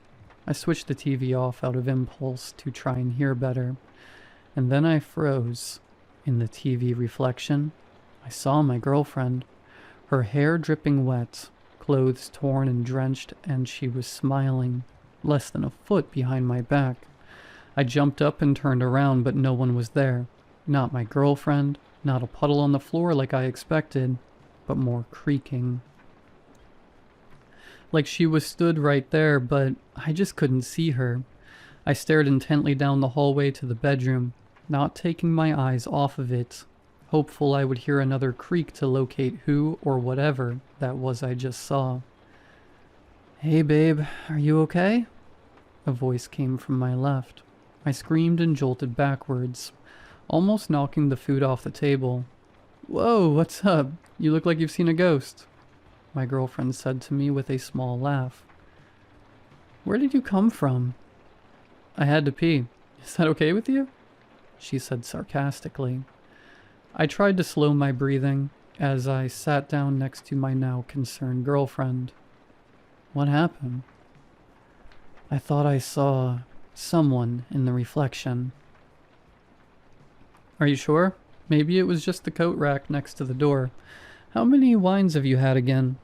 Speaker 1: I switched the TV off out of impulse to try and hear better, and then I froze. In the TV reflection, I saw my girlfriend, her hair dripping wet, clothes torn and drenched, and she was smiling, less than a foot behind my back. I jumped up and turned around, but no one was there. Not my girlfriend, not a puddle on the floor like I expected, but more creaking. Like she was stood right there, but I just couldn't see her. I stared intently down the hallway to the bedroom, not taking my eyes off of it, hopeful I would hear another creak to locate who or whatever that was I just saw. "Hey babe, are you okay?" A voice came from my left. I screamed and jolted backwards, almost knocking the food off the table. "Whoa, what's up? You look like you've seen a ghost," my girlfriend said to me with a small laugh. "Where did you come from?" "I had to pee. Is that okay with you?" she said sarcastically. I tried to slow my breathing as I sat down next to my now concerned girlfriend. "What happened?" "I thought I saw someone in the reflection." "Are you sure? Maybe it was just the coat rack next to the door. How many wines have you had again?"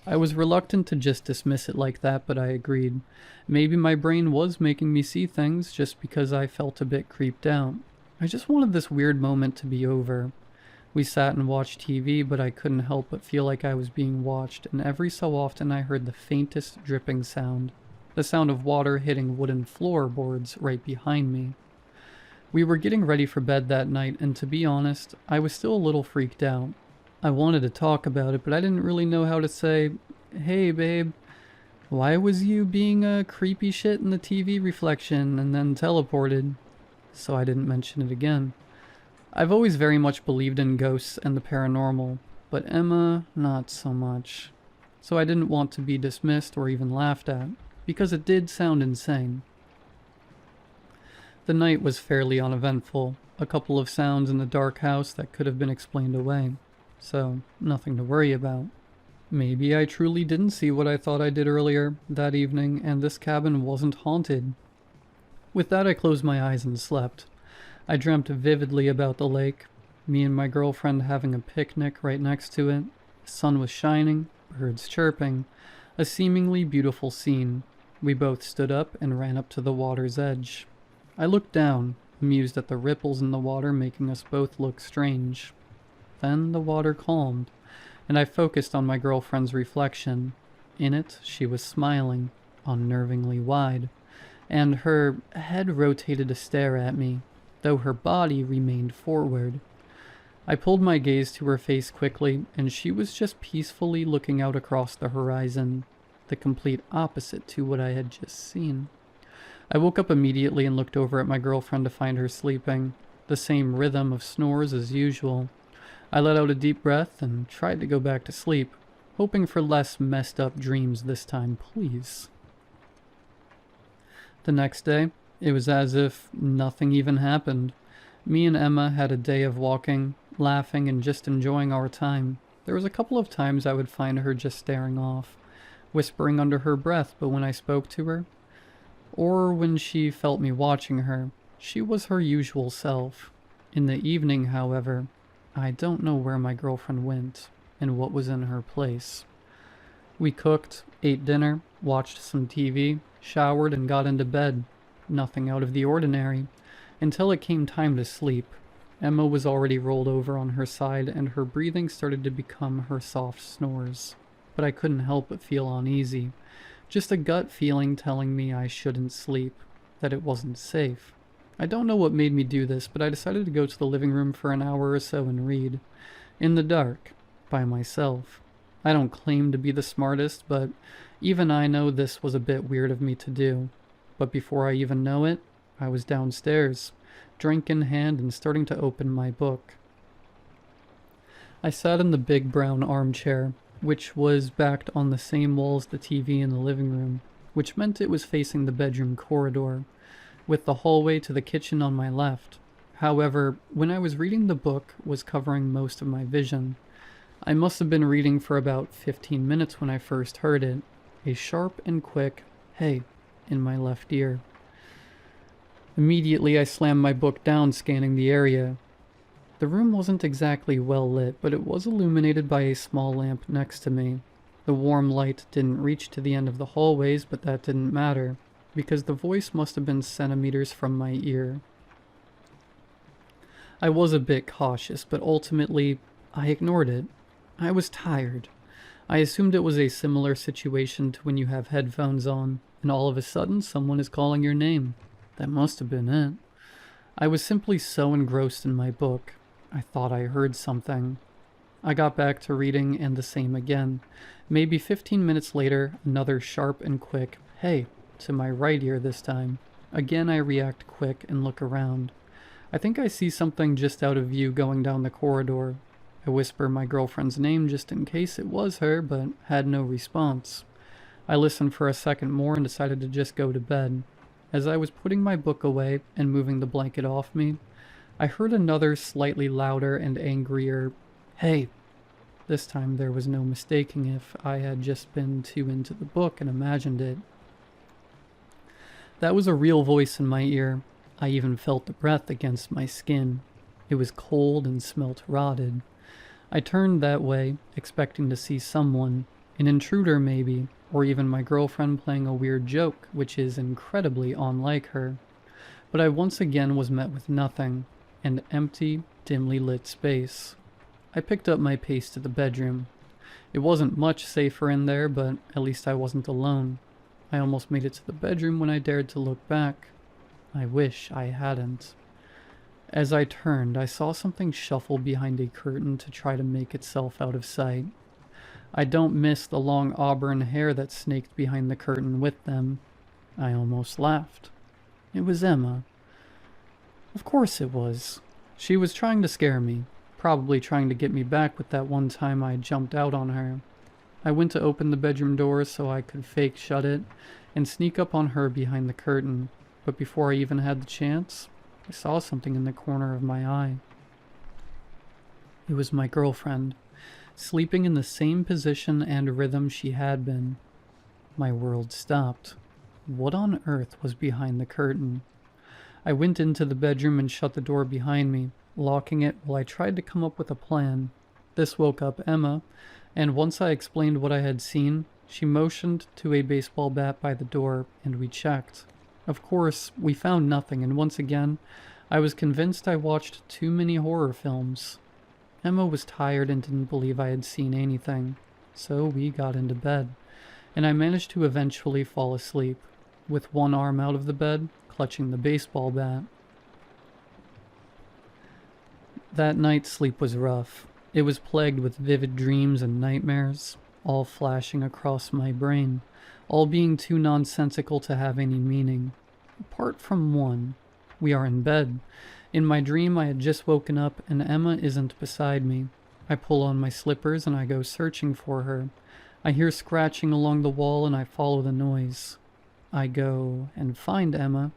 Speaker 1: I was reluctant to just dismiss it like that, but I agreed. Maybe my brain was making me see things just because I felt a bit creeped out. I just wanted this weird moment to be over. We sat and watched TV, but I couldn't help but feel like I was being watched, and every so often I heard the faintest dripping sound. The sound of water hitting wooden floorboards right behind me. We were getting ready for bed that night, and to be honest, I was still a little freaked out. I wanted to talk about it, but I didn't really know how to say, "Hey babe, why was you being a creepy shit in the TV reflection and then teleported?" So I didn't mention it again. I've always very much believed in ghosts and the paranormal, but Emma, not so much. So I didn't want to be dismissed or even laughed at, because it did sound insane. The night was fairly uneventful, a couple of sounds in the dark house that could have been explained away, so nothing to worry about. Maybe I truly didn't see what I thought I did earlier that evening, and this cabin wasn't haunted. With that, I closed my eyes and slept. I dreamt vividly about the lake, me and my girlfriend having a picnic right next to it. The sun was shining, birds chirping, a seemingly beautiful scene. We both stood up and ran up to the water's edge. I looked down, amused at the ripples in the water making us both look strange. Then the water calmed, and I focused on my girlfriend's reflection. In it, she was smiling, unnervingly wide, and her head rotated to stare at me, though her body remained forward. I pulled my gaze to her face quickly, and she was just peacefully looking out across the horizon, the complete opposite to what I had just seen. I woke up immediately and looked over at my girlfriend to find her sleeping, the same rhythm of snores as usual. I let out a deep breath and tried to go back to sleep, hoping for less messed up dreams this time, please. The next day, it was as if nothing even happened. Me and Emma had a day of walking, laughing, and just enjoying our time. There was a couple of times I would find her just staring off, whispering under her breath, but when I spoke to her, or when she felt me watching her, she was her usual self. In the evening, however, I don't know where my girlfriend went and what was in her place. We cooked, ate dinner, watched some TV, showered, and got into bed. Nothing out of the ordinary, until it came time to sleep. Emma was already rolled over on her side, and her breathing started to become her soft snores. But I couldn't help but feel uneasy. Just a gut feeling telling me I shouldn't sleep, that it wasn't safe. I don't know what made me do this, but I decided to go to the living room for an hour or so and read. In the dark, by myself. I don't claim to be the smartest, but even I know this was a bit weird of me to do. But before I even know it, I was downstairs, drink in hand and starting to open my book. I sat in the big brown armchair, which was backed on the same wall as the TV in the living room, which meant it was facing the bedroom corridor, with the hallway to the kitchen on my left. However, when I was reading, the book was covering most of my vision. I must have been reading for about 15 minutes when I first heard it, a sharp and quick "hey" in my left ear. Immediately I slammed my book down, scanning the area. The room wasn't exactly well lit, but it was illuminated by a small lamp next to me. The warm light didn't reach to the end of the hallways, but that didn't matter, because the voice must have been centimeters from my ear. I was a bit cautious, but ultimately, I ignored it. I was tired. I assumed it was a similar situation to when you have headphones on, and all of a sudden someone is calling your name. That must have been it. I was simply so engrossed in my book. I thought I heard something. I got back to reading, and the same again. Maybe 15 minutes later, another sharp and quick "hey" to my right ear this time. Again I react quick and look around. I think I see something just out of view going down the corridor. I whisper my girlfriend's name just in case it was her, but had no response. I listened for a second more and decided to just go to bed. As I was putting my book away and moving the blanket off me, I heard another slightly louder and angrier "hey." This time there was no mistaking if I had just been too into the book and imagined it. That was a real voice in my ear. I even felt the breath against my skin. It was cold and smelt rotted. I turned that way, expecting to see someone, an intruder maybe, or even my girlfriend playing a weird joke, which is incredibly unlike her. But I once again was met with nothing, an empty, dimly lit space. I picked up my pace to the bedroom. It wasn't much safer in there, but at least I wasn't alone. I almost made it to the bedroom when I dared to look back. I wish I hadn't. As I turned, I saw something shuffle behind a curtain to try to make itself out of sight. I don't miss the long auburn hair that snaked behind the curtain with them. I almost laughed. It was Emma. Of course it was. She was trying to scare me, probably trying to get me back with that one time I jumped out on her. I went to open the bedroom door so I could fake shut it and sneak up on her behind the curtain, but before I even had the chance, I saw something in the corner of my eye. It was my girlfriend, sleeping in the same position and rhythm she had been. My world stopped. What on earth was behind the curtain? I went into the bedroom and shut the door behind me, locking it while I tried to come up with a plan. This woke up Emma, and once I explained what I had seen, she motioned to a baseball bat by the door, and we checked. Of course, we found nothing, and once again, I was convinced I watched too many horror films. Emma was tired and didn't believe I had seen anything, so we got into bed. and I managed to eventually fall asleep, with one arm out of the bed, clutching the baseball bat. That night sleep was rough. It was plagued with vivid dreams and nightmares, all flashing across my brain, all being too nonsensical to have any meaning. Apart from one. We are in bed. In my dream, I had just woken up and Emma isn't beside me. I pull on my slippers and I go searching for her. I hear scratching along the wall and I follow the noise. I go and find Emma,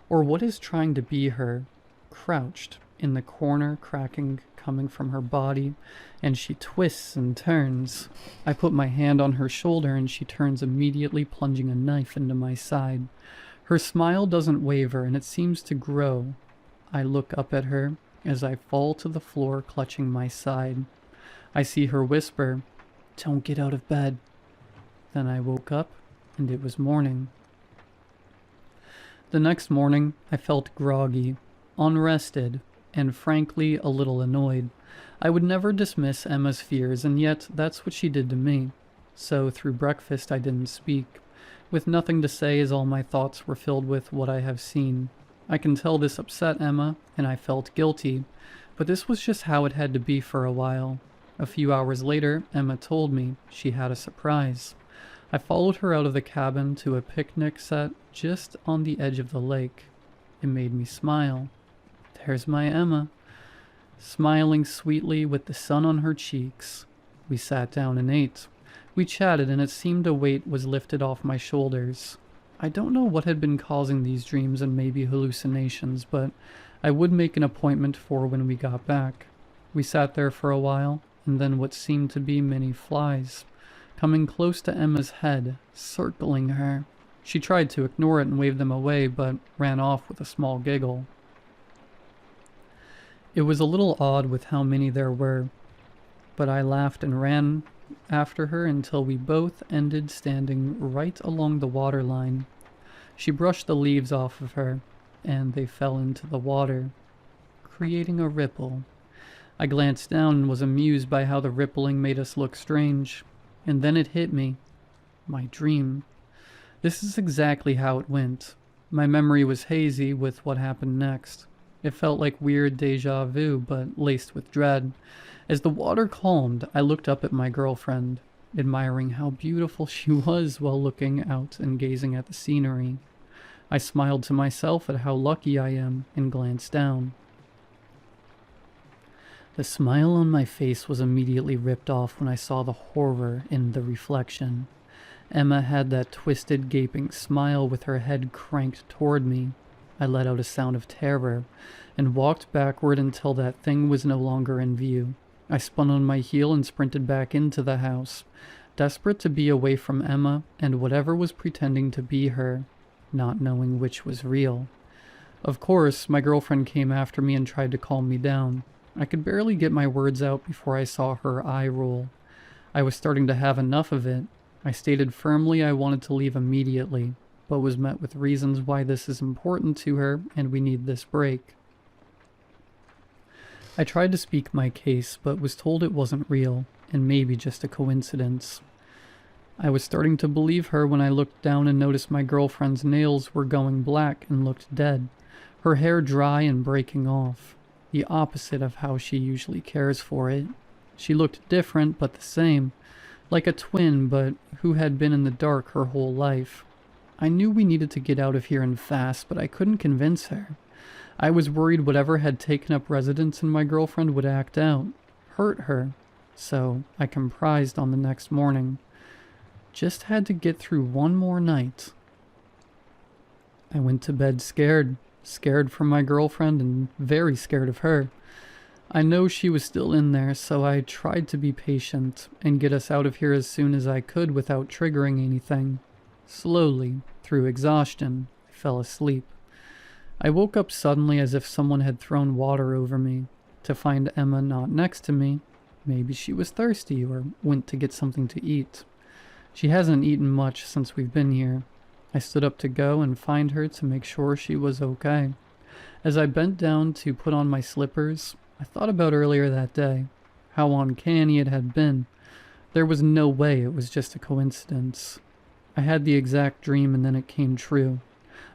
Speaker 1: or what is trying to be her, crouched in the corner, cracking coming from her body, and she twists and turns. I put my hand on her shoulder and she turns, immediately plunging a knife into my side. Her smile doesn't waver and it seems to grow. I look up at her as I fall to the floor, clutching my side. I see her whisper, "Don't get out of bed." Then I woke up and it was morning. The next morning I felt groggy, unrested, and frankly a little annoyed. I would never dismiss Emma's fears, and yet that's what she did to me. So through breakfast I didn't speak, with nothing to say as all my thoughts were filled with what I have seen. I can tell this upset Emma, and I felt guilty, but this was just how it had to be for a while. A few hours later, Emma told me she had a surprise. I followed her out of the cabin to a picnic set just on the edge of the lake. It made me smile. There's my Emma, smiling sweetly with the sun on her cheeks. We sat down and ate. We chatted and it seemed a weight was lifted off my shoulders. I don't know what had been causing these dreams and maybe hallucinations, but I would make an appointment for when we got back. We sat there for a while, and then what seemed to be many flies, coming close to Emma's head, circling her. She tried to ignore it and wave them away, but ran off with a small giggle. It was a little odd with how many there were, but I laughed and ran after her until we both ended standing right along the water line. She brushed the leaves off of her, and they fell into the water, creating a ripple. I glanced down and was amused by how the rippling made us look strange, and then it hit me. My dream. This is exactly how it went. My memory was hazy with what happened next. It felt like weird déjà vu, but laced with dread. As the water calmed, I looked up at my girlfriend, admiring how beautiful she was while looking out and gazing at the scenery. I smiled to myself at how lucky I am and glanced down. The smile on my face was immediately ripped off when I saw the horror in the reflection. Emma had that twisted, gaping smile with her head cranked toward me. I let out a sound of terror and walked backward until that thing was no longer in view. I spun on my heel and sprinted back into the house, desperate to be away from Emma and whatever was pretending to be her, not knowing which was real. Of course, my girlfriend came after me and tried to calm me down. I could barely get my words out before I saw her eye roll. I was starting to have enough of it. I stated firmly I wanted to leave immediately, but was met with reasons why this is important to her and we need this break. I tried to speak my case, but was told it wasn't real, and maybe just a coincidence. I was starting to believe her when I looked down and noticed my girlfriend's nails were going black and looked dead, her hair dry and breaking off, the opposite of how she usually cares for it. She looked different, but the same, like a twin, but who had been in the dark her whole life. I knew we needed to get out of here and fast, but I couldn't convince her. I was worried whatever had taken up residence in my girlfriend would act out, hurt her, so I comprised on the next morning. Just had to get through one more night. I went to bed scared for my girlfriend and very scared of her. I know she was still in there, so I tried to be patient and get us out of here as soon as I could without triggering anything. Slowly, through exhaustion, I fell asleep. I woke up suddenly as if someone had thrown water over me, to find Emma not next to me. Maybe she was thirsty or went to get something to eat. She hasn't eaten much since we've been here. I stood up to go and find her to make sure she was okay. As I bent down to put on my slippers, I thought about earlier that day, how uncanny it had been. There was no way it was just a coincidence. I had the exact dream and then it came true.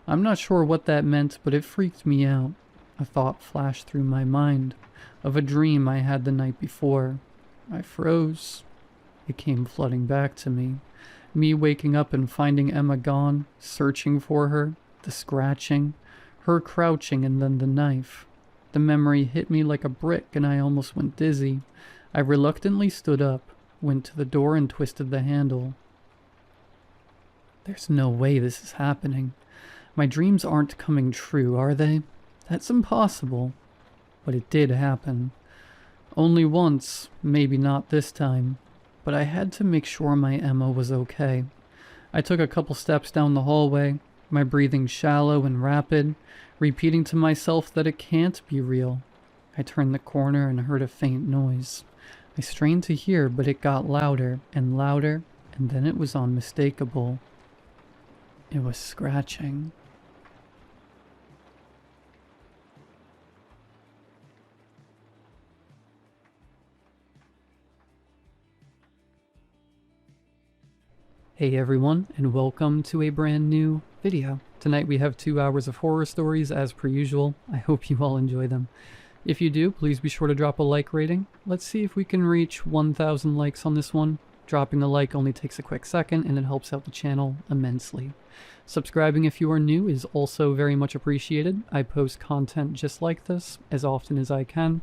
Speaker 1: I'm not sure what that meant, but it freaked me out. A thought flashed through my mind of a dream I had the night before. I froze. It came flooding back to me. Me waking up and finding Emma gone, searching for her, the scratching, her crouching, and then the knife. The memory hit me like a brick and I almost went dizzy. I reluctantly stood up, went to the door and twisted the handle. There's no way this is happening. My dreams aren't coming true, are they? That's impossible. But it did happen. Only once, maybe not this time. But I had to make sure my Emma was okay. I took a couple steps down the hallway, my breathing shallow and rapid, repeating to myself that it can't be real. I turned the corner and heard a faint noise. I strained to hear, but it got louder and louder, and then it was unmistakable. It was scratching. Hey everyone, and welcome to a brand new video. Tonight we have 2 hours of horror stories as per usual. I hope you all enjoy them. If you do, please be sure to drop a like rating. Let's see if we can reach 1,000 likes on this one. Dropping a like only takes a quick second and it helps out the channel immensely. Subscribing if you are new is also very much appreciated. I post content just like this as often as I can.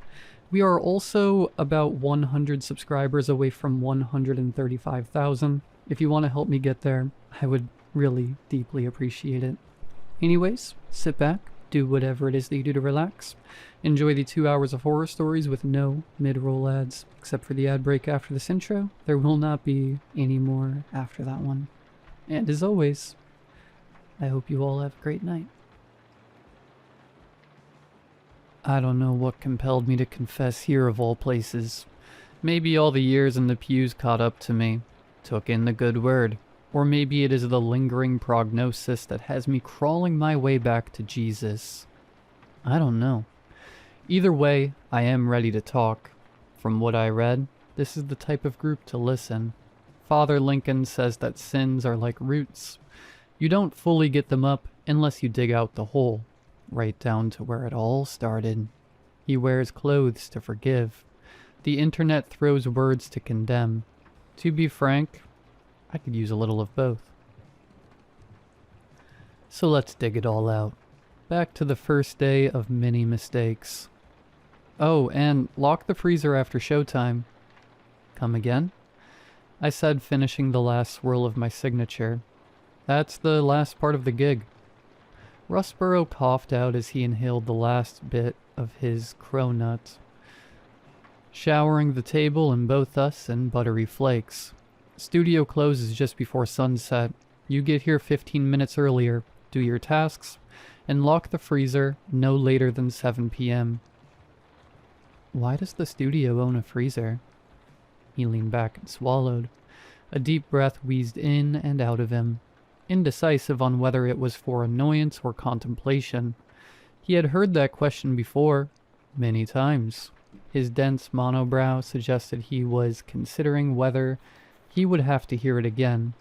Speaker 1: We are also about 100 subscribers away from 135,000. If you want to help me get there, I would really deeply appreciate it. Anyways, sit back, do whatever it is that you do to relax. Enjoy the 2 hours of horror stories with no mid-roll ads. Except for the ad break after this intro, there will not be any more after that one. And as always, I hope you all have a great night. I don't know what compelled me to confess here of all places. Maybe all the years in the pews caught up to me. Took in the good word, or maybe it is the lingering prognosis that has me crawling my way back to Jesus. I don't know. Either way, I am ready to talk. From what I read, this is the type of group to listen. Father Lincoln says that sins are like roots. You don't fully get them up unless you dig out the hole, right down to where it all started. He wears clothes to forgive. The internet throws words to condemn. To be frank, I could use a little of both. So let's dig it all out. Back to the first day of many mistakes. Oh, and lock the freezer after showtime. Come again? I said, finishing the last swirl of my signature. That's the last part of the gig. Rusborough coughed out as he inhaled the last bit of his cronut, showering the table and both us in buttery flakes. Studio closes just before sunset. You get here 15 minutes earlier, do your tasks, and lock the freezer no later than 7 p.m. Why does the studio own a freezer? He leaned back and swallowed. A deep breath wheezed in and out of him, indecisive on whether it was for annoyance or contemplation. He had heard that question before, many times. His dense monobrow suggested he was considering whether he would have to hear it again.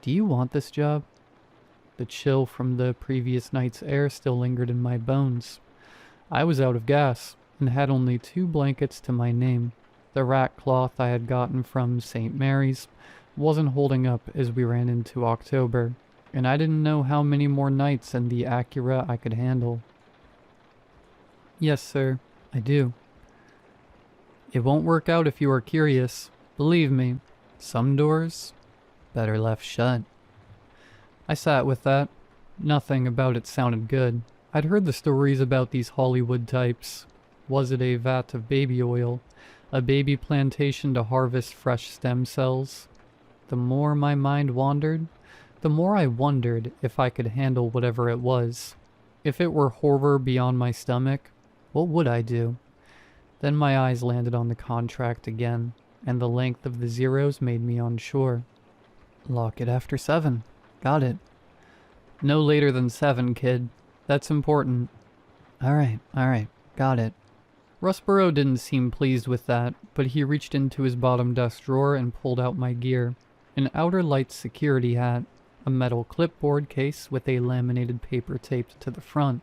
Speaker 1: Do you want this job? The chill from the previous night's air still lingered in my bones. I was out of gas and had only 2 blankets to my name. The rat cloth I had gotten from St. Mary's wasn't holding up as we ran into October, and I didn't know how many more nights in the Acura I could handle. Yes, sir, I do. It won't work out if you are curious. Believe me, some doors better left shut. I sat with that. Nothing about it sounded good. I'd heard the stories about these Hollywood types. Was it a vat of baby oil? A baby plantation to harvest fresh stem cells? The more my mind wandered, the more I wondered if I could handle whatever it was. If it were horror beyond my stomach, what would I do? Then my eyes landed on the contract again, and the length of the zeros made me unsure. Lock it after 7. Got it. No later than 7, kid. That's important. Alright. Got it. Rusborough didn't seem pleased with that, but he reached into his bottom desk drawer and pulled out my gear. An outer lights security hat, a metal clipboard case with a laminated paper taped to the front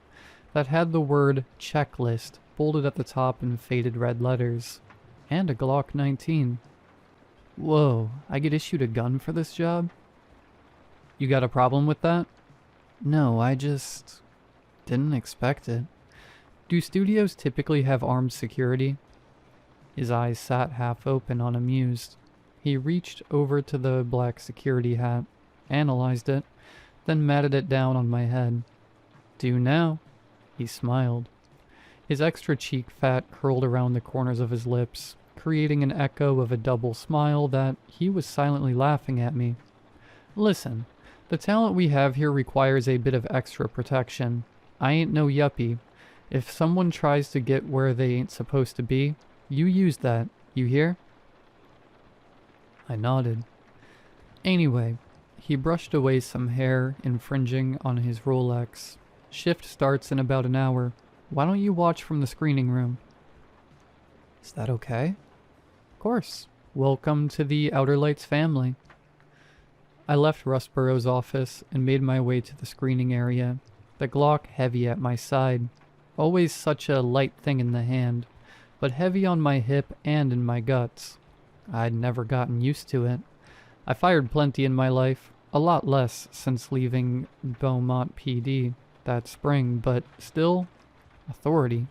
Speaker 1: that had the word checklist bolded at the top in faded red letters, and a Glock 19. Whoa, I get issued a gun for this job? You got a problem with that? No, I just didn't expect it. Do studios typically have armed security? His eyes sat half open, unamused. He reached over to the black security hat, analyzed it, then matted it down on my head. Do now. He smiled. His extra cheek fat curled around the corners of his lips, creating an echo of a double smile that he was silently laughing at me. Listen, the talent we have here requires a bit of extra protection. I ain't no yuppie. If someone tries to get where they ain't supposed to be, you use that, you hear? I nodded. Anyway, he brushed away some hair infringing on his Rolex. Shift starts in about an hour. Why don't you watch from the screening room? Is that okay? Of course. Welcome to the Outer Lights family. I left Rustborough's office and made my way to the screening area, the Glock heavy at my side. Always such a light thing in the hand, but heavy on my hip and in my guts. I'd never gotten used to it. I fired plenty in my life, a lot less since leaving Beaumont PD that spring, but still, authority.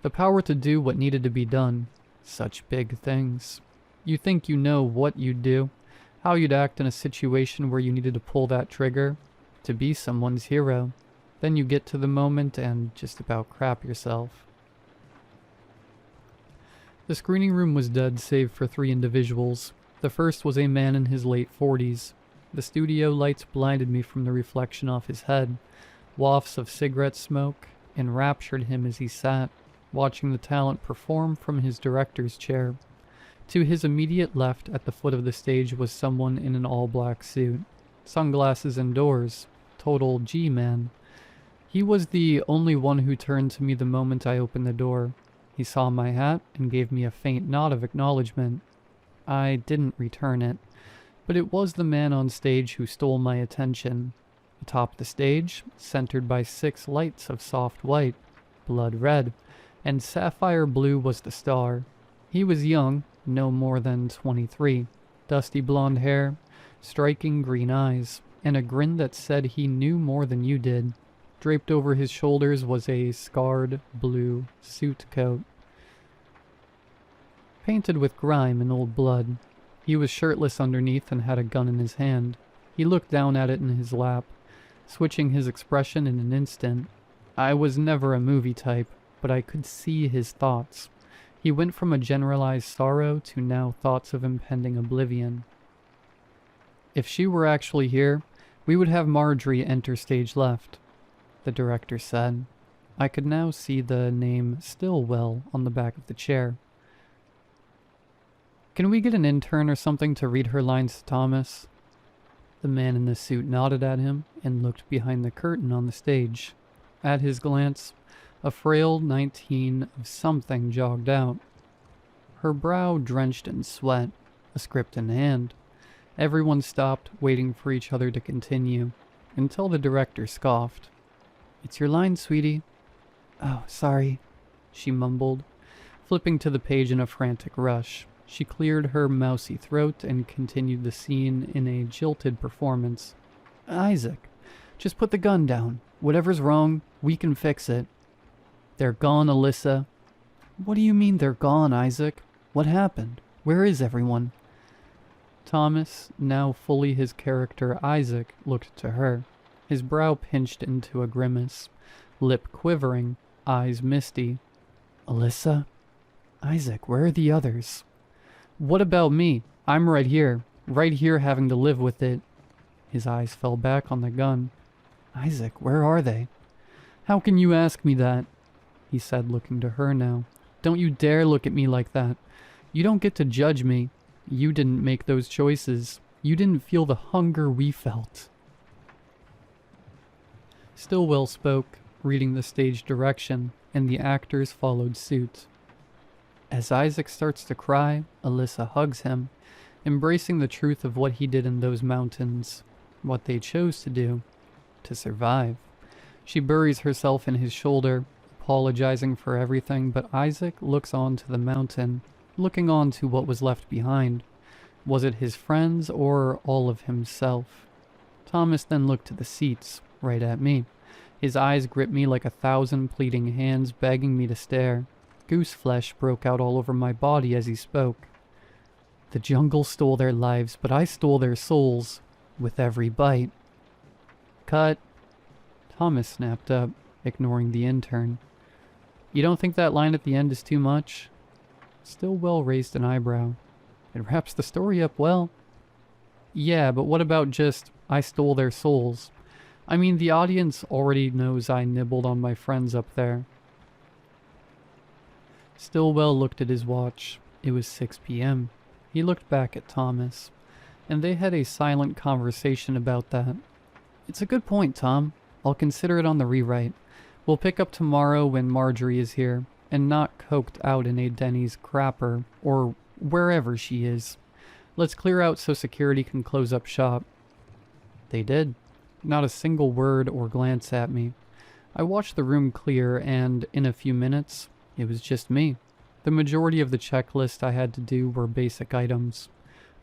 Speaker 1: The power to do what needed to be done. Such big things. You think you know what you'd do, how you'd act in a situation where you needed to pull that trigger, to be someone's hero. Then you get to the moment and just about crap yourself. The screening room was dead save for 3 individuals. The first was a man in his late 40s. The studio lights blinded me from the reflection off his head. Wafts of cigarette smoke enraptured him as he sat, watching the talent perform from his director's chair. To his immediate left at the foot of the stage was someone in an all-black suit. Sunglasses indoors. Total G-man. He was the only one who turned to me the moment I opened the door. He saw my hat and gave me a faint nod of acknowledgement. I didn't return it, but it was the man on stage who stole my attention. Atop the stage, centered by 6 lights of soft white, blood red, and sapphire blue was the star. He was young, no more than 23, dusty blonde hair, striking green eyes, and a grin that said he knew more than you did. Draped over his shoulders was a scarred blue suit coat, painted with grime and old blood. He was shirtless underneath and had a gun in his hand. He looked down at it in his lap, switching his expression in an instant. I was never a movie type, but I could see his thoughts. He went from a generalized sorrow to now thoughts of impending oblivion. If she were actually here, we would have Marjorie enter stage left, the director said. I could now see the name Stillwell on the back of the chair. Can we get an intern or something to read her lines to Thomas? The man in the suit nodded at him and looked behind the curtain on the stage. At his glance, a frail 19 of something jogged out. Her brow drenched in sweat, a script in hand. Everyone stopped, waiting for each other to continue, until the director scoffed. It's your line, sweetie. Oh, sorry, she mumbled, flipping to the page in a frantic rush. She cleared her mousy throat and continued the scene in a jilted performance. Isaac, just put the gun down. Whatever's wrong, we can fix it. They're gone, Alyssa. What do you mean they're gone, Isaac? What happened? Where is everyone? Thomas, now fully his character Isaac, looked to her, his brow pinched into a grimace, lip quivering, eyes misty. Alyssa? Isaac, where are the others? What about me? I'm right here having to live with it. His eyes fell back on the gun. Isaac, where are they? How can you ask me that? He said, looking to her now. Don't you dare look at me like that. You don't get to judge me. You didn't make those choices. You didn't feel the hunger we felt. Stillwell spoke, reading the stage direction, and the actors followed suit. As Isaac starts to cry, Alyssa hugs him, embracing the truth of what he did in those mountains, what they chose to do, to survive. She buries herself in his shoulder, apologizing for everything, but Isaac looks on to the mountain, looking on to what was left behind. Was it his friends or all of himself? Thomas then looked to the seats, right at me. His eyes gripped me like 1,000 pleading hands begging me to stare. Goose flesh broke out all over my body as he spoke. The jungle stole their lives, but I stole their souls, with every bite. Cut. Thomas snapped up, ignoring the intern. You don't think that line at the end is too much? Stillwell raised an eyebrow. It wraps the story up well. Yeah, but what about just, I stole their souls? I mean, the audience already knows I nibbled on my friends up there. Stillwell looked at his watch. It was 6 p.m. He looked back at Thomas, and they had a silent conversation about that. It's a good point, Tom. I'll consider it on the rewrite. We'll pick up tomorrow when Marjorie is here, and not coked out in a Denny's crapper, or wherever she is. Let's clear out so security can close up shop. They did. Not a single word or glance at me. I watched the room clear, and in a few minutes, it was just me. The majority of the checklist I had to do were basic items.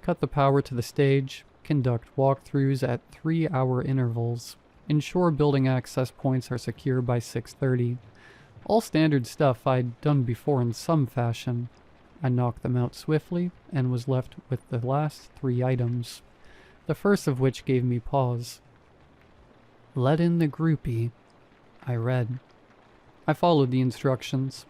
Speaker 1: Cut the power to the stage, conduct walkthroughs at 3-hour intervals, ensure building access points are secure by 6:30. All standard stuff I'd done before in some fashion. I knocked them out swiftly and was left with the last 3 items, the first of which gave me pause. Let in the groupie, I read. I followed the instructions,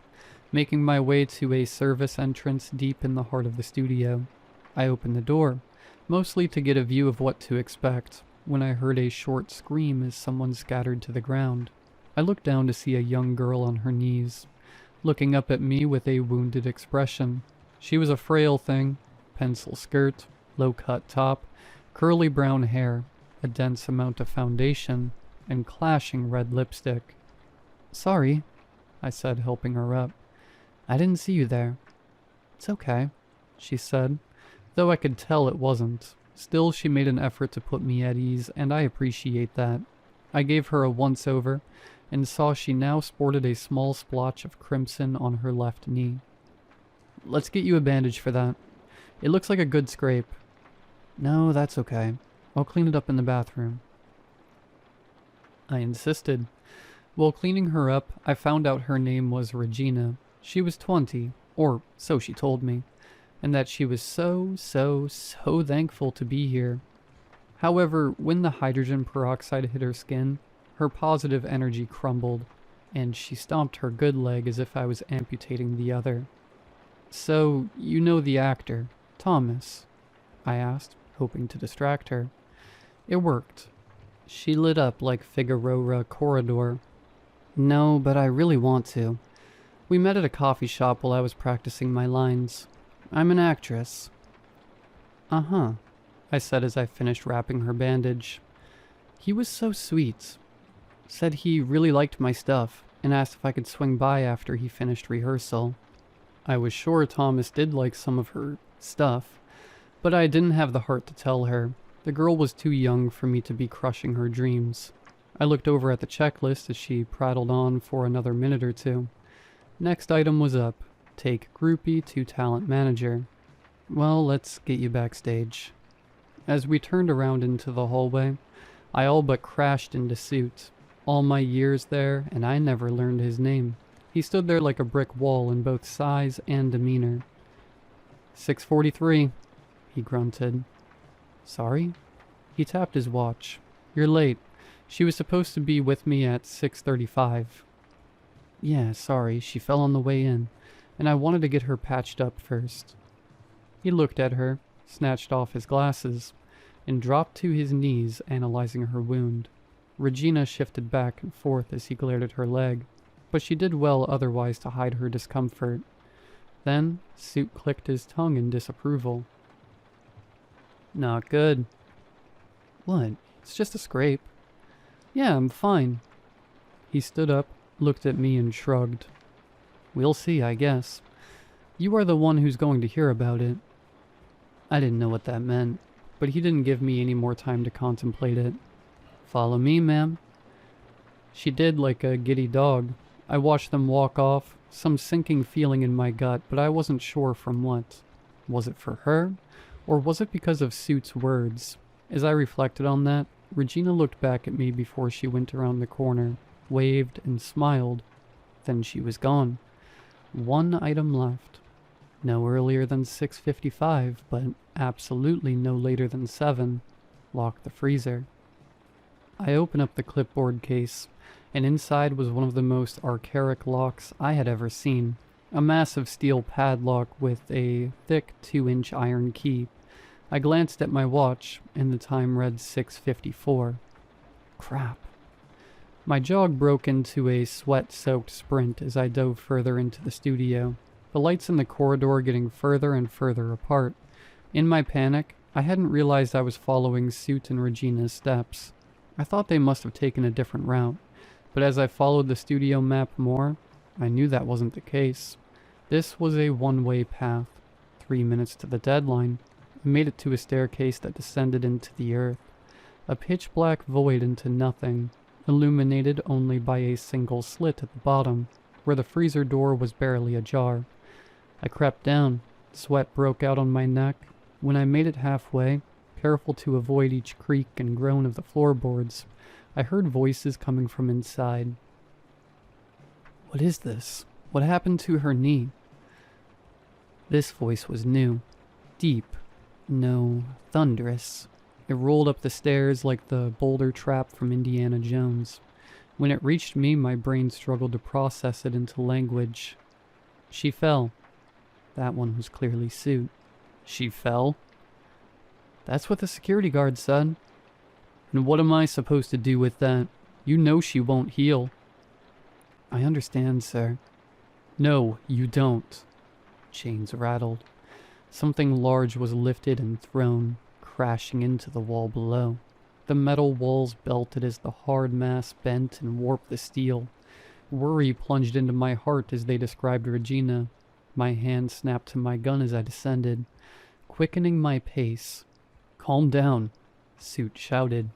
Speaker 1: making my way to a service entrance deep in the heart of the studio. I opened the door, mostly to get a view of what to expect, when I heard a short scream as someone scattered to the ground. I looked down to see a young girl on her knees, looking up at me with a wounded expression. She was a frail thing, pencil skirt, low-cut top, curly brown hair, a dense amount of foundation, and clashing red lipstick. Sorry, I said, helping her up. I didn't see you there. It's okay, she said, though I could tell it wasn't. Still, she made an effort to put me at ease, and I appreciate that. I gave her a once-over, and saw she now sported a small splotch of crimson on her left knee. Let's get you a bandage for that. It looks like a good scrape. No, that's okay. I'll clean it up in the bathroom. I insisted. While cleaning her up, I found out her name was Regina. She was 20, or so she told me, and that she was so thankful to be here. However, when the hydrogen peroxide hit her skin, her positive energy crumbled, and she stomped her good leg as if I was amputating the other. So, you know the actor, Thomas? I asked, hoping to distract her. It worked. She lit up like Figueroa Corridor. No, but I really want to. We met at a coffee shop while I was practicing my lines. I'm an actress. Uh-huh, I said as I finished wrapping her bandage. He was so sweet. Said he really liked my stuff, and asked if I could swing by after he finished rehearsal. I was sure Thomas did like some of her stuff, but I didn't have the heart to tell her. The girl was too young for me to be crushing her dreams. I looked over at the checklist as she prattled on for another minute or two. Next item was up. Take groupie to talent manager. Well, let's get you backstage. As we turned around into the hallway, I all but crashed into suit. All my years there, and I never learned his name. He stood there like a brick wall in both size and demeanor. 6:43, he grunted. Sorry? He tapped his watch. You're late. She was supposed to be with me at 6:35. Yeah, sorry, she fell on the way in, and I wanted to get her patched up first. He looked at her, snatched off his glasses, and dropped to his knees, analyzing her wound. Regina shifted back and forth as he glared at her leg, but she did well otherwise to hide her discomfort. Then, Suit clicked his tongue in disapproval. Not good. What? It's just a scrape. Yeah, I'm fine. He stood up, looked at me, and shrugged. We'll see, I guess. You are the one who's going to hear about it. I didn't know what that meant, but he didn't give me any more time to contemplate it. "Follow me, ma'am." She did, like a giddy dog. I watched them walk off, some sinking feeling in my gut, but I wasn't sure from what. Was it for her? Or was it because of Suit's words? As I reflected on that, Regina looked back at me before she went around the corner, waved and smiled. Then she was gone. One item left. No earlier than 6:55, but absolutely no later than 7. Lock the freezer. I opened up the clipboard case, and inside was one of the most archaic locks I had ever seen. A massive steel padlock with a thick 2-inch iron key. I glanced at my watch, and the time read 6:54. Crap. My jog broke into a sweat-soaked sprint as I dove further into the studio, the lights in the corridor getting further and further apart. In my panic, I hadn't realized I was following Suit and Regina's steps. I thought they must have taken a different route, but as I followed the studio map more, I knew that wasn't the case. This was a one-way path. 3 minutes to the deadline. I made it to a staircase that descended into the earth. A pitch-black void into nothing, illuminated only by a single slit at the bottom, where the freezer door was barely ajar. I crept down. Sweat broke out on my neck. When I made it halfway, careful to avoid each creak and groan of the floorboards, I heard voices coming from inside. What is this? What happened to her knee? This voice was new. Deep. No, thunderous. It rolled up the stairs like the boulder trap from Indiana Jones. When it reached me, my brain struggled to process it into language. She fell. That one was clearly Suit. She fell? That's what the security guard said. And what am I supposed to do with that? You know she won't heal. I understand, sir. No, you don't. Chains rattled. Something large was lifted and thrown, crashing into the wall below. The metal walls belted as the hard mass bent and warped the steel. Worry plunged into my heart as they described Regina. My hand snapped to my gun as I descended, quickening my pace. Calm down, Suit shouted.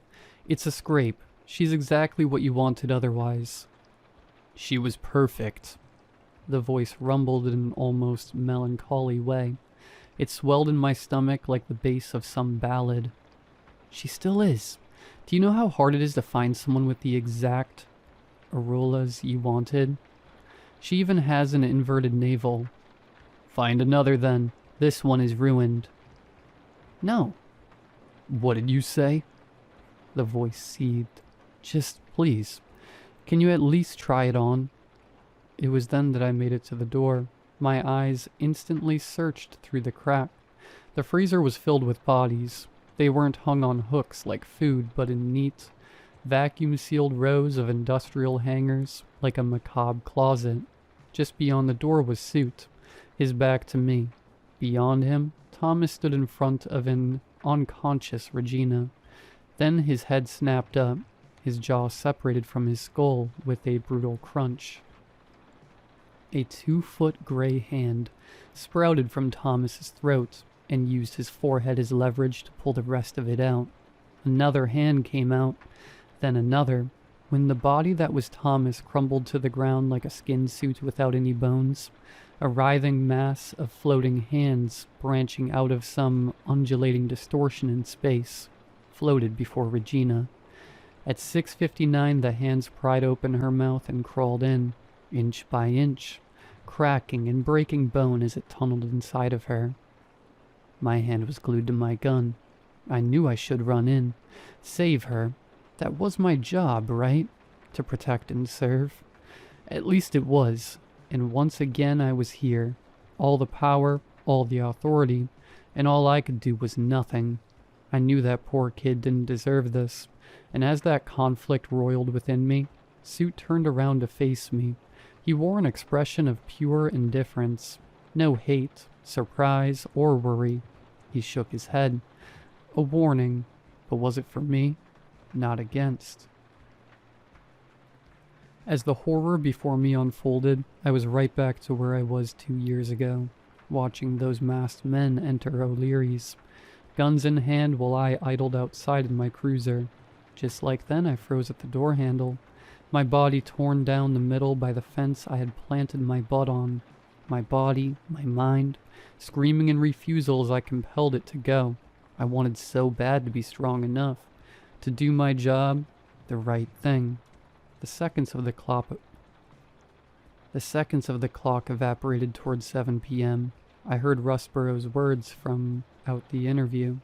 Speaker 1: It's a scrape. She's exactly what you wanted otherwise. She was perfect. The voice rumbled in an almost melancholy way. It swelled in my stomach like the bass of some ballad. She still is. Do you know how hard it is to find someone with the exact auroras you wanted? She even has an inverted navel. Find another then. This one is ruined. No. What did you say? The voice seethed. Just please. Can you at least try it on? It was then that I made it to the door. My eyes instantly searched through the crack. The freezer was filled with bodies. They weren't hung on hooks like food, but in neat, vacuum-sealed rows of industrial hangers, like a macabre closet. Just beyond the door was Suit, his back to me. Beyond him, Thomas stood in front of an unconscious Regina. Then his head snapped up, his jaw separated from his skull with a brutal crunch. A 2-foot gray hand sprouted from Thomas's throat and used his forehead as leverage to pull the rest of it out. Another hand came out, then another. When the body that was Thomas crumbled to the ground like a skin suit without any bones, a writhing mass of floating hands branching out of some undulating distortion in space floated before Regina. At 6:59, the hands pried open her mouth and crawled in, inch by inch, cracking and breaking bone as it tunneled inside of her. My hand was glued to my gun. I knew I should run in, save her. That was my job, right? To protect and serve. At least it was, and once again I was here. All the power, all the authority, and all I could do was nothing. I knew that poor kid didn't deserve this, and as that conflict roiled within me, Suit turned around to face me. He wore an expression of pure indifference. No hate, surprise, or worry. He shook his head. A warning, but was it for me? Not against. As the horror before me unfolded, I was right back to where I was 2 years ago, watching those masked men enter O'Leary's, guns in hand while I idled outside in my cruiser. Just like then, I froze at the door handle, my body torn down the middle by the fence I had planted my butt on. My body, my mind, screaming in refusal as I compelled it to go. I wanted so bad to be strong enough to do my job, the right thing. The seconds of the clock evaporated towards 7 p.m. I heard Rusborough's words from out the interview.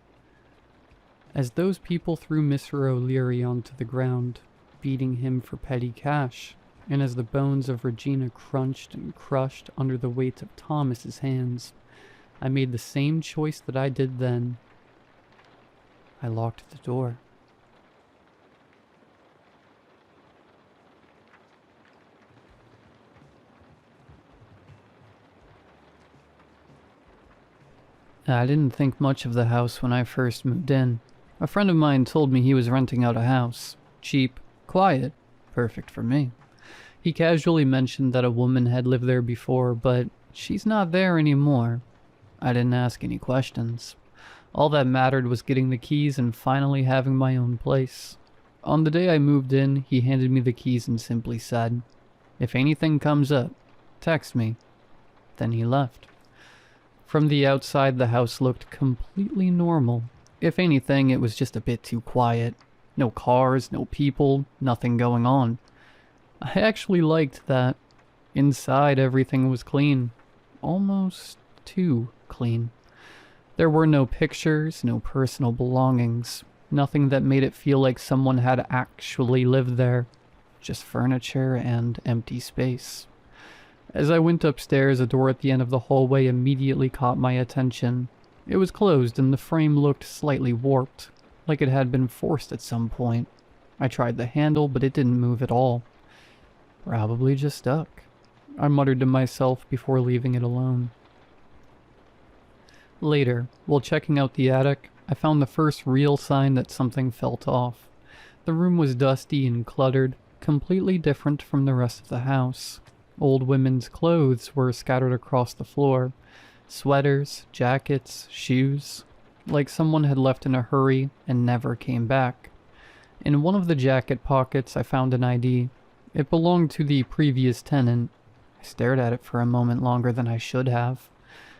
Speaker 1: As those people threw Mr. O'Leary onto the ground, beating him for petty cash, and as the bones of Regina crunched and crushed under the weight of Thomas's hands, I made the same choice that I did then. I locked the door. I didn't think much of the house when I first moved in. A friend of mine told me he was renting out a house. Cheap, quiet, perfect for me. He casually mentioned that a woman had lived there before, but she's not there anymore. I didn't ask any questions. All that mattered was getting the keys and finally having my own place. On the day I moved in, he handed me the keys and simply said, "If anything comes up, text me." Then he left. From the outside, the house looked completely normal. If anything, it was just a bit too quiet. No cars, no people, nothing going on. I actually liked that. Inside, everything was clean. Almost too clean. There were no pictures, no personal belongings. Nothing that made it feel like someone had actually lived there. Just furniture and empty space. As I went upstairs, a door at the end of the hallway immediately caught my attention. It was closed and the frame looked slightly warped, like it had been forced at some point. I tried the handle, but it didn't move at all. Probably just stuck, I muttered to myself before leaving it alone. Later, while checking out the attic, I found the first real sign that something felt off. The room was dusty and cluttered, completely different from the rest of the house. Old women's clothes were scattered across the floor. Sweaters, jackets, shoes. Like someone had left in a hurry and never came back. In one of the jacket pockets, I found an ID. It belonged to the previous tenant. I stared at it for a moment longer than I should have.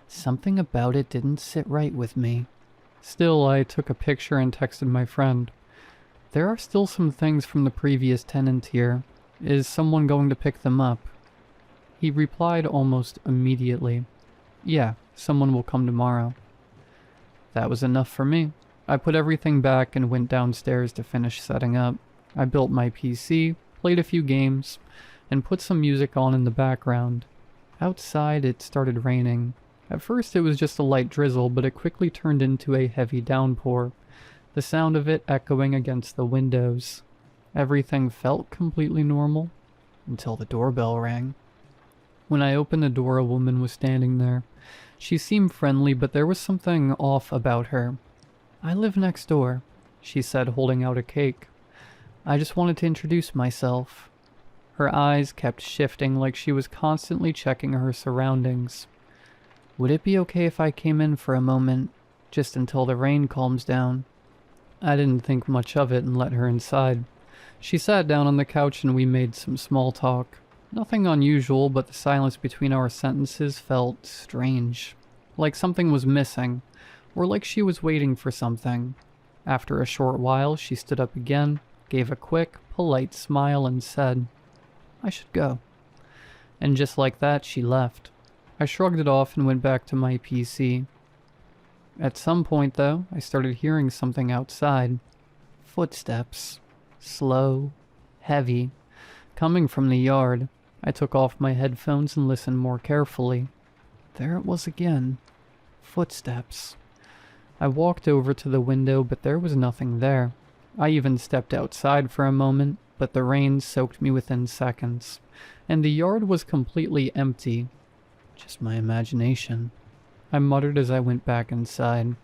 Speaker 1: Something about it didn't sit right with me. Still, I took a picture and texted my friend. "There are still some things from the previous tenant here. Is someone going to pick them up?" He replied almost immediately. "Yeah, someone will come tomorrow." That was enough for me. I put everything back and went downstairs to finish setting up. I built my PC, played a few games, and put some music on in the background. Outside, it started raining. At first, it was just a light drizzle, but it quickly turned into a heavy downpour, the sound of it echoing against the windows. Everything felt completely normal until the doorbell rang. When I opened the door, a woman was standing there. She seemed friendly, but there was something off about her. "I live next door," she said, holding out a cake. "I just wanted to introduce myself." Her eyes kept shifting like she was constantly checking her surroundings. "Would it be okay if I came in for a moment, just until the rain calms down?" I didn't think much of it and let her inside. She sat down on the couch and we made some small talk. Nothing unusual, but the silence between our sentences felt strange. Like something was missing, or like she was waiting for something. After a short while, she stood up again, gave a quick, polite smile, and said, "I should go." And just like that, she left. I shrugged it off and went back to my PC. At some point, though, I started hearing something outside. Footsteps. Slow, heavy, coming from the yard. I took off my headphones and listened more carefully. There it was again. Footsteps. I walked over to the window, but there was nothing there. I even stepped outside for a moment, but the rain soaked me within seconds, and the yard was completely empty. Just my imagination. I muttered as I went back inside.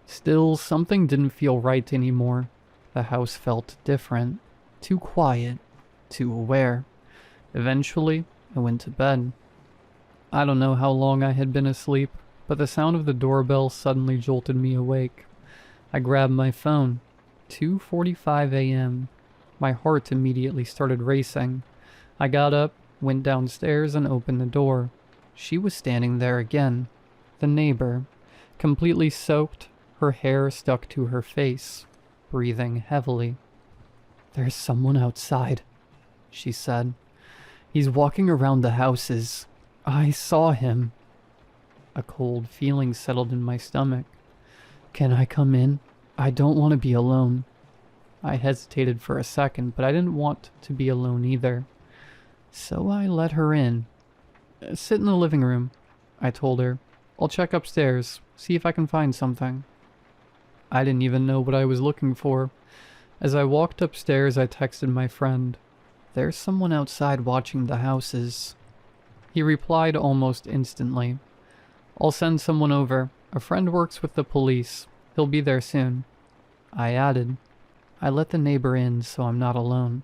Speaker 1: Still, something didn't feel right anymore. The house felt different. Too quiet. Too aware. Eventually, I went to bed. I don't know how long I had been asleep, but the sound of the doorbell suddenly jolted me awake. I grabbed my phone. 2:45 a.m. My heart immediately started racing. I got up, went downstairs, and opened the door. She was standing there again. The neighbor, completely soaked, her hair stuck to her face, breathing heavily. "There's someone outside," she said. "He's walking around the houses. I saw him." A cold feeling settled in my stomach. "Can I come in? I don't want to be alone." I hesitated for a second, but I didn't want to be alone either. So I let her in. "Sit in the living room," I told her. "I'll check upstairs, see if I can find something." I didn't even know what I was looking for. As I walked upstairs, I texted my friend, "There's someone outside watching the houses." He replied almost instantly, "I'll send someone over. A friend works with the police. He'll be there soon." I added, "I let the neighbor in so I'm not alone."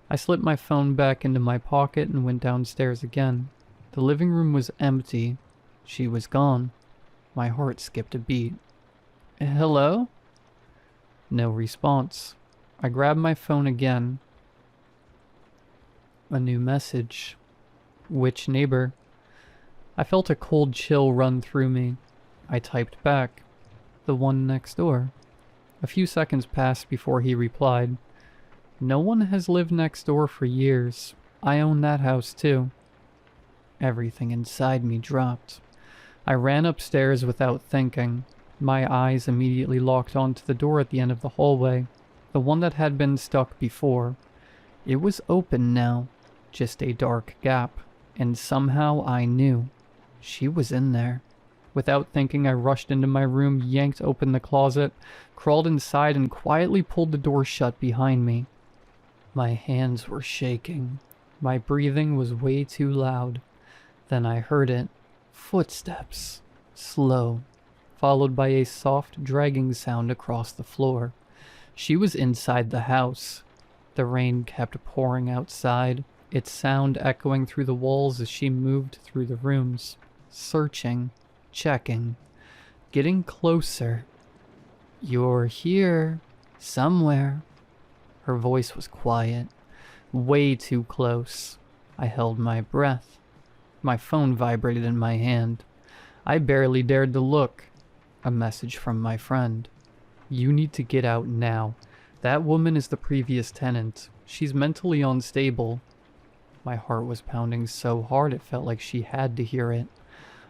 Speaker 1: I slipped my phone back into my pocket and went downstairs again. The living room was empty. She was gone. My heart skipped a beat. "Hello?" No response. I grabbed my phone again. A new message. "Which neighbor?" I felt a cold chill run through me. I typed back, "The one next door." A few seconds passed before he replied, "No one has lived next door for years. I own that house too." Everything inside me dropped. I ran upstairs without thinking. My eyes immediately locked onto the door at the end of the hallway, the one that had been stuck before. It was open now, just a dark gap, and somehow I knew she was in there. Without thinking, I rushed into my room, yanked open the closet, crawled inside, and quietly pulled the door shut behind me. My hands were shaking. My breathing was way too loud. Then I heard it. Footsteps. Slow. Followed by a soft dragging sound across the floor. She was inside the house. The rain kept pouring outside, its sound echoing through the walls as she moved through the rooms, searching, checking, getting closer. "You're here, somewhere." Her voice was quiet, way too close. I held my breath. My phone vibrated in my hand. I barely dared to look. A message from my friend. "You need to get out now. That woman is the previous tenant. She's mentally unstable." My heart was pounding so hard it felt like she had to hear it.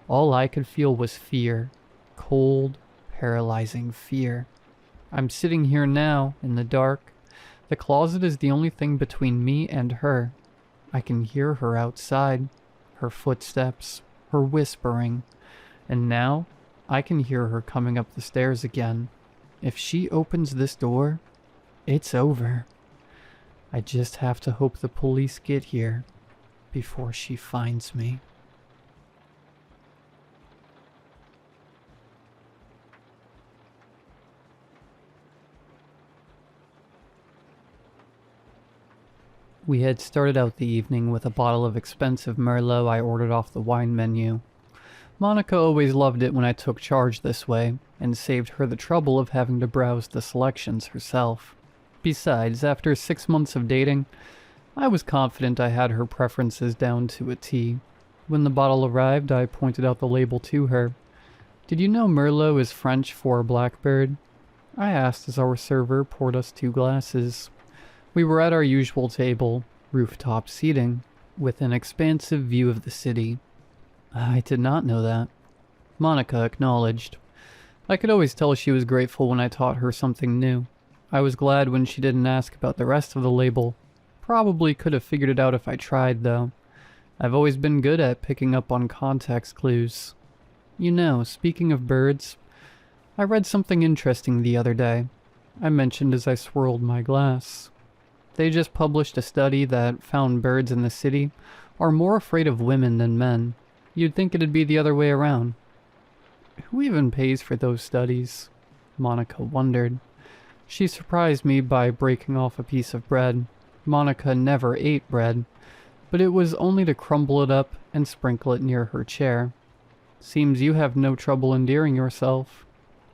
Speaker 1: All I could feel was fear. Cold, paralyzing fear. I'm sitting here now, in the dark. The closet is the only thing between me and her. I can hear her outside. Her footsteps. Her whispering. And now, I can hear her coming up the stairs again. If she opens this door, it's over. I just have to hope the police get here before she finds me. We had started out the evening with a bottle of expensive Merlot I ordered off the wine menu. Monica always loved it when I took charge this way, and saved her the trouble of having to browse the selections herself. Besides, after 6 months of dating, I was confident I had her preferences down to a T. When the bottle arrived, I pointed out the label to her. "Did you know Merlot is French for blackbird?" I asked as our server poured us 2 glasses. We were at our usual table, rooftop seating, with an expansive view of the city. "I did not know that," Monica acknowledged. I could always tell she was grateful when I taught her something new. I was glad when she didn't ask about the rest of the label. Probably could have figured it out if I tried, though. I've always been good at picking up on context clues. You know, speaking of birds, I read something interesting the other day. I mentioned as I swirled my glass. They just published a study that found birds in the city are more afraid of women than men. You'd think it'd be the other way around. Who even pays for those studies? Monica wondered. She surprised me by breaking off a piece of bread. Monica never ate bread, but it was only to crumble it up and sprinkle it near her chair. "Seems you have no trouble endearing yourself."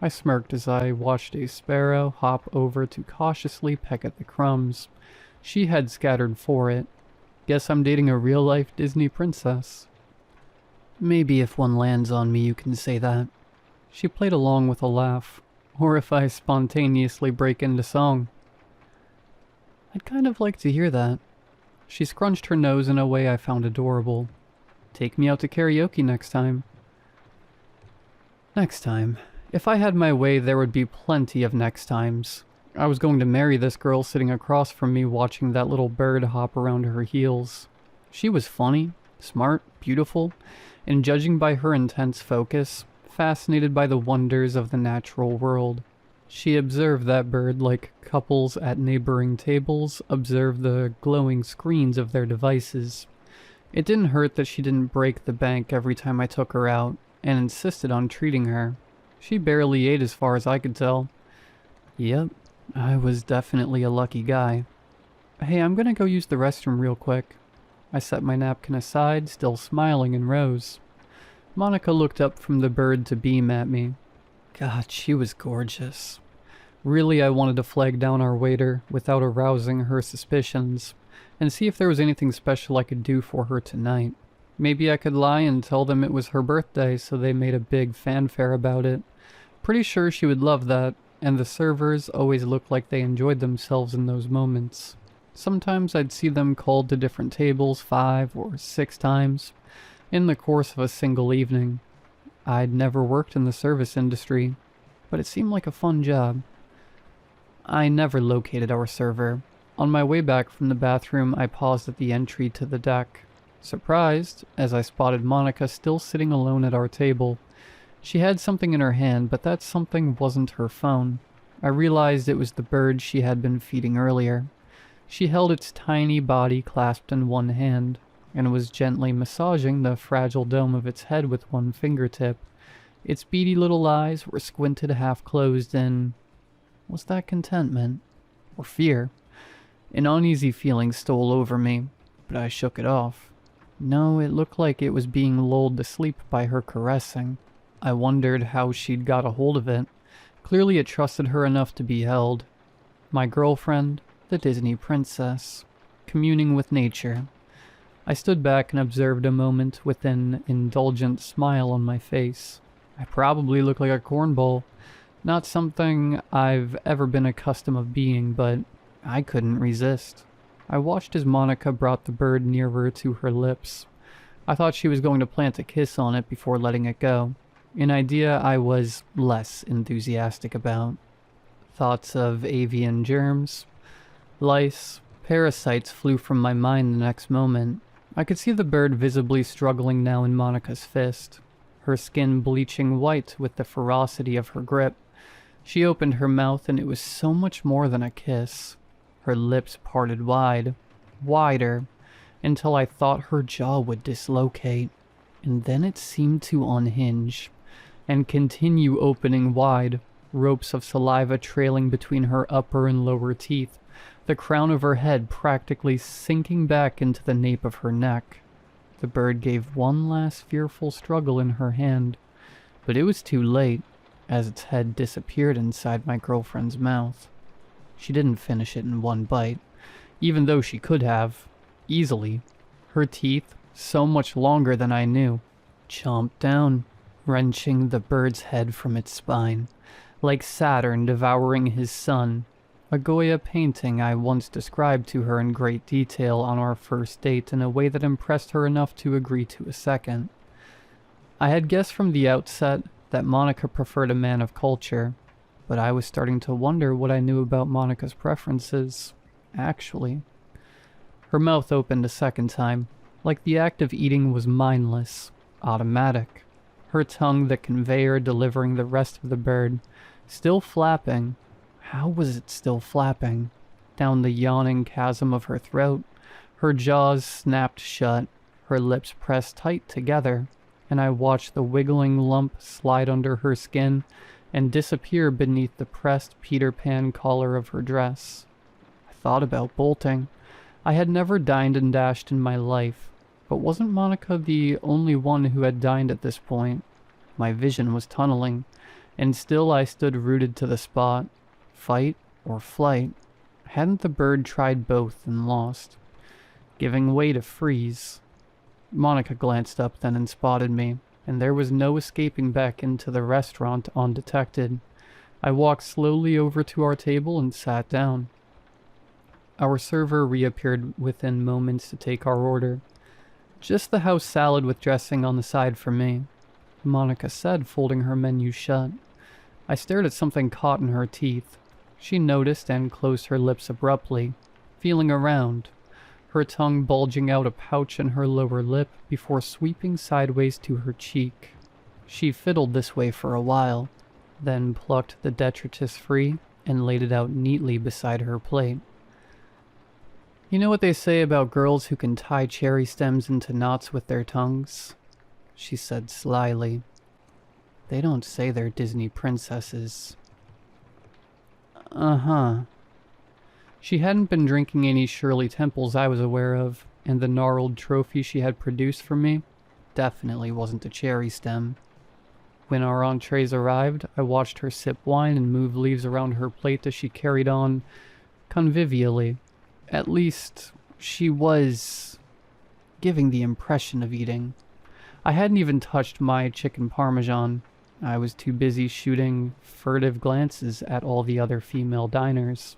Speaker 1: I smirked as I watched a sparrow hop over to cautiously peck at the crumbs she had scattered for it. Guess I'm dating a real-life Disney princess. Maybe if one lands on me you can say that. She played along with a laugh. Or if I spontaneously break into song. I'd kind of like to hear that. She scrunched her nose in a way I found adorable. Take me out to karaoke next time. Next time. If I had my way, there would be plenty of next times. I was going to marry this girl sitting across from me watching that little bird hop around her heels. She was funny, smart, beautiful, and judging by her intense focus, fascinated by the wonders of the natural world. She observed that bird like couples at neighboring tables observe the glowing screens of their devices. It didn't hurt that she didn't break the bank every time I took her out, and insisted on treating her. She barely ate as far as I could tell. Yep, I was definitely a lucky guy. Hey, I'm gonna go use the restroom real quick. I set my napkin aside, still smiling, and rose. Monica looked up from the bird to beam at me. God, she was gorgeous. Really, I wanted to flag down our waiter without arousing her suspicions, and see if there was anything special I could do for her tonight. Maybe I could lie and tell them it was her birthday so they made a big fanfare about it. Pretty sure she would love that, and the servers always looked like they enjoyed themselves in those moments. Sometimes I'd see them called to different tables 5 or 6 times in the course of a single evening. I'd never worked in the service industry, but it seemed like a fun job. I never located our server. On my way back from the bathroom, I paused at the entry to the deck, surprised as I spotted Monica still sitting alone at our table. She had something in her hand, but that something wasn't her phone. I realized it was the bird she had been feeding earlier. She held its tiny body clasped in one hand, and was gently massaging the fragile dome of its head with one fingertip. Its beady little eyes were squinted half-closed in... was that contentment? Or fear? An uneasy feeling stole over me, but I shook it off. No, it looked like it was being lulled to sleep by her caressing. I wondered how she'd got a hold of it. Clearly it trusted her enough to be held. My girlfriend, the Disney princess, communing with nature. I stood back and observed a moment with an indulgent smile on my face. I probably look like a cornball. Not something I've ever been accustomed of being, but I couldn't resist. I watched as Monica brought the bird nearer to her lips. I thought she was going to plant a kiss on it before letting it go. An idea I was less enthusiastic about. Thoughts of avian germs, lice, parasites flew from my mind the next moment. I could see the bird visibly struggling now in Monica's fist, her skin bleaching white with the ferocity of her grip. She opened her mouth and it was so much more than a kiss. Her lips parted wide, wider, until I thought her jaw would dislocate, and then it seemed to unhinge and continue opening wide, ropes of saliva trailing between her upper and lower teeth, the crown of her head practically sinking back into the nape of her neck. The bird gave one last fearful struggle in her hand, but it was too late, as its head disappeared inside my girlfriend's mouth. She didn't finish it in one bite, even though she could have, easily. Her teeth, so much longer than I knew, chomped down, wrenching the bird's head from its spine, like Saturn devouring his sun. A Goya painting I once described to her in great detail on our first date in a way that impressed her enough to agree to a second. I had guessed from the outset that Monica preferred a man of culture, but I was starting to wonder what I knew about Monica's preferences, actually. Her mouth opened a second time, like the act of eating was mindless, automatic. Her tongue the conveyor delivering the rest of the bird, still flapping. How was it still flapping? Down the yawning chasm of her throat. Her jaws snapped shut, her lips pressed tight together, and I watched the wiggling lump slide under her skin and disappear beneath the pressed Peter Pan collar of her dress. I thought about bolting. I had never dined and dashed in my life, but wasn't Monica the only one who had dined at this point? My vision was tunneling, And still I stood rooted to the spot. Fight or flight? Hadn't the bird tried both and lost, giving way to freeze? Monica glanced up then and spotted me, and there was no escaping back into the restaurant undetected. I walked slowly over to our table and sat down. Our server reappeared within moments to take our order. Just the house salad with dressing on the side for me, Monica said, folding her menu shut. I stared at something caught in her teeth. She noticed and closed her lips abruptly, feeling around, her tongue bulging out a pouch in her lower lip before sweeping sideways to her cheek. She fiddled this way for a while, then plucked the detritus free and laid it out neatly beside her plate. You know what they say about girls who can tie cherry stems into knots with their tongues? She said slyly. They don't say they're Disney princesses. Uh-huh. She hadn't been drinking any Shirley Temples I was aware of, and the gnarled trophy she had produced for me definitely wasn't a cherry stem. When our entrees arrived, I watched her sip wine and move leaves around her plate as she carried on convivially. At least, she was giving the impression of eating. I hadn't even touched my chicken parmesan. I was too busy shooting furtive glances at all the other female diners,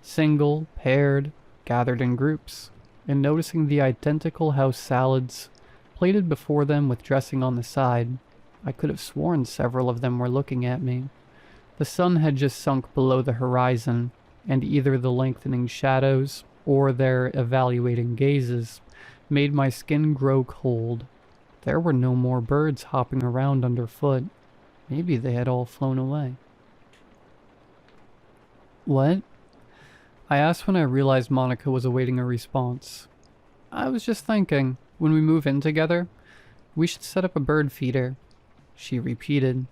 Speaker 1: single, paired, gathered in groups, and noticing the identical house salads plated before them with dressing on the side. I could have sworn several of them were looking at me. The sun had just sunk below the horizon, and either the lengthening shadows or their evaluating gazes made my skin grow cold. There were no more birds hopping around underfoot. Maybe they had all flown away. What? I asked when I realized Monica was awaiting a response. I was just thinking, when we move in together, we should set up a bird feeder, she repeated.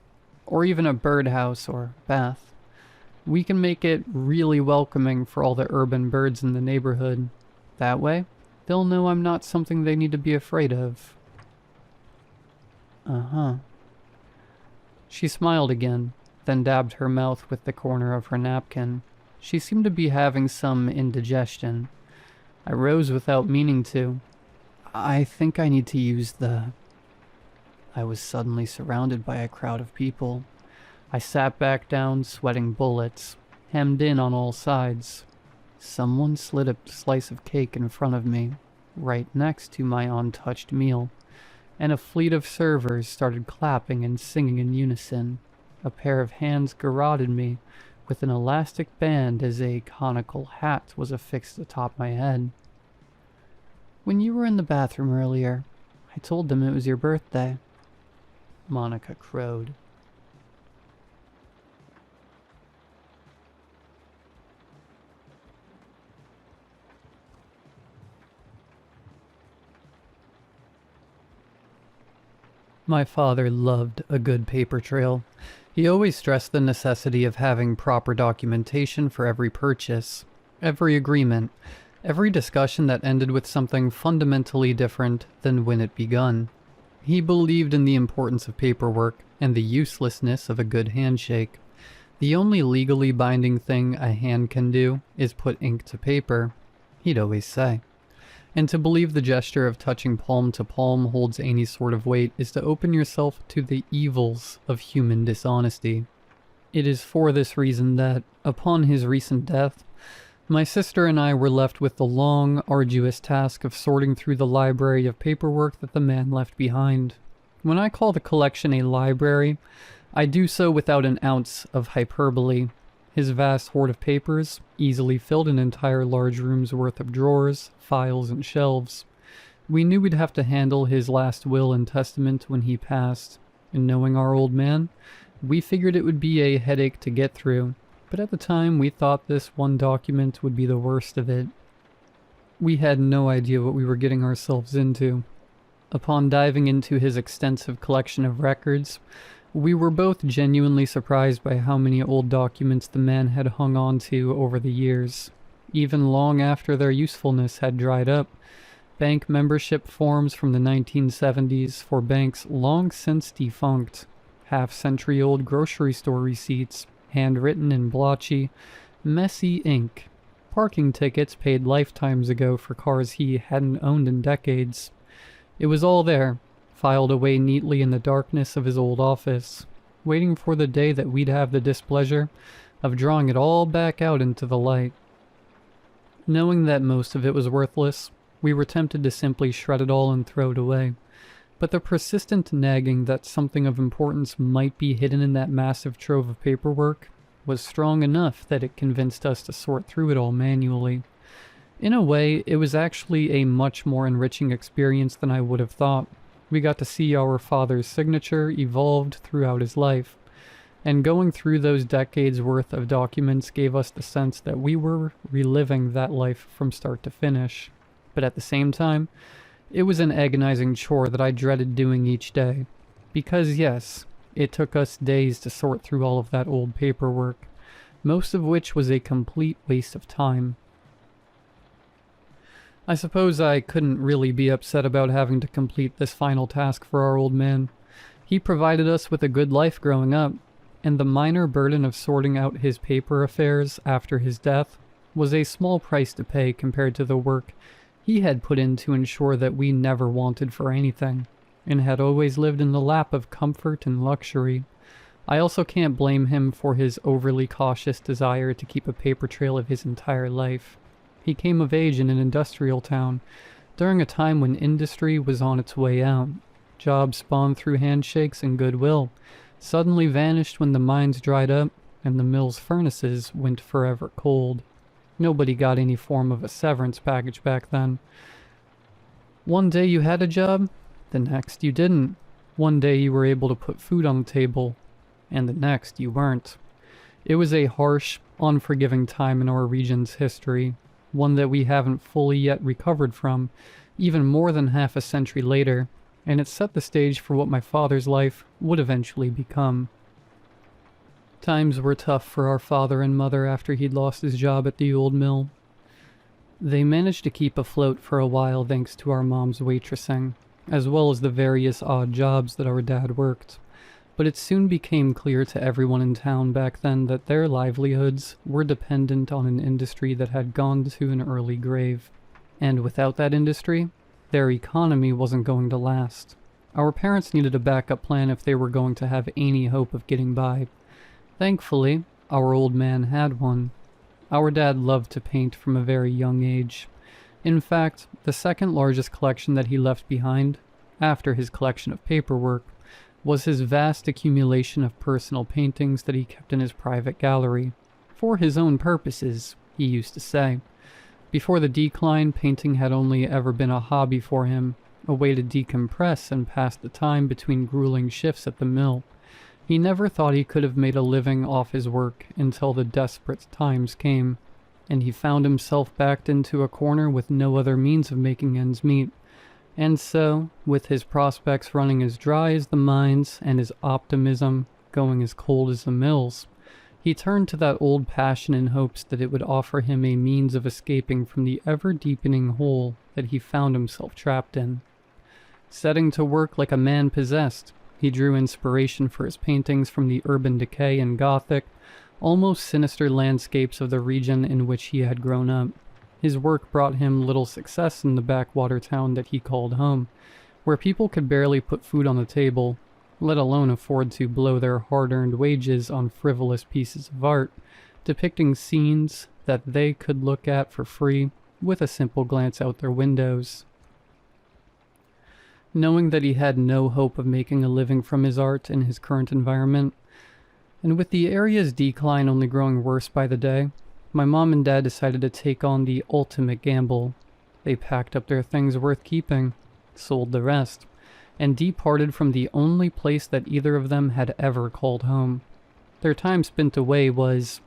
Speaker 1: Or even a birdhouse or bath. We can make it really welcoming for all the urban birds in the neighborhood. That way, they'll know I'm not something they need to be afraid of. Uh-huh. She smiled again, then dabbed her mouth with the corner of her napkin. She seemed to be having some indigestion. I rose without meaning to. I think I need to use the... I was suddenly surrounded by a crowd of people. I sat back down, sweating bullets, hemmed in on all sides. Someone slid a slice of cake in front of me, right next to my untouched meal, and a fleet of servers started clapping and singing in unison. A pair of hands garroted me with an elastic band as a conical hat was affixed atop my head. When you were in the bathroom earlier, I told them it was your birthday, Monica crowed. My father loved a good paper trail. He always stressed the necessity of having proper documentation for every purchase, every agreement, every discussion that ended with something fundamentally different than when it begun. He believed in the importance of paperwork and the uselessness of a good handshake. The only legally binding thing a hand can do is put ink to paper, he'd always say. And to believe the gesture of touching palm to palm holds any sort of weight is to open yourself to the evils of human dishonesty. It is for this reason that, upon his recent death, my sister and I were left with the long, arduous task of sorting through the library of paperwork that the man left behind. When I call the collection a library, I do so without an ounce of hyperbole. His vast hoard of papers easily filled an entire large room's worth of drawers, files, and shelves. We knew we'd have to handle his last will and testament when he passed, and knowing our old man, we figured it would be a headache to get through, but at the time we thought this one document would be the worst of it. We had no idea what we were getting ourselves into. Upon diving into his extensive collection of records, we were both genuinely surprised by how many old documents the man had hung on to over the years, even long after their usefulness had dried up. Bank membership forms from the 1970s for banks long since defunct half-century-old grocery store receipts, handwritten in blotchy, messy ink, parking tickets paid lifetimes ago for cars he hadn't owned in decades. It was all there, filed away neatly in the darkness of his old office, waiting for the day that we'd have the displeasure of drawing it all back out into the light. Knowing that most of it was worthless, we were tempted to simply shred it all and throw it away. But the persistent nagging that something of importance might be hidden in that massive trove of paperwork was strong enough that it convinced us to sort through it all manually. In a way, it was actually a much more enriching experience than I would have thought. We got to see our father's signature evolved throughout his life, and going through those decades worth of documents gave us the sense that we were reliving that life from start to finish. But at the same time, it was an agonizing chore that I dreaded doing each day. Because yes, it took us days to sort through all of that old paperwork, most of which was a complete waste of time. I suppose I couldn't really be upset about having to complete this final task for our old man. He provided us with a good life growing up, and the minor burden of sorting out his paper affairs after his death was a small price to pay compared to the work he had put in to ensure that we never wanted for anything, and had always lived in the lap of comfort and luxury. I also can't blame him for his overly cautious desire to keep a paper trail of his entire life. He came of age in an industrial town, during a time when industry was on its way out. Jobs spawned through handshakes and goodwill, suddenly vanished when the mines dried up, and the mill's furnaces went forever cold. Nobody got any form of a severance package back then. One day you had a job, the next you didn't. One day you were able to put food on the table, and the next you weren't. It was a harsh, unforgiving time in our region's history, one that we haven't fully yet recovered from, even more than half a century later, and it set the stage for what my father's life would eventually become. Times were tough for our father and mother after he'd lost his job at the old mill. They managed to keep afloat for a while thanks to our mom's waitressing, as well as the various odd jobs that our dad worked. But it soon became clear to everyone in town back then that their livelihoods were dependent on an industry that had gone to an early grave. And without that industry, their economy wasn't going to last. Our parents needed a backup plan if they were going to have any hope of getting by. Thankfully, our old man had one. Our dad loved to paint from a very young age. In fact, the second largest collection that he left behind, after his collection of paperwork, was his vast accumulation of personal paintings that he kept in his private gallery. For his own purposes, he used to say. Before the decline, painting had only ever been a hobby for him, a way to decompress and pass the time between grueling shifts at the mill. He never thought he could have made a living off his work until the desperate times came, and he found himself backed into a corner with no other means of making ends meet. And so, with his prospects running as dry as the mines and his optimism going as cold as the mills, he turned to that old passion in hopes that it would offer him a means of escaping from the ever-deepening hole that he found himself trapped in. Setting to work like a man possessed, he drew inspiration for his paintings from the urban decay and gothic, almost sinister landscapes of the region in which he had grown up. His work brought him little success in the backwater town that he called home, where people could barely put food on the table, let alone afford to blow their hard-earned wages on frivolous pieces of art, depicting scenes that they could look at for free with a simple glance out their windows. Knowing that he had no hope of making a living from his art in his current environment, and with the area's decline only growing worse by the day, my mom and dad decided to take on the ultimate gamble. They packed up their things worth keeping, sold the rest, and departed from the only place that either of them had ever called home. Their time spent away was,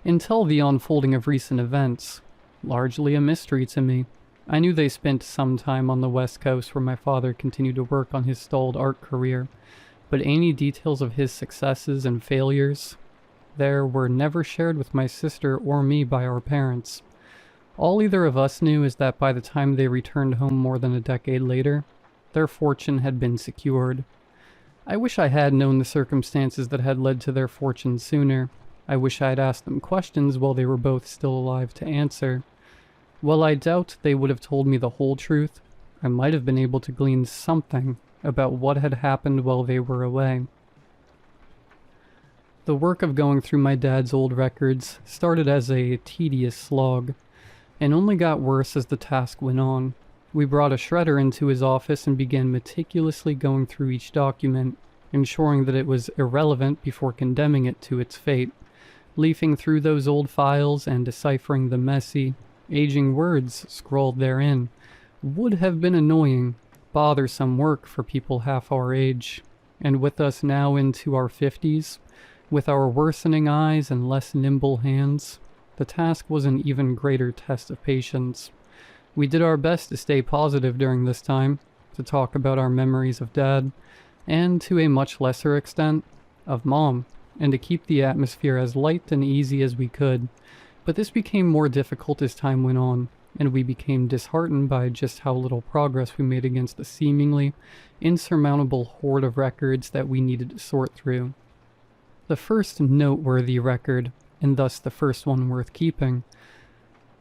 Speaker 1: until the unfolding of recent events, largely a mystery to me. I knew they spent some time on the West Coast where my father continued to work on his stalled art career, but any details of his successes and failures there were never shared with my sister or me by our parents. All either of us knew is that by the time they returned home more than a decade later, their fortune had been secured. I wish I had known the circumstances that had led to their fortune sooner. I wish I had asked them questions while they were both still alive to answer. While I doubt they would have told me the whole truth, I might have been able to glean something about what had happened while they were away. The work of going through my dad's old records started as a tedious slog, and only got worse as the task went on. We brought a shredder into his office and began meticulously going through each document, ensuring that it was irrelevant before condemning it to its fate, leafing through those old files and deciphering the messy, aging words scrawled therein. Would have been annoying, bothersome work for people half our age, and with us now into our 50s, with our worsening eyes and less nimble hands, the task was an even greater test of patience. We did our best to stay positive during this time, to talk about our memories of Dad, and to a much lesser extent, of Mom, and to keep the atmosphere as light and easy as we could. But this became more difficult as time went on, and we became disheartened by just how little progress we made against the seemingly insurmountable horde of records that we needed to sort through. The first noteworthy record, and thus the first one worth keeping,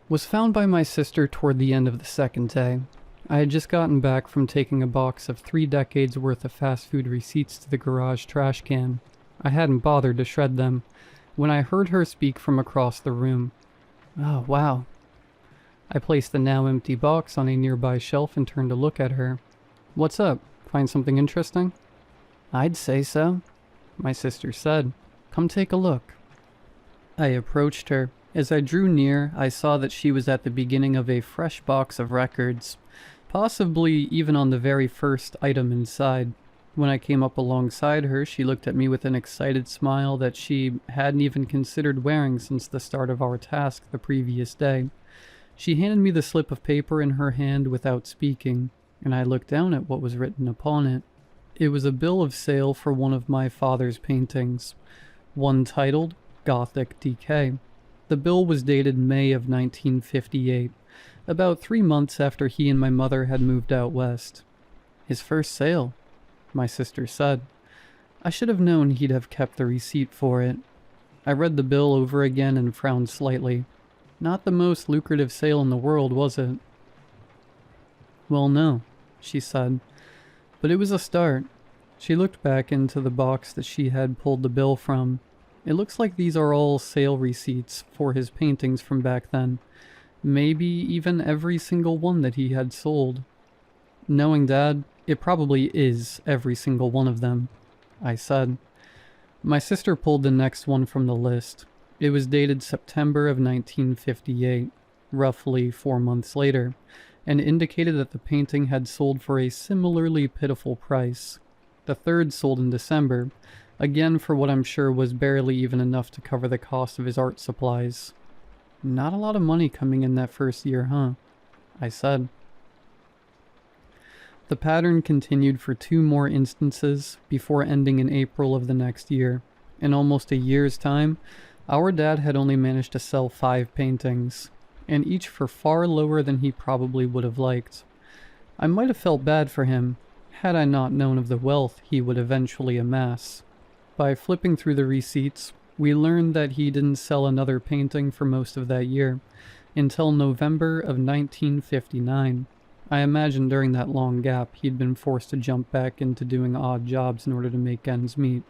Speaker 1: was found by my sister toward the end of the second day. I had just gotten back from taking a box of 3 decades worth of fast food receipts to the garage trash can. I hadn't bothered to shred them, when I heard her speak from across the room. "Oh, wow." I placed the now empty box on a nearby shelf and turned to look at her. "What's up? Find something interesting?" "I'd say so," my sister said. "Come take a look." I approached her. As I drew near, I saw that she was at the beginning of a fresh box of records, possibly even on the very first item inside. When I came up alongside her, she looked at me with an excited smile that she hadn't even considered wearing since the start of our task the previous day. She handed me the slip of paper in her hand without speaking, and I looked down at what was written upon it. It was a bill of sale for one of my father's paintings, one titled Gothic Decay. The bill was dated May of 1958, about 3 months after he and my mother had moved out west. "His first sale," my sister said. I should have known he'd have kept the receipt for it. I read the bill over again and frowned slightly. Not the most lucrative sale in the world, was it? "Well, no," she said, "but it was a start." She looked back into the box that she had pulled the bill from. "It looks like these are all sale receipts for his paintings from back then. Maybe even every single one that he had sold. Knowing Dad, it probably is every single one of them," I said. My sister pulled the next one from the list. It was dated September of 1958, roughly 4 months later, and indicated that the painting had sold for a similarly pitiful price. The third sold in December, again for what I'm sure was barely even enough to cover the cost of his art supplies. "Not a lot of money coming in that first year, huh?" I said. The pattern continued for 2 more instances before ending in April of the next year. In almost a year's time, our dad had only managed to sell 5 paintings, and each for far lower than he probably would have liked. I might have felt bad for him, had I not known of the wealth he would eventually amass. By flipping through the receipts, we learned that he didn't sell another painting for most of that year, until November of 1959. I imagine during that long gap he'd been forced to jump back into doing odd jobs in order to make ends meet.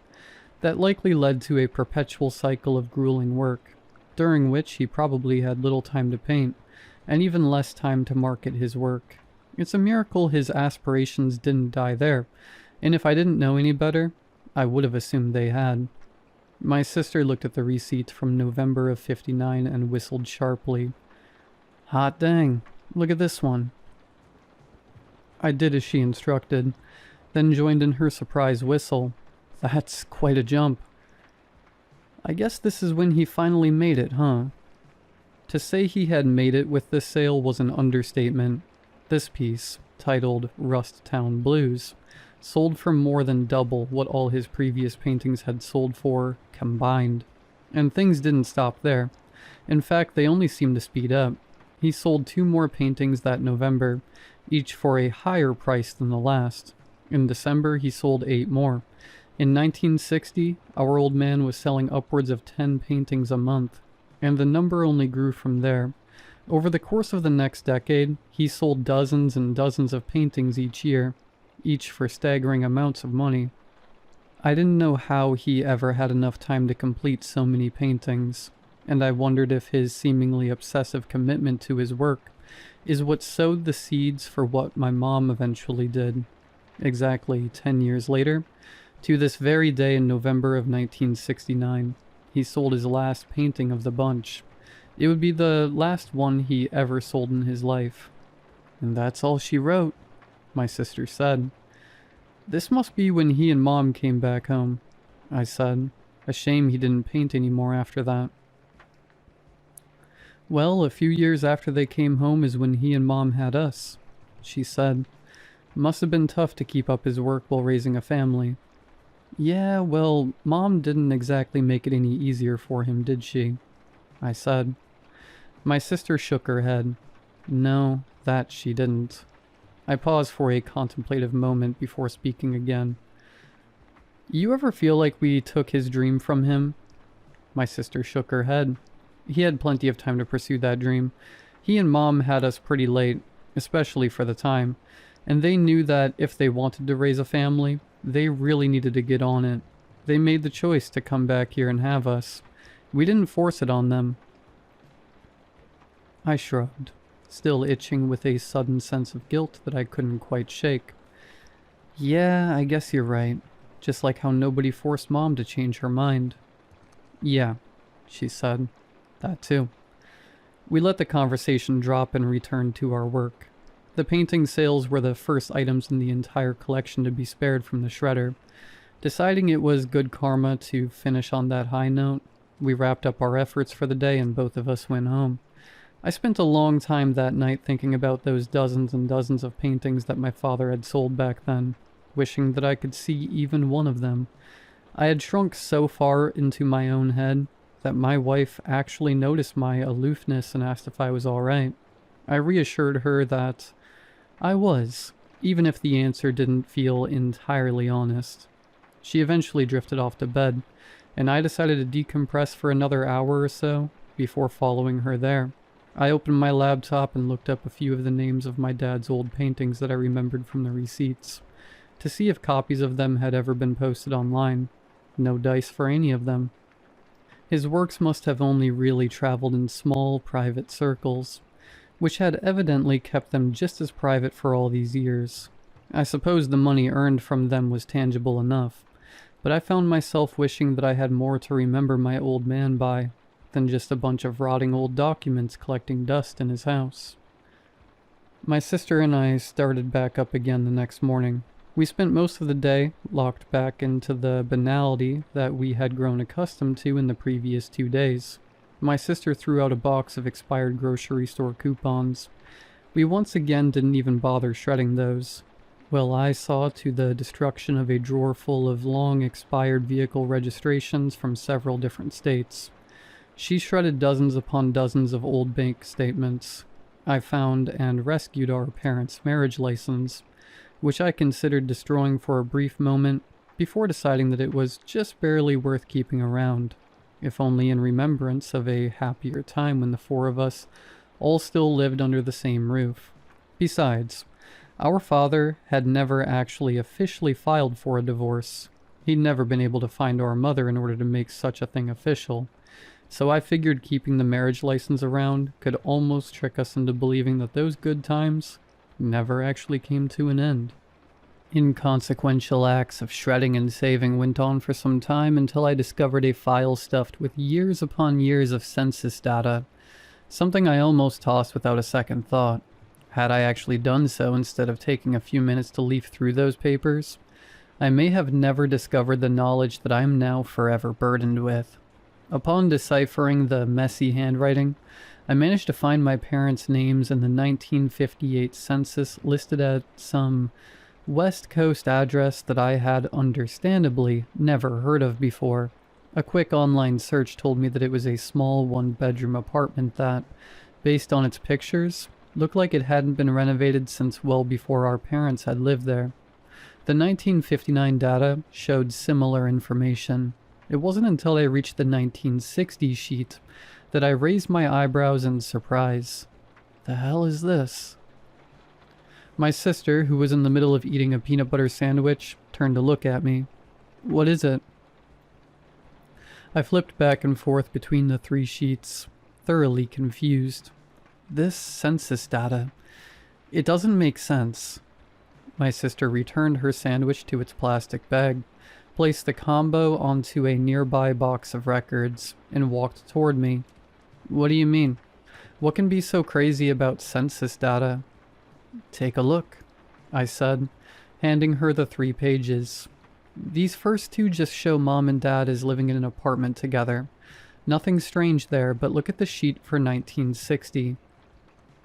Speaker 1: That likely led to a perpetual cycle of grueling work, during which he probably had little time to paint, and even less time to market his work. It's a miracle his aspirations didn't die there, and if I didn't know any better, I would have assumed they had. My sister looked at the receipt from November of 59 and whistled sharply. "Hot dang, look at this one." I did as she instructed, then joined in her surprise whistle. "That's quite a jump." "I guess this is when he finally made it, huh?" To say he had made it with this sale was an understatement. This piece, titled Rust Town Blues, sold for more than double what all his previous paintings had sold for combined. And things didn't stop there. In fact, they only seemed to speed up. He sold 2 more paintings that November, each for a higher price than the last. In December, he sold 8 more. In 1960, our old man was selling upwards of 10 paintings a month, and the number only grew from there. Over the course of the next decade, he sold dozens and dozens of paintings each year, each for staggering amounts of money. I didn't know how he ever had enough time to complete so many paintings, and I wondered if his seemingly obsessive commitment to his work is what sowed the seeds for what my mom eventually did. Exactly 10 years later, to this very day in November of 1969, he sold his last painting of the bunch. It would be the last one he ever sold in his life. And that's all she wrote, my sister said. This must be when he and Mom came back home, I said. A shame he didn't paint anymore after that. Well, a few years after they came home is when he and Mom had us, she said. Must have been tough to keep up his work while raising a family. Yeah, well, Mom didn't exactly make it any easier for him, did she? I said. My sister shook her head. No, that she didn't. I paused for a contemplative moment before speaking again. You ever feel like we took his dream from him? My sister shook her head. He had plenty of time to pursue that dream. He and Mom had us pretty late, especially for the time, and they knew that if they wanted to raise a family, they really needed to get on it. They made the choice to come back here and have us. We didn't force it on them. I shrugged, still itching with a sudden sense of guilt that I couldn't quite shake. Yeah, I guess you're right. Just like how nobody forced Mom to change her mind. Yeah, she said. That too. We let the conversation drop and returned to our work. The painting sales were the first items in the entire collection to be spared from the shredder. Deciding it was good karma to finish on that high note, we wrapped up our efforts for the day and both of us went home. I spent a long time that night thinking about those dozens and dozens of paintings that my father had sold back then, wishing that I could see even one of them. I had shrunk so far into my own head that my wife actually noticed my aloofness and asked if I was all right. I reassured her that I was, even if the answer didn't feel entirely honest. She eventually drifted off to bed, and I decided to decompress for another hour or so before following her there. I opened my laptop and looked up a few of the names of my dad's old paintings that I remembered from the receipts, to see if copies of them had ever been posted online. No dice for any of them. His works must have only really traveled in small, private circles, which had evidently kept them just as private for all these years. I suppose the money earned from them was tangible enough, but I found myself wishing that I had more to remember my old man by than just a bunch of rotting old documents collecting dust in his house. My sister and I started back up again the next morning. We spent most of the day locked back into the banality that we had grown accustomed to in the previous 2 days. My sister threw out a box of expired grocery store coupons. We once again didn't even bother shredding those. Well, I saw to the destruction of a drawer full of long expired vehicle registrations from several different states. She shredded dozens upon dozens of old bank statements. I found and rescued our parents' marriage license, which I considered destroying for a brief moment before deciding that it was just barely worth keeping around, if only in remembrance of a happier time when the 4 of us all still lived under the same roof. Besides, our father had never actually officially filed for a divorce. He'd never been able to find our mother in order to make such a thing official. So I figured keeping the marriage license around could almost trick us into believing that those good times never actually came to an end. Inconsequential acts of shredding and saving went on for some time until I discovered a file stuffed with years upon years of census data, something I almost tossed without a second thought. Had I actually done so instead of taking a few minutes to leaf through those papers, I may have never discovered the knowledge that I am now forever burdened with. Upon deciphering the messy handwriting, I managed to find my parents' names in the 1958 census listed at some West Coast address that I had understandably never heard of before. A quick online search told me that it was a small one-bedroom apartment that, based on its pictures, looked like it hadn't been renovated since well before our parents had lived there. The 1959 data showed similar information. It wasn't until I reached the 1960 sheet that I raised my eyebrows in surprise. The hell is this? My sister, who was in the middle of eating a peanut butter sandwich, turned to look at me. What is it? I flipped back and forth between the 3 sheets, thoroughly confused. This census data, it doesn't make sense. My sister returned her sandwich to its plastic bag, placed the combo onto a nearby box of records, and walked toward me. What do you mean? What can be so crazy about census data? Take a look, I said, handing her the 3 pages. These first 2 just show Mom and Dad as living in an apartment together. Nothing strange there, but look at the sheet for 1960.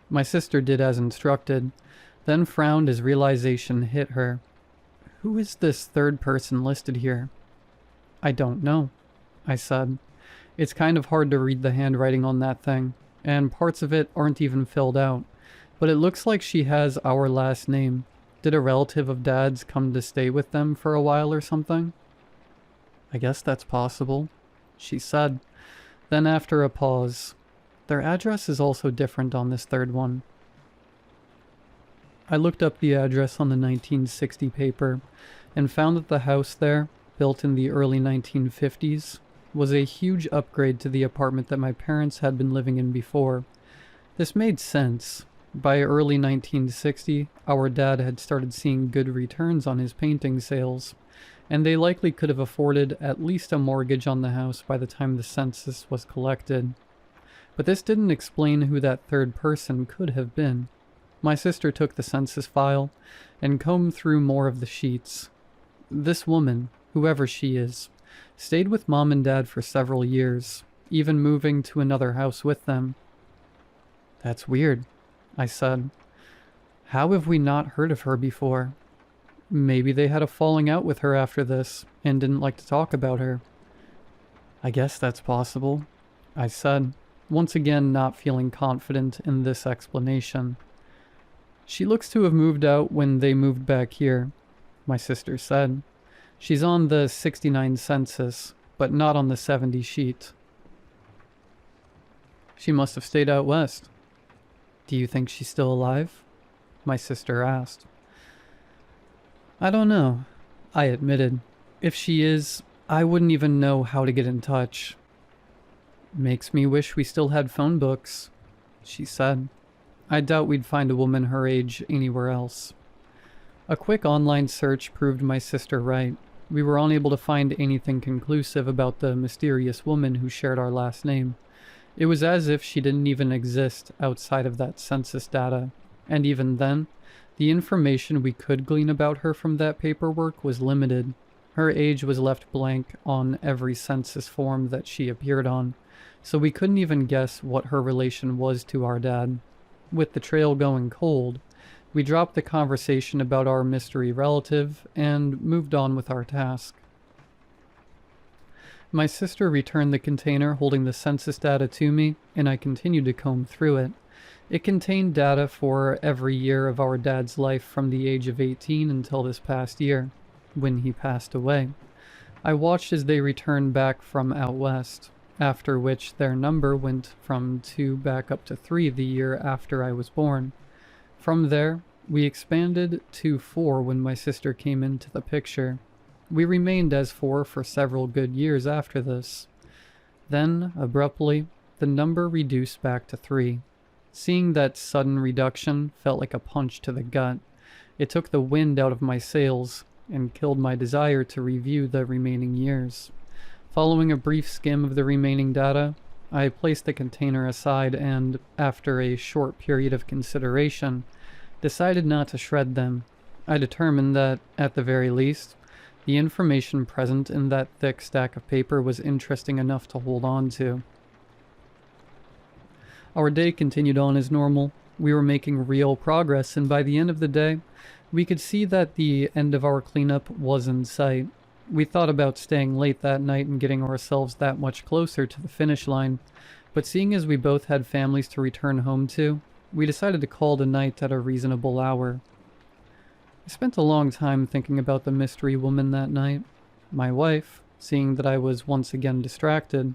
Speaker 1: My sister did as instructed, then frowned as realization hit her. Who is this 3rd person listed here? I don't know, I said. It's kind of hard to read the handwriting on that thing, and parts of it aren't even filled out, but it looks like she has our last name. Did a relative of Dad's come to stay with them for a while or something? I guess that's possible, she said. Then after a pause, their address is also different on this 3rd one. I looked up the address on the 1960 paper and found that the house there, built in the early 1950s, was a huge upgrade to the apartment that my parents had been living in before. This made sense. By early 1960, our dad had started seeing good returns on his painting sales, and they likely could have afforded at least a mortgage on the house by the time the census was collected. But this didn't explain who that 3rd person could have been. My sister took the census file and combed through more of the sheets. This woman, whoever she is, stayed with Mom and Dad for several years, even moving to another house with them. That's weird, I said. How have we not heard of her before? Maybe they had a falling out with her after this and didn't like to talk about her. I guess that's possible, I said, once again not feeling confident in this explanation. She looks to have moved out when they moved back here, my sister said. She's on the 69 census, but not on the 70 sheet. She must have stayed out west. Do you think she's still alive? My sister asked. I don't know, I admitted. If she is, I wouldn't even know how to get in touch. Makes me wish we still had phone books, she said. I doubt we'd find a woman her age anywhere else. A quick online search proved my sister right. We were unable to find anything conclusive about the mysterious woman who shared our last name. It was as if she didn't even exist outside of that census data, and even then, the information we could glean about her from that paperwork was limited. Her age was left blank on every census form that she appeared on, so we couldn't even guess what her relation was to our dad. With the trail going cold, we dropped the conversation about our mystery relative and moved on with our task. My sister returned the container holding the census data to me, and I continued to comb through it. It contained data for every year of our dad's life from the age of 18 until this past year, when he passed away. I watched as they returned back from out west, after which their number went from 2 back up to 3 the year after I was born. From there, we expanded to 4 when my sister came into the picture. We remained as 4 for several good years after this. Then, abruptly, the number reduced back to 3. Seeing that sudden reduction felt like a punch to the gut. It took the wind out of my sails and killed my desire to review the remaining years. Following a brief skim of the remaining data, I placed the container aside and, after a short period of consideration, decided not to shred them. I determined that, at the very least, the information present in that thick stack of paper was interesting enough to hold on to. Our day continued on as normal. We were making real progress, and by the end of the day, we could see that the end of our cleanup was in sight. We thought about staying late that night and getting ourselves that much closer to the finish line, but seeing as we both had families to return home to, we decided to call it a night at a reasonable hour. spent a long time thinking about the mystery woman that night. My wife, seeing that I was once again distracted,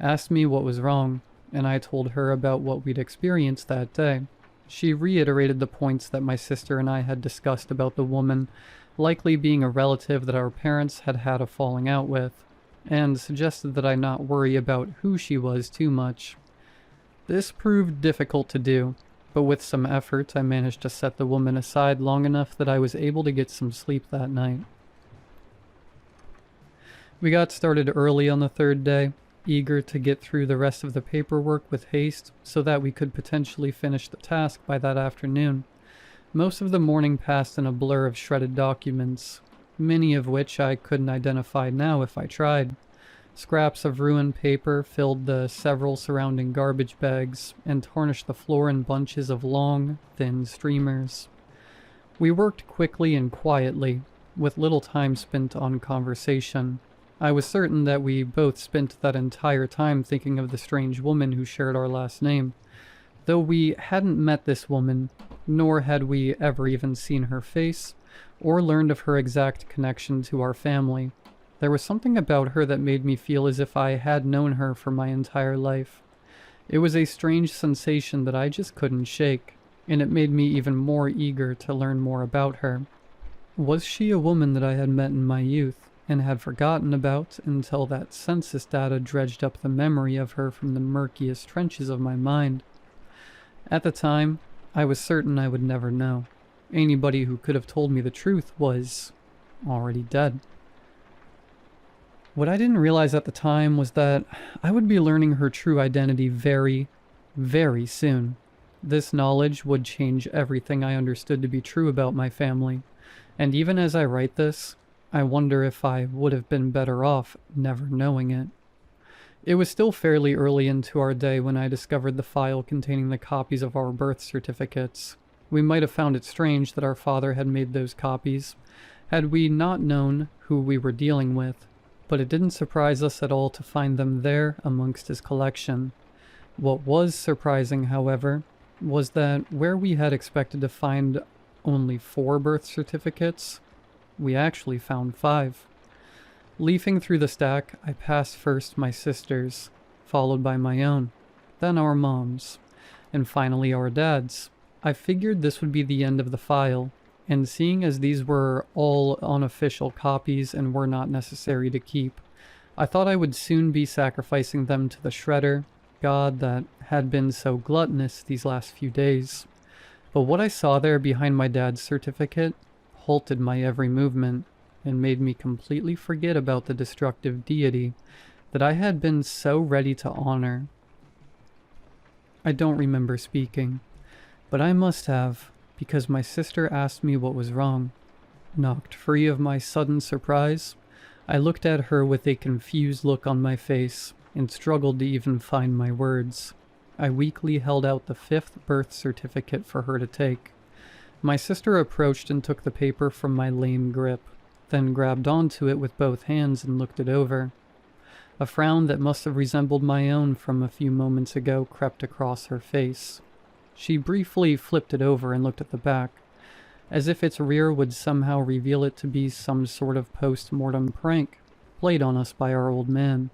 Speaker 1: asked me what was wrong, and I told her about what we'd experienced that day. She reiterated the points that my sister and I had discussed about the woman likely being a relative that our parents had had a falling out with, and suggested that I not worry about who she was too much. This proved difficult to do, but with some effort I managed to set the woman aside long enough that I was able to get some sleep that night. We got started early on the third day, eager to get through the rest of the paperwork with haste so that we could potentially finish the task by that afternoon. Most of the morning passed in a blur of shredded documents, many of which I couldn't identify now if I tried. Scraps of ruined paper filled the several surrounding garbage bags and tarnished the floor in bunches of long, thin streamers. We worked quickly and quietly, with little time spent on conversation. I was certain that we both spent that entire time thinking of the strange woman who shared our last name. Though we hadn't met this woman, nor had we ever even seen her face, or learned of her exact connection to our family, there was something about her that made me feel as if I had known her for my entire life. It was a strange sensation that I just couldn't shake, and it made me even more eager to learn more about her. Was she a woman that I had met in my youth, and had forgotten about until that census data dredged up the memory of her from the murkiest trenches of my mind? At the time, I was certain I would never know. Anybody who could have told me the truth was already dead. What I didn't realize at the time was that I would be learning her true identity very, very soon. This knowledge would change everything I understood to be true about my family, and even as I write this, I wonder if I would have been better off never knowing it. It was still fairly early into our day when I discovered the file containing the copies of our birth certificates. We might have found it strange that our father had made those copies, had we not known who we were dealing with, but it didn't surprise us at all to find them there amongst his collection. What was surprising, however, was that where we had expected to find only 4 birth certificates, we actually found 5. Leafing through the stack, I passed first my sister's, followed by my own, then our mom's, and finally our dad's. I figured this would be the end of the file, and seeing as these were all unofficial copies and were not necessary to keep, I thought I would soon be sacrificing them to the shredder, god that had been so gluttonous these last few days. But what I saw there behind my dad's certificate halted my every movement and made me completely forget about the destructive deity that I had been so ready to honor. I don't remember speaking, but I must have, because my sister asked me what was wrong. Knocked free of my sudden surprise, I looked at her with a confused look on my face and struggled to even find my words. I weakly held out the 5th birth certificate for her to take. My sister approached and took the paper from my lame grip, then grabbed onto it with both hands and looked it over. A frown that must have resembled my own from a few moments ago crept across her face. She briefly flipped it over and looked at the back, as if its rear would somehow reveal it to be some sort of post-mortem prank played on us by our old man.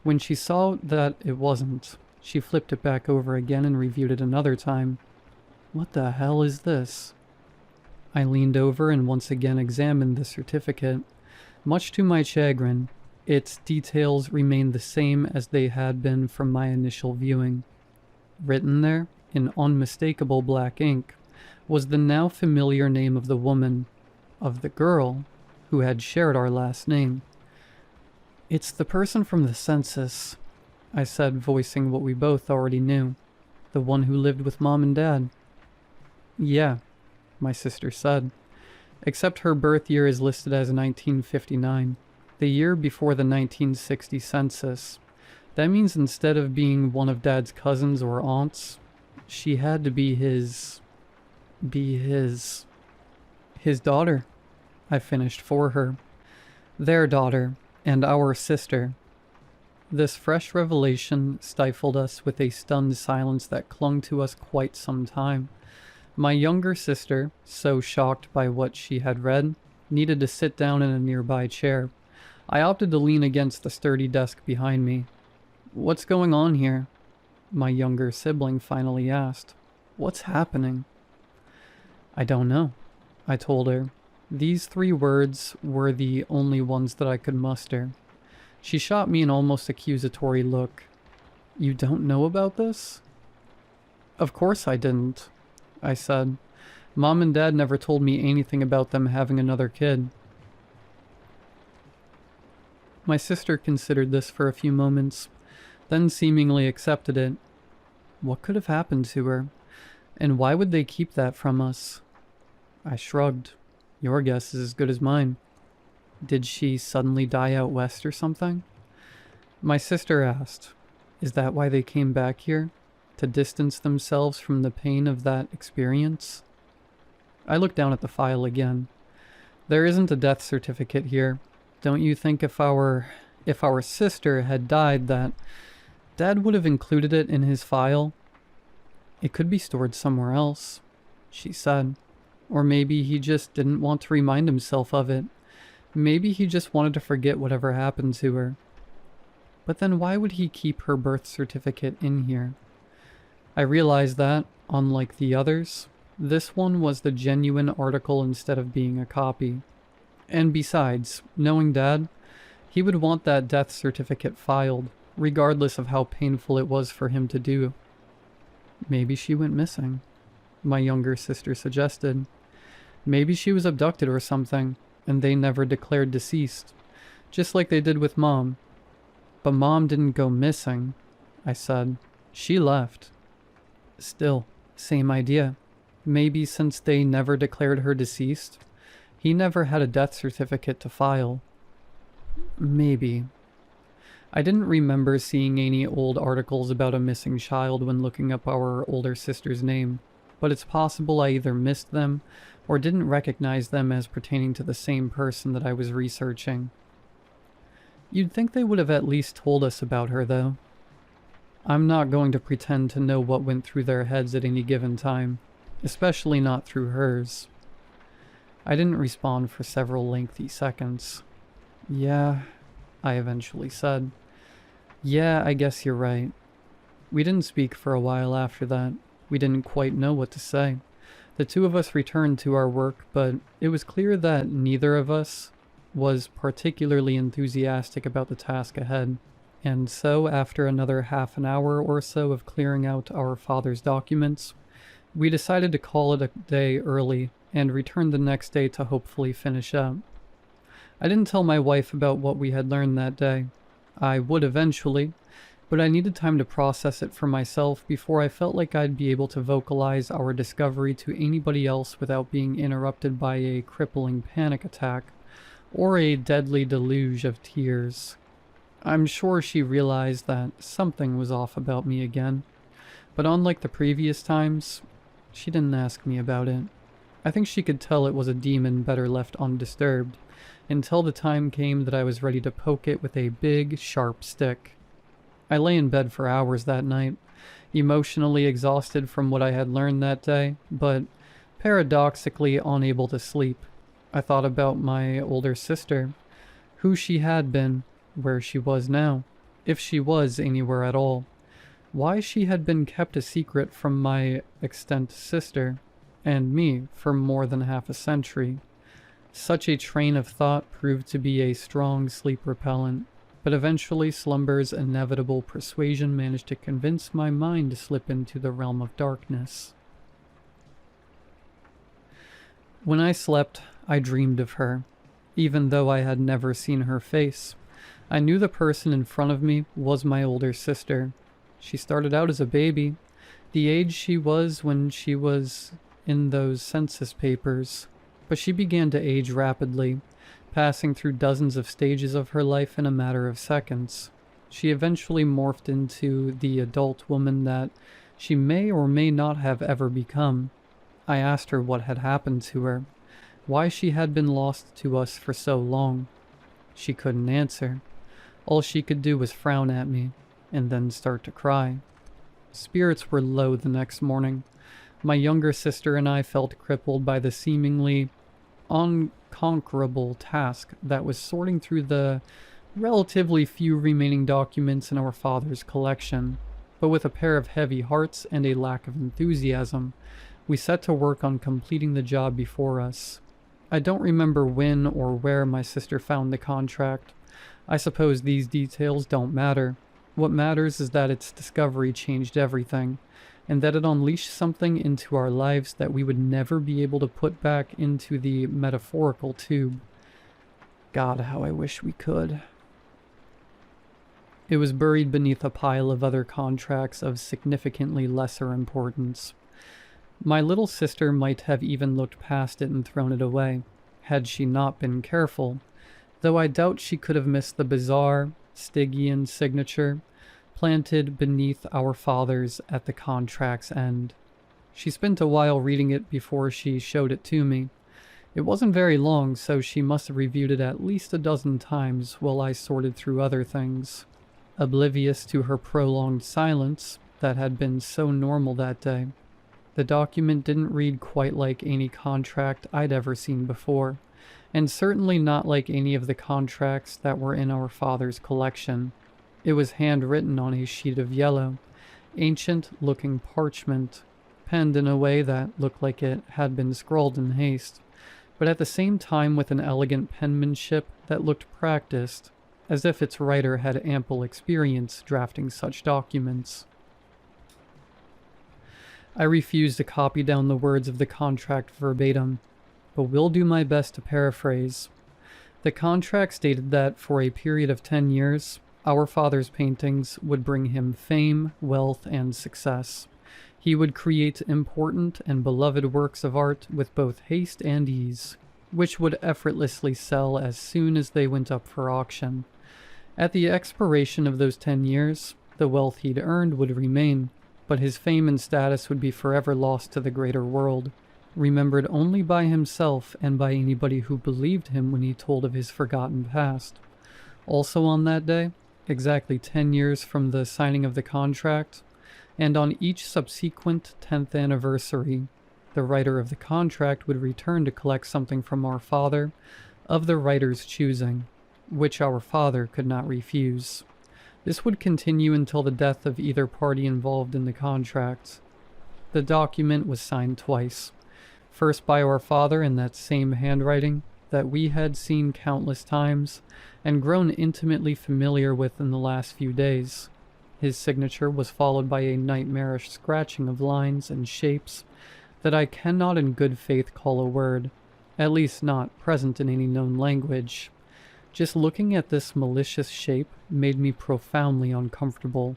Speaker 1: When she saw that it wasn't, she flipped it back over again and reviewed it another time. What the hell is this? I leaned over and once again examined the certificate. Much to my chagrin, its details remained the same as they had been from my initial viewing. Written there, in unmistakable black ink, was the now familiar name of the woman, of the girl, who had shared our last name. "It's the person from the census," I said, voicing what we both already knew. "The one who lived with Mom and Dad." "Yeah," my sister said, "except her birth year is listed as 1959, the year before the 1960 census. That means instead of being one of Dad's cousins or aunts, she had to be his daughter," I finished for her. "Their daughter, and our sister." This fresh revelation stifled us with a stunned silence that clung to us quite some time. My younger sister, so shocked by what she had read, needed to sit down in a nearby chair. I opted to lean against the sturdy desk behind me. "What's going on here?" my younger sibling finally asked. "What's happening?" "I don't know," I told her. These 3 words were the only ones that I could muster. She shot me an almost accusatory look. "You don't know about this?" "Of course I didn't," I said. "Mom and Dad never told me anything about them having another kid." My sister considered this for a few moments, then seemingly accepted it. What could have happened to her? And why would they keep that from us? I shrugged. "Your guess is as good as mine." "Did she suddenly die out west or something?" My sister asked. "Is that why they came back here? To distance themselves from the pain of that experience?" I looked down at the file again. "There isn't a death certificate here. Don't you think if our sister had died that Dad would have included it in his file?" "It could be stored somewhere else," she said. "Or maybe he just didn't want to remind himself of it. Maybe he just wanted to forget whatever happened to her." But then why would he keep her birth certificate in here? I realized that, unlike the others, this one was the genuine article instead of being a copy. And besides, knowing Dad, he would want that death certificate filed, regardless of how painful it was for him to do. "Maybe she went missing," my younger sister suggested. "Maybe she was abducted or something, and they never declared deceased, just like they did with Mom." "But Mom didn't go missing," I said. "She left." "Still, same idea. Maybe since they never declared her deceased, he never had a death certificate to file." "Maybe." I didn't remember seeing any old articles about a missing child when looking up our older sister's name, but it's possible I either missed them or didn't recognize them as pertaining to the same person that I was researching. You'd think they would have at least told us about her, though. I'm not going to pretend to know what went through their heads at any given time, especially not through hers. I didn't respond for several lengthy seconds. "Yeah," I eventually said. "Yeah, I guess you're right." We didn't speak for a while after that. We didn't quite know what to say. The 2 of us returned to our work, but it was clear that neither of us was particularly enthusiastic about the task ahead. And so, after another half an hour or so of clearing out our father's documents, we decided to call it a day early and return the next day to hopefully finish up. I didn't tell my wife about what we had learned that day. I would eventually, but I needed time to process it for myself before I felt like I'd be able to vocalize our discovery to anybody else without being interrupted by a crippling panic attack or a deadly deluge of tears. I'm sure she realized that something was off about me again, but unlike the previous times, she didn't ask me about it. I think she could tell it was a demon better left undisturbed, until the time came that I was ready to poke it with a big, sharp stick. I lay in bed for hours that night, emotionally exhausted from what I had learned that day, but paradoxically unable to sleep. I thought about my older sister, who she had been, where she was now, if she was anywhere at all, why she had been kept a secret from my extant sister, and me for more than half a century. Such a train of thought proved to be a strong sleep repellent, but eventually slumber's inevitable persuasion managed to convince my mind to slip into the realm of darkness. When I slept, I dreamed of her, even though I had never seen her face. I knew the person in front of me was my older sister. She started out as a baby, the age she was when she was in those census papers, but she began to age rapidly, passing through dozens of stages of her life in a matter of seconds. She eventually morphed into the adult woman that she may or may not have ever become. I asked her what had happened to her, why she had been lost to us for so long. She couldn't answer. All she could do was frown at me, and then start to cry. Spirits were low the next morning. My younger sister and I felt crippled by the seemingly unconquerable task that was sorting through the relatively few remaining documents in our father's collection. But with a pair of heavy hearts and a lack of enthusiasm, we set to work on completing the job before us. I don't remember when or where my sister found the contract. I suppose these details don't matter. What matters is that its discovery changed everything, and that it unleashed something into our lives that we would never be able to put back into the metaphorical tube. God, how I wish we could. It was buried beneath a pile of other contracts of significantly lesser importance. My little sister might have even looked past it and thrown it away, had she not been careful, though I doubt she could have missed the bizarre, Stygian signature planted beneath our father's at the contract's end. She spent a while reading it before she showed it to me. It wasn't very long, so she must have reviewed it at least a dozen times while I sorted through other things. Oblivious to her prolonged silence that had been so normal that day, the document didn't read quite like any contract I'd ever seen before, and certainly not like any of the contracts that were in our father's collection. It was handwritten on a sheet of yellow, ancient-looking parchment, penned in a way that looked like it had been scrawled in haste, but at the same time with an elegant penmanship that looked practiced, as if its writer had ample experience drafting such documents. I refused to copy down the words of the contract verbatim, but will do my best to paraphrase. The contract stated that for a period of 10 years, our father's paintings would bring him fame, wealth, and success. He would create important and beloved works of art with both haste and ease, which would effortlessly sell as soon as they went up for auction. At the expiration of those 10 years, the wealth he'd earned would remain, but his fame and status would be forever lost to the greater world, remembered only by himself and by anybody who believed him when he told of his forgotten past. Also on that day, exactly 10 years from the signing of the contract, and on each subsequent 10th anniversary, the writer of the contract would return to collect something from our father of the writer's choosing, which our father could not refuse. This would continue until the death of either party involved in the contract. The document was signed twice, first by our father in that same handwriting that we had seen countless times and grown intimately familiar with in the last few days. His signature was followed by a nightmarish scratching of lines and shapes that I cannot in good faith call a word, at least not present in any known language. Just looking at this malicious shape made me profoundly uncomfortable,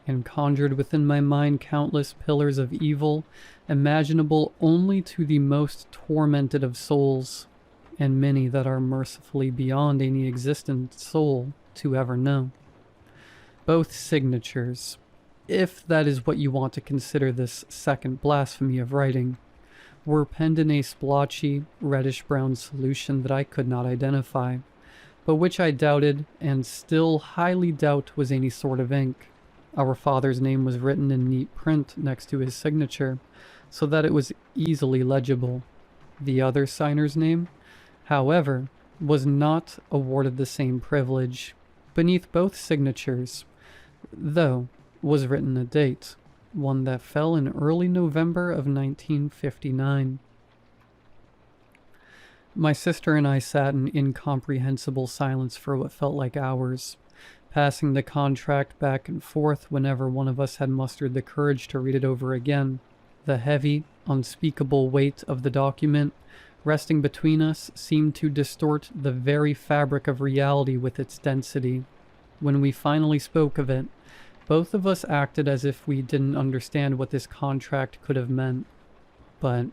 Speaker 1: and conjured within my mind countless pillars of evil, imaginable only to the most tormented of souls, and many that are mercifully beyond any existent soul to ever know. Both signatures, if that is what you want to consider this second blasphemy of writing, were penned in a splotchy, reddish-brown solution that I could not identify, but which I doubted and still highly doubt was any sort of ink. Our father's name was written in neat print next to his signature, so that it was easily legible. The other signer's name, however, was not awarded the same privilege. Beneath both signatures, though, was written a date, one that fell in early November of 1959. My sister and I sat in incomprehensible silence for what felt like hours, passing the contract back and forth whenever one of us had mustered the courage to read it over again. The heavy, unspeakable weight of the document resting between us seemed to distort the very fabric of reality with its density. When we finally spoke of it, both of us acted as if we didn't understand what this contract could have meant. But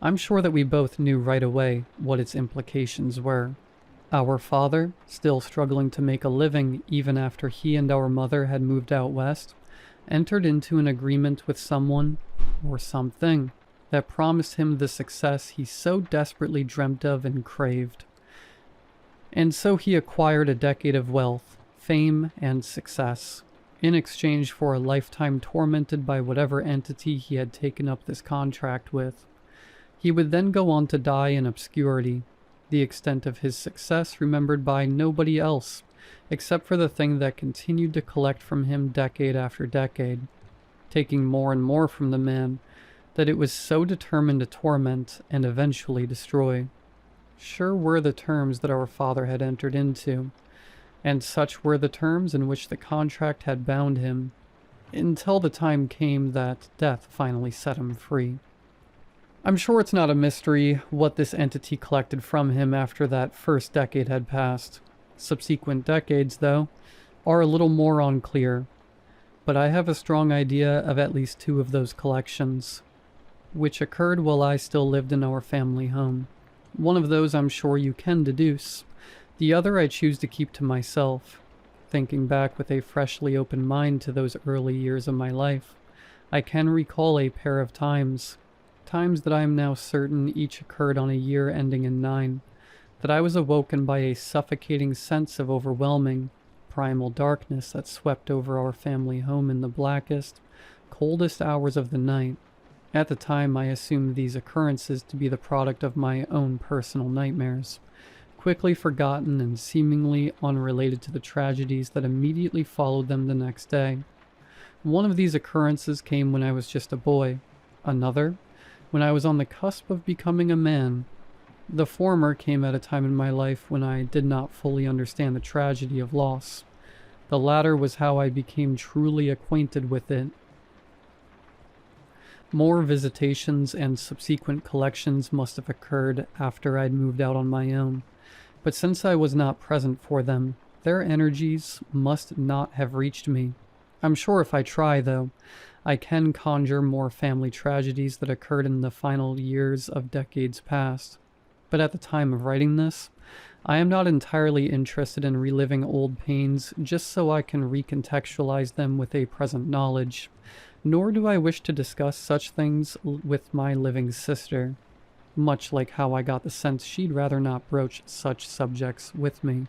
Speaker 1: I'm sure that we both knew right away what its implications were. Our father, still struggling to make a living even after he and our mother had moved out west, entered into an agreement with someone, or something, that promised him the success he so desperately dreamt of and craved. And so he acquired a decade of wealth, fame, and success, in exchange for a lifetime tormented by whatever entity he had taken up this contract with. He would then go on to die in obscurity, the extent of his success remembered by nobody else, except for the thing that continued to collect from him decade after decade, taking more and more from the man that it was so determined to torment and eventually destroy. Sure were the terms that our father had entered into, and such were the terms in which the contract had bound him, until the time came that death finally set him free. I'm sure it's not a mystery what this entity collected from him after that first decade had passed. Subsequent decades, though, are a little more unclear, but I have a strong idea of at least 2 of those collections, which occurred while I still lived in our family home. One of those I'm sure you can deduce. The other I choose to keep to myself. Thinking back with a freshly open mind to those early years of my life, I can recall a pair of times that I am now certain each occurred on a year ending in 9, that I was awoken by a suffocating sense of overwhelming, primal darkness that swept over our family home in the blackest, coldest hours of the night. At the time, I assumed these occurrences to be the product of my own personal nightmares, quickly forgotten and seemingly unrelated to the tragedies that immediately followed them the next day. One of these occurrences came when I was just a boy. Another, when I was on the cusp of becoming a man. The former came at a time in my life when I did not fully understand the tragedy of loss. The latter was how I became truly acquainted with it. More visitations and subsequent collections must have occurred after I'd moved out on my own, but since I was not present for them, their energies must not have reached me. I'm sure if I try, though, I can conjure more family tragedies that occurred in the final years of decades past. But at the time of writing this, I am not entirely interested in reliving old pains just so I can recontextualize them with a present knowledge, nor do I wish to discuss such things with my living sister, much like how I got the sense she'd rather not broach such subjects with me.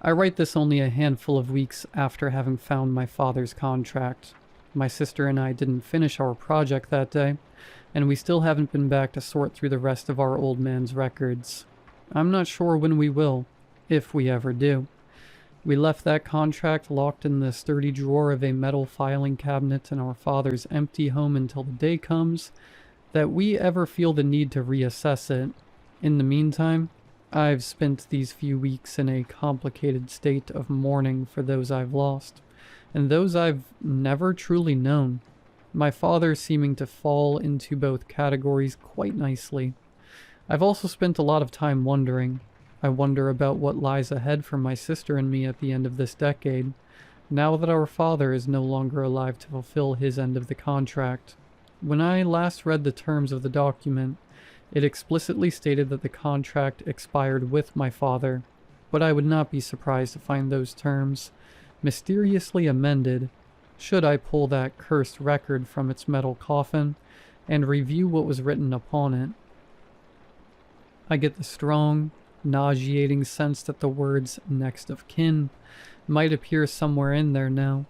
Speaker 1: I write this only a handful of weeks after having found my father's contract. My sister and I didn't finish our project that day, and we still haven't been back to sort through the rest of our old man's records. I'm not sure when we will, if we ever do. We left that contract locked in the sturdy drawer of a metal filing cabinet in our father's empty home until the day comes that we ever feel the need to reassess it. In the meantime, I've spent these few weeks in a complicated state of mourning for those I've lost, and those I've never truly known, my father seeming to fall into both categories quite nicely. I've also spent a lot of time wondering. I wonder about what lies ahead for my sister and me at the end of this decade, now that our father is no longer alive to fulfill his end of the contract. When I last read the terms of the document, it explicitly stated that the contract expired with my father, but I would not be surprised to find those terms mysteriously amended, should I pull that cursed record from its metal coffin and review what was written upon it. I get the strong, nauseating sense that the words next of kin might appear somewhere in there now,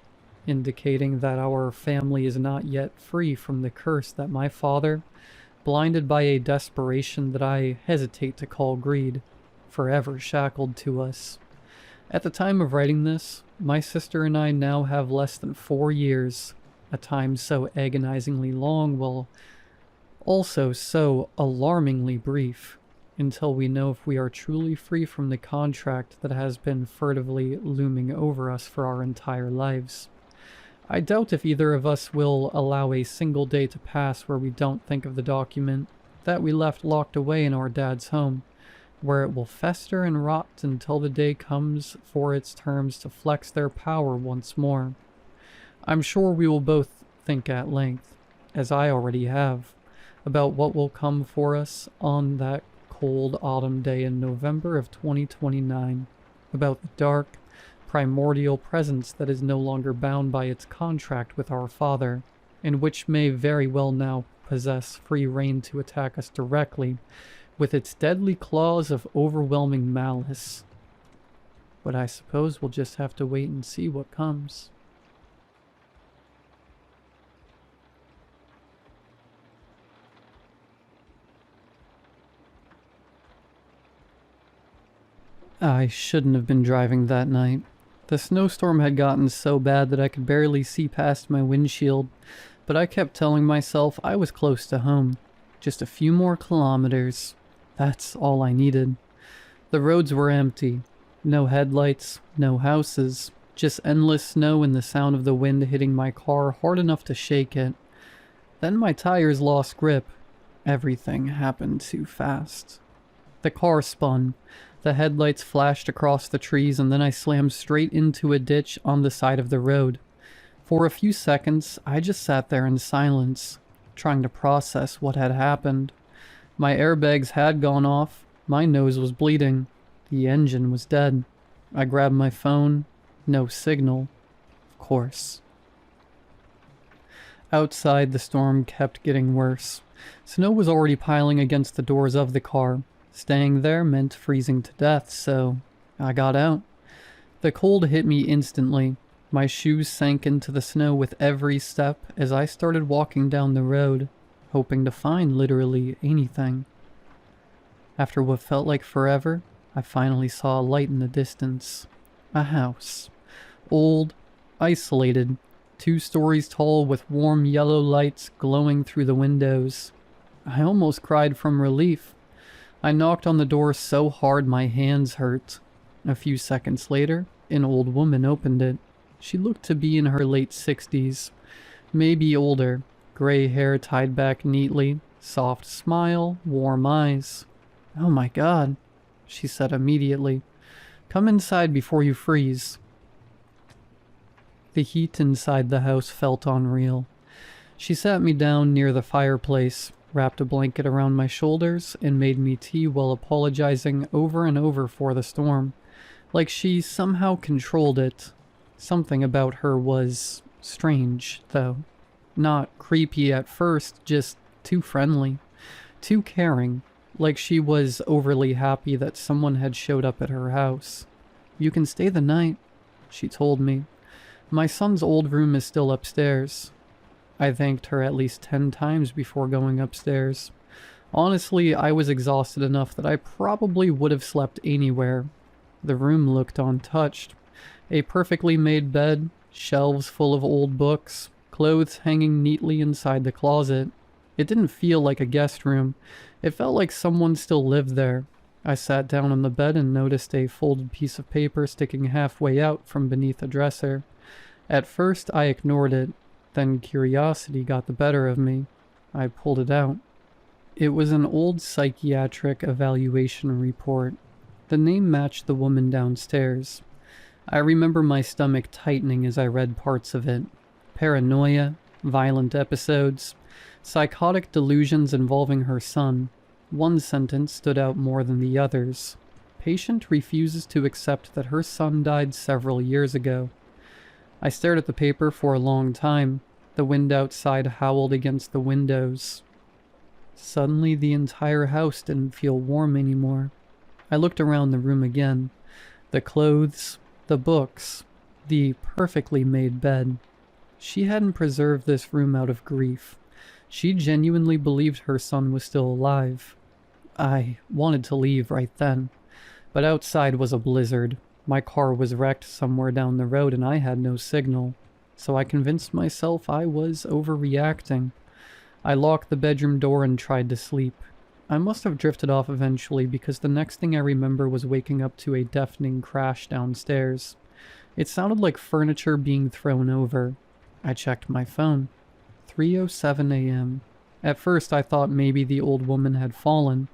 Speaker 1: indicating that our family is not yet free from the curse that my father, blinded by a desperation that I hesitate to call greed, forever shackled to us. At the time of writing this, my sister and I now have less than 4 years, a time so agonizingly long while also so alarmingly brief, until we know if we are truly free from the contract that has been furtively looming over us for our entire lives. I doubt if either of us will allow a single day to pass where we don't think of the document that we left locked away in our dad's home, where it will fester and rot until the day comes for its terms to flex their power once more. I'm sure we will both think at length, as I already have, about what will come for us on that cold autumn day in November of 2029, about the dark, primordial presence that is no longer bound by its contract with our father, and which may very well now possess free rein to attack us directly with its deadly claws of overwhelming malice. But I suppose we'll just have to wait and see what comes. I shouldn't have been driving that night. The snowstorm had gotten so bad that I could barely see past my windshield, but I kept telling myself I was close to home. Just a few more kilometers. That's all I needed. The roads were empty. No headlights, no houses, just endless snow and the sound of the wind hitting my car hard enough to shake it. Then my tires lost grip. Everything happened too fast. The car spun. The headlights flashed across the trees, and then I slammed straight into a ditch on the side of the road. For a few seconds, I just sat there in silence, trying to process what had happened. My airbags had gone off. My nose was bleeding. The engine was dead. I grabbed my phone. No signal. Of course. Outside, the storm kept getting worse. Snow was already piling against the doors of the car. Staying there meant freezing to death, so I got out. The cold hit me instantly. My shoes sank into the snow with every step as I started walking down the road, hoping to find literally anything. After what felt like forever, I finally saw a light in the distance. A house. Old, isolated, 2 stories tall with warm yellow lights glowing through the windows. I almost cried from relief. I knocked on the door so hard my hands hurt. A few seconds later, an old woman opened it. She looked to be in her late 60s, maybe older, gray hair tied back neatly, soft smile, warm eyes. "Oh my God," she said immediately. "Come inside before you freeze." The heat inside the house felt unreal. She sat me down near the fireplace, wrapped a blanket around my shoulders, and made me tea while apologizing over and over for the storm, like she somehow controlled it. Something about her was strange, though. Not creepy at first, just too friendly, too caring, like she was overly happy that someone had showed up at her house. "You can stay the night," she told me. "My son's old room is still upstairs." I thanked her at least 10 times before going upstairs. Honestly, I was exhausted enough that I probably would have slept anywhere. The room looked untouched. A perfectly made bed, shelves full of old books, clothes hanging neatly inside the closet. It didn't feel like a guest room. It felt like someone still lived there. I sat down on the bed and noticed a folded piece of paper sticking halfway out from beneath a dresser. At first, I ignored it. Then curiosity got the better of me. I pulled it out. It was an old psychiatric evaluation report. The name matched the woman downstairs. I remember my stomach tightening as I read parts of it. Paranoia, violent episodes, psychotic delusions involving her son. One sentence stood out more than the others. Patient refuses to accept that her son died several years ago. I stared at the paper for a long time. The wind outside howled against the windows. Suddenly, the entire house didn't feel warm anymore. I looked around the room again. The clothes, the books, the perfectly made bed. She hadn't preserved this room out of grief. She genuinely believed her son was still alive. I wanted to leave right then, but outside was a blizzard. My car was wrecked somewhere down the road and I had no signal, so I convinced myself I was overreacting. I locked the bedroom door and tried to sleep. I must have drifted off eventually because the next thing I remember was waking up to a deafening crash downstairs. It sounded like furniture being thrown over. I checked my phone. 3:07 a.m. At first I thought maybe the old woman had fallen.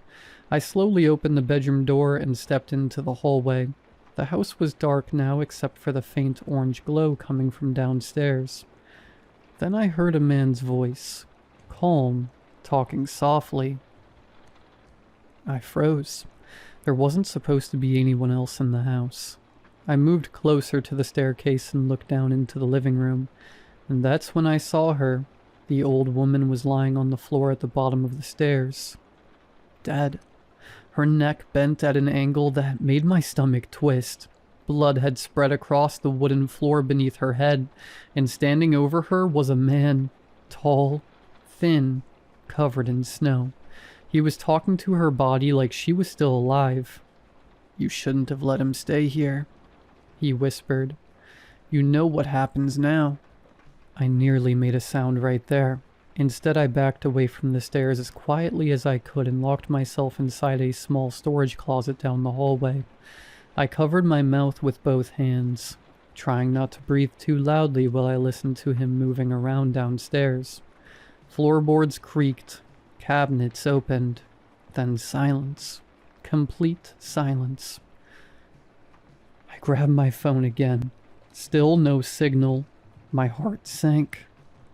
Speaker 1: I slowly opened the bedroom door and stepped into the hallway. The house was dark now except for the faint orange glow coming from downstairs. Then I heard a man's voice, calm, talking softly. I froze. There wasn't supposed to be anyone else in the house. I moved closer to the staircase and looked down into the living room, and that's when I saw her. The old woman was lying on the floor at the bottom of the stairs. Dead. Her neck bent at an angle that made my stomach twist. Blood had spread across the wooden floor beneath her head, and standing over her was a man, tall, thin, covered in snow. He was talking to her body like she was still alive. "You shouldn't have let him stay here," he whispered. "You know what happens now." I nearly made a sound right there. Instead, I backed away from the stairs as quietly as I could and locked myself inside a small storage closet down the hallway. I covered my mouth with both hands, trying not to breathe too loudly while I listened to him moving around downstairs. Floorboards creaked, cabinets opened, then silence. Complete silence. I grabbed my phone again. Still no signal. My heart sank.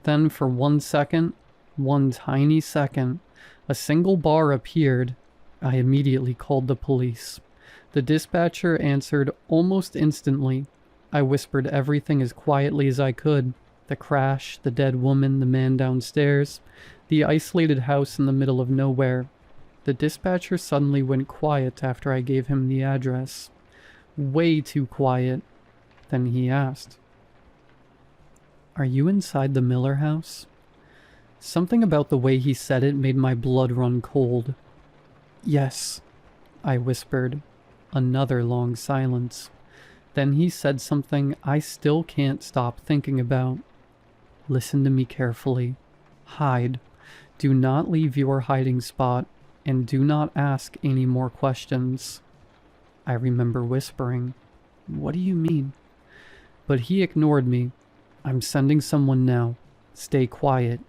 Speaker 1: Then for 1 second, one tiny second, a single bar appeared. I immediately called the police. The dispatcher answered almost instantly. I whispered everything as quietly as I could. The crash, the dead woman, the man downstairs, the isolated house in the middle of nowhere. The dispatcher suddenly went quiet after I gave him the address. Way too quiet. Then he asked, "Are you inside the Miller house?" Something about the way he said it made my blood run cold. "Yes," I whispered. Another long silence. Then he said something I still can't stop thinking about. "Listen to me carefully. Hide. Do not leave your hiding spot, and do not ask any more questions." I remember whispering, "What do you mean?" But he ignored me. "I'm sending someone now. Stay quiet."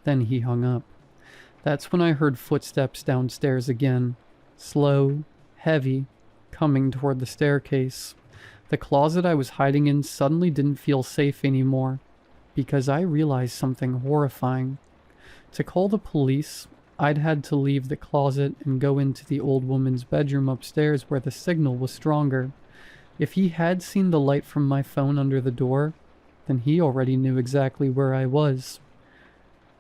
Speaker 1: Then he hung up. That's when I heard footsteps downstairs again. Slow, heavy, coming toward the staircase. The closet I was hiding in suddenly didn't feel safe anymore, because I realized something horrifying. To call the police, I'd had to leave the closet and go into the old woman's bedroom upstairs where the signal was stronger. If he had seen the light from my phone under the door, then he already knew exactly where I was.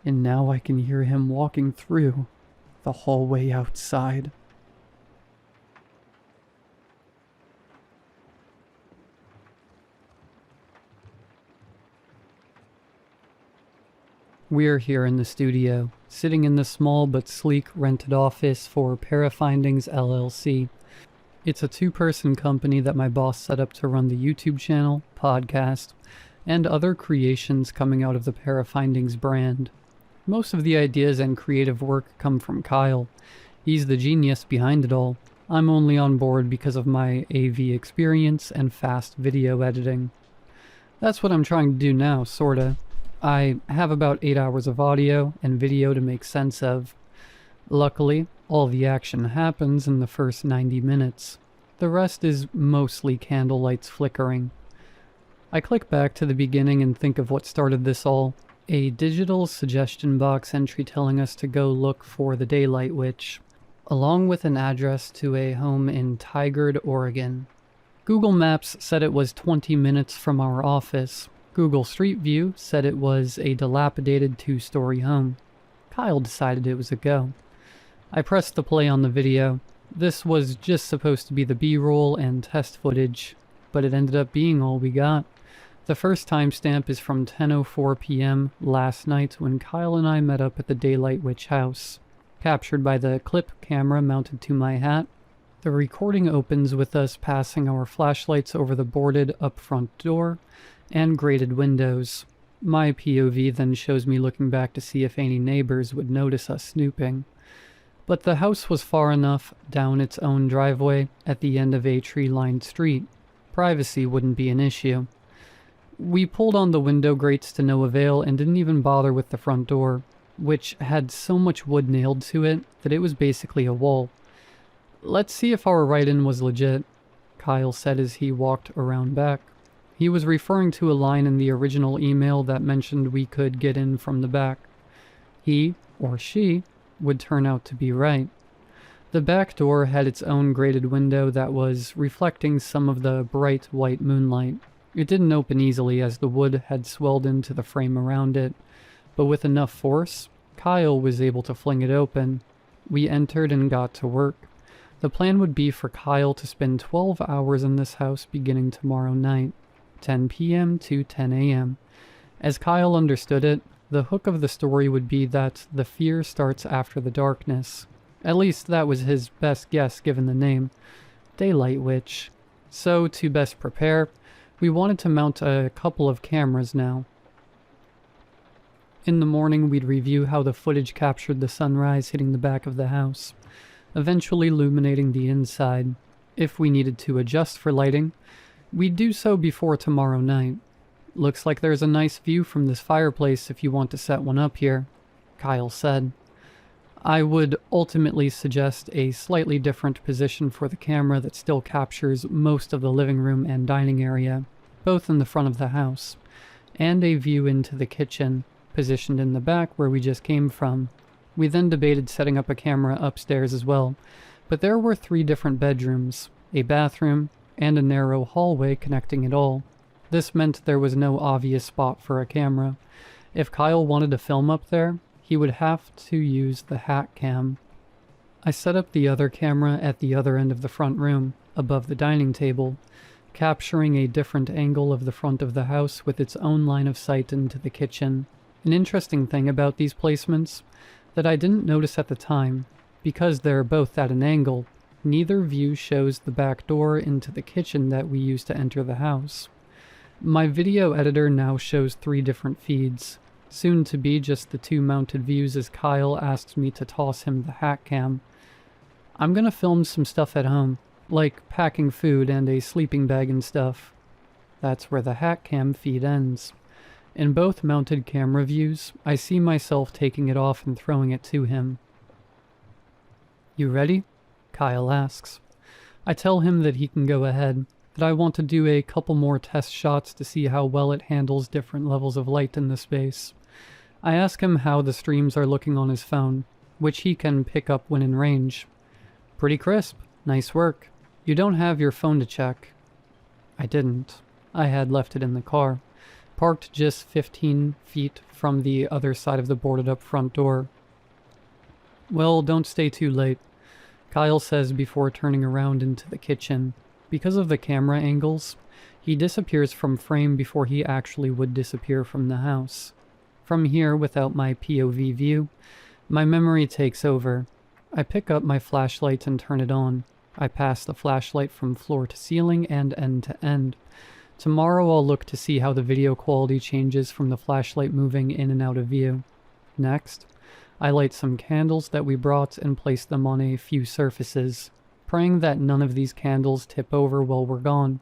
Speaker 1: And now I can hear him walking through the hallway outside. We're here in the studio, sitting in the small but sleek rented office for Parafindings LLC. It's a two-person company that my boss set up to run the YouTube channel, podcast, and other creations coming out of the Parafindings brand. Most of the ideas and creative work come from Kyle. He's the genius behind it all. I'm only on board because of my AV experience and fast video editing. That's what I'm trying to do now, sorta. I have about 8 hours of audio and video to make sense of. Luckily, all the action happens in the first 90 minutes. The rest is mostly candlelights flickering. I click back to the beginning and think of what started this all. A digital suggestion box entry telling us to go look for the Daylight Witch, along with an address to a home in Tigard, Oregon. Google Maps said it was 20 minutes from our office. Google Street View said it was a dilapidated 2-story home. Kyle decided it was a go. I pressed the play on the video. This was just supposed to be the B-roll and test footage, but it ended up being all we got. The first timestamp is from 10:04 p.m. last night when Kyle and I met up at the Daylight Witch house, captured by the clip camera mounted to my hat. The recording opens with us passing our flashlights over the boarded up front door and grated windows. My POV then shows me looking back to see if any neighbors would notice us snooping. But the house was far enough down its own driveway at the end of a tree-lined street. Privacy wouldn't be an issue. We pulled on the window grates to no avail and didn't even bother with the front door, which had so much wood nailed to it that it was basically a wall. "Let's see if our write-in was legit," Kyle said as he walked around back. He was referring to a line in the original email that mentioned we could get in from the back. He, or she, would turn out to be right. The back door had its own grated window that was reflecting some of the bright white moonlight. It didn't open easily as the wood had swelled into the frame around it, but with enough force, Kyle was able to fling it open. We entered and got to work. The plan would be for Kyle to spend 12 hours in this house beginning tomorrow night, 10 p.m. to 10 a.m. As Kyle understood it, the hook of the story would be that the fear starts after the darkness. At least that was his best guess given the name, Daylight Witch. So, to best prepare, we wanted to mount a couple of cameras now. In the morning, we'd review how the footage captured the sunrise hitting the back of the house, eventually illuminating the inside. If we needed to adjust for lighting, we'd do so before tomorrow night. Looks like there's a nice view from this fireplace if you want to set one up here, Kyle said. I would ultimately suggest a slightly different position for the camera that still captures most of the living room and dining area, both in the front of the house, and a view into the kitchen, positioned in the back where we just came from. We then debated setting up a camera upstairs as well, but there were 3 different bedrooms, a bathroom, and a narrow hallway connecting it all. This meant there was no obvious spot for a camera. If Kyle wanted to film up there, he would have to use the hat cam. I set up the other camera at the other end of the front room, above the dining table, capturing a different angle of the front of the house with its own line of sight into the kitchen. An interesting thing about these placements that I didn't notice at the time, because they're both at an angle, neither view shows the back door into the kitchen that we used to enter the house. My video editor now shows 3 different feeds, soon to be just the 2 mounted views as Kyle asks me to toss him the hat cam. I'm gonna film some stuff at home, like packing food and a sleeping bag and stuff. That's where the hat cam feed ends. In both mounted camera views, I see myself taking it off and throwing it to him. You ready? Kyle asks. I tell him that he can go ahead, that I want to do a couple more test shots to see how well it handles different levels of light in the space. I ask him how the streams are looking on his phone, which he can pick up when in range. Pretty crisp. Nice work. You don't have your phone to check. I didn't. I had left it in the car, parked just 15 feet from the other side of the boarded up front door. Well, don't stay too late, Kyle says before turning around into the kitchen. Because of the camera angles, he disappears from frame before he actually would disappear from the house. From here, without my POV view, my memory takes over. I pick up my flashlight and turn it on. I pass the flashlight from floor to ceiling and end to end. Tomorrow I'll look to see how the video quality changes from the flashlight moving in and out of view. Next, I light some candles that we brought and place them on a few surfaces, praying that none of these candles tip over while we're gone.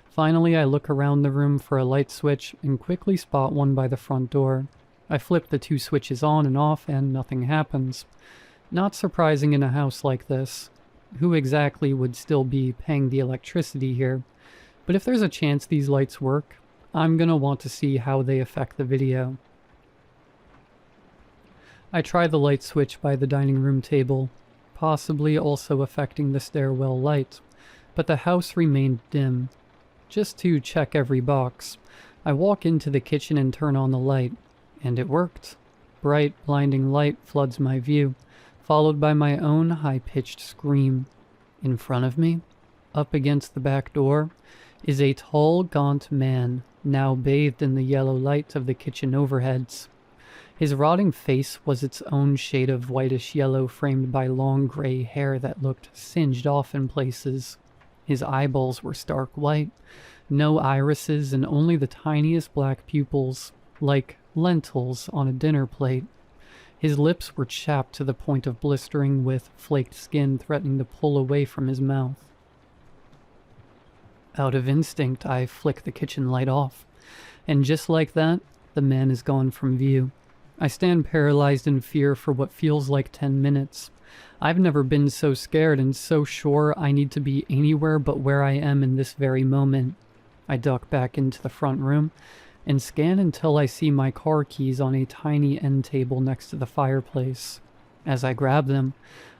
Speaker 1: Finally, I look around the room for a light switch and quickly spot one by the front door. I flip the 2 switches on and off and nothing happens. Not surprising in a house like this. Who exactly would still be paying the electricity here? But if there's a chance these lights work, I'm gonna want to see how they affect the video. I try the light switch by the dining room table, possibly also affecting the stairwell light, but the house remained dim. Just to check every box, I walk into the kitchen and turn on the light, and it worked. Bright, blinding light floods my view, followed by my own high-pitched scream. In front of me, up against the back door, is a tall, gaunt man, now bathed in the yellow light of the kitchen overheads. His rotting face was its own shade of whitish yellow framed by long gray hair that looked singed off in places. His eyeballs were stark white, no irises and only the tiniest black pupils, like lentils on a dinner plate. His lips were chapped to the point of blistering, with flaked skin threatening to pull away from his mouth. Out of instinct, I flick the kitchen light off, and just like that, the man is gone from view. I stand paralyzed in fear for what feels like 10 minutes. I've never been so scared and so sure I need to be anywhere but where I am in this very moment. I duck back into the front room and scan until I see my car keys on a tiny end table next to the fireplace. As I grab them,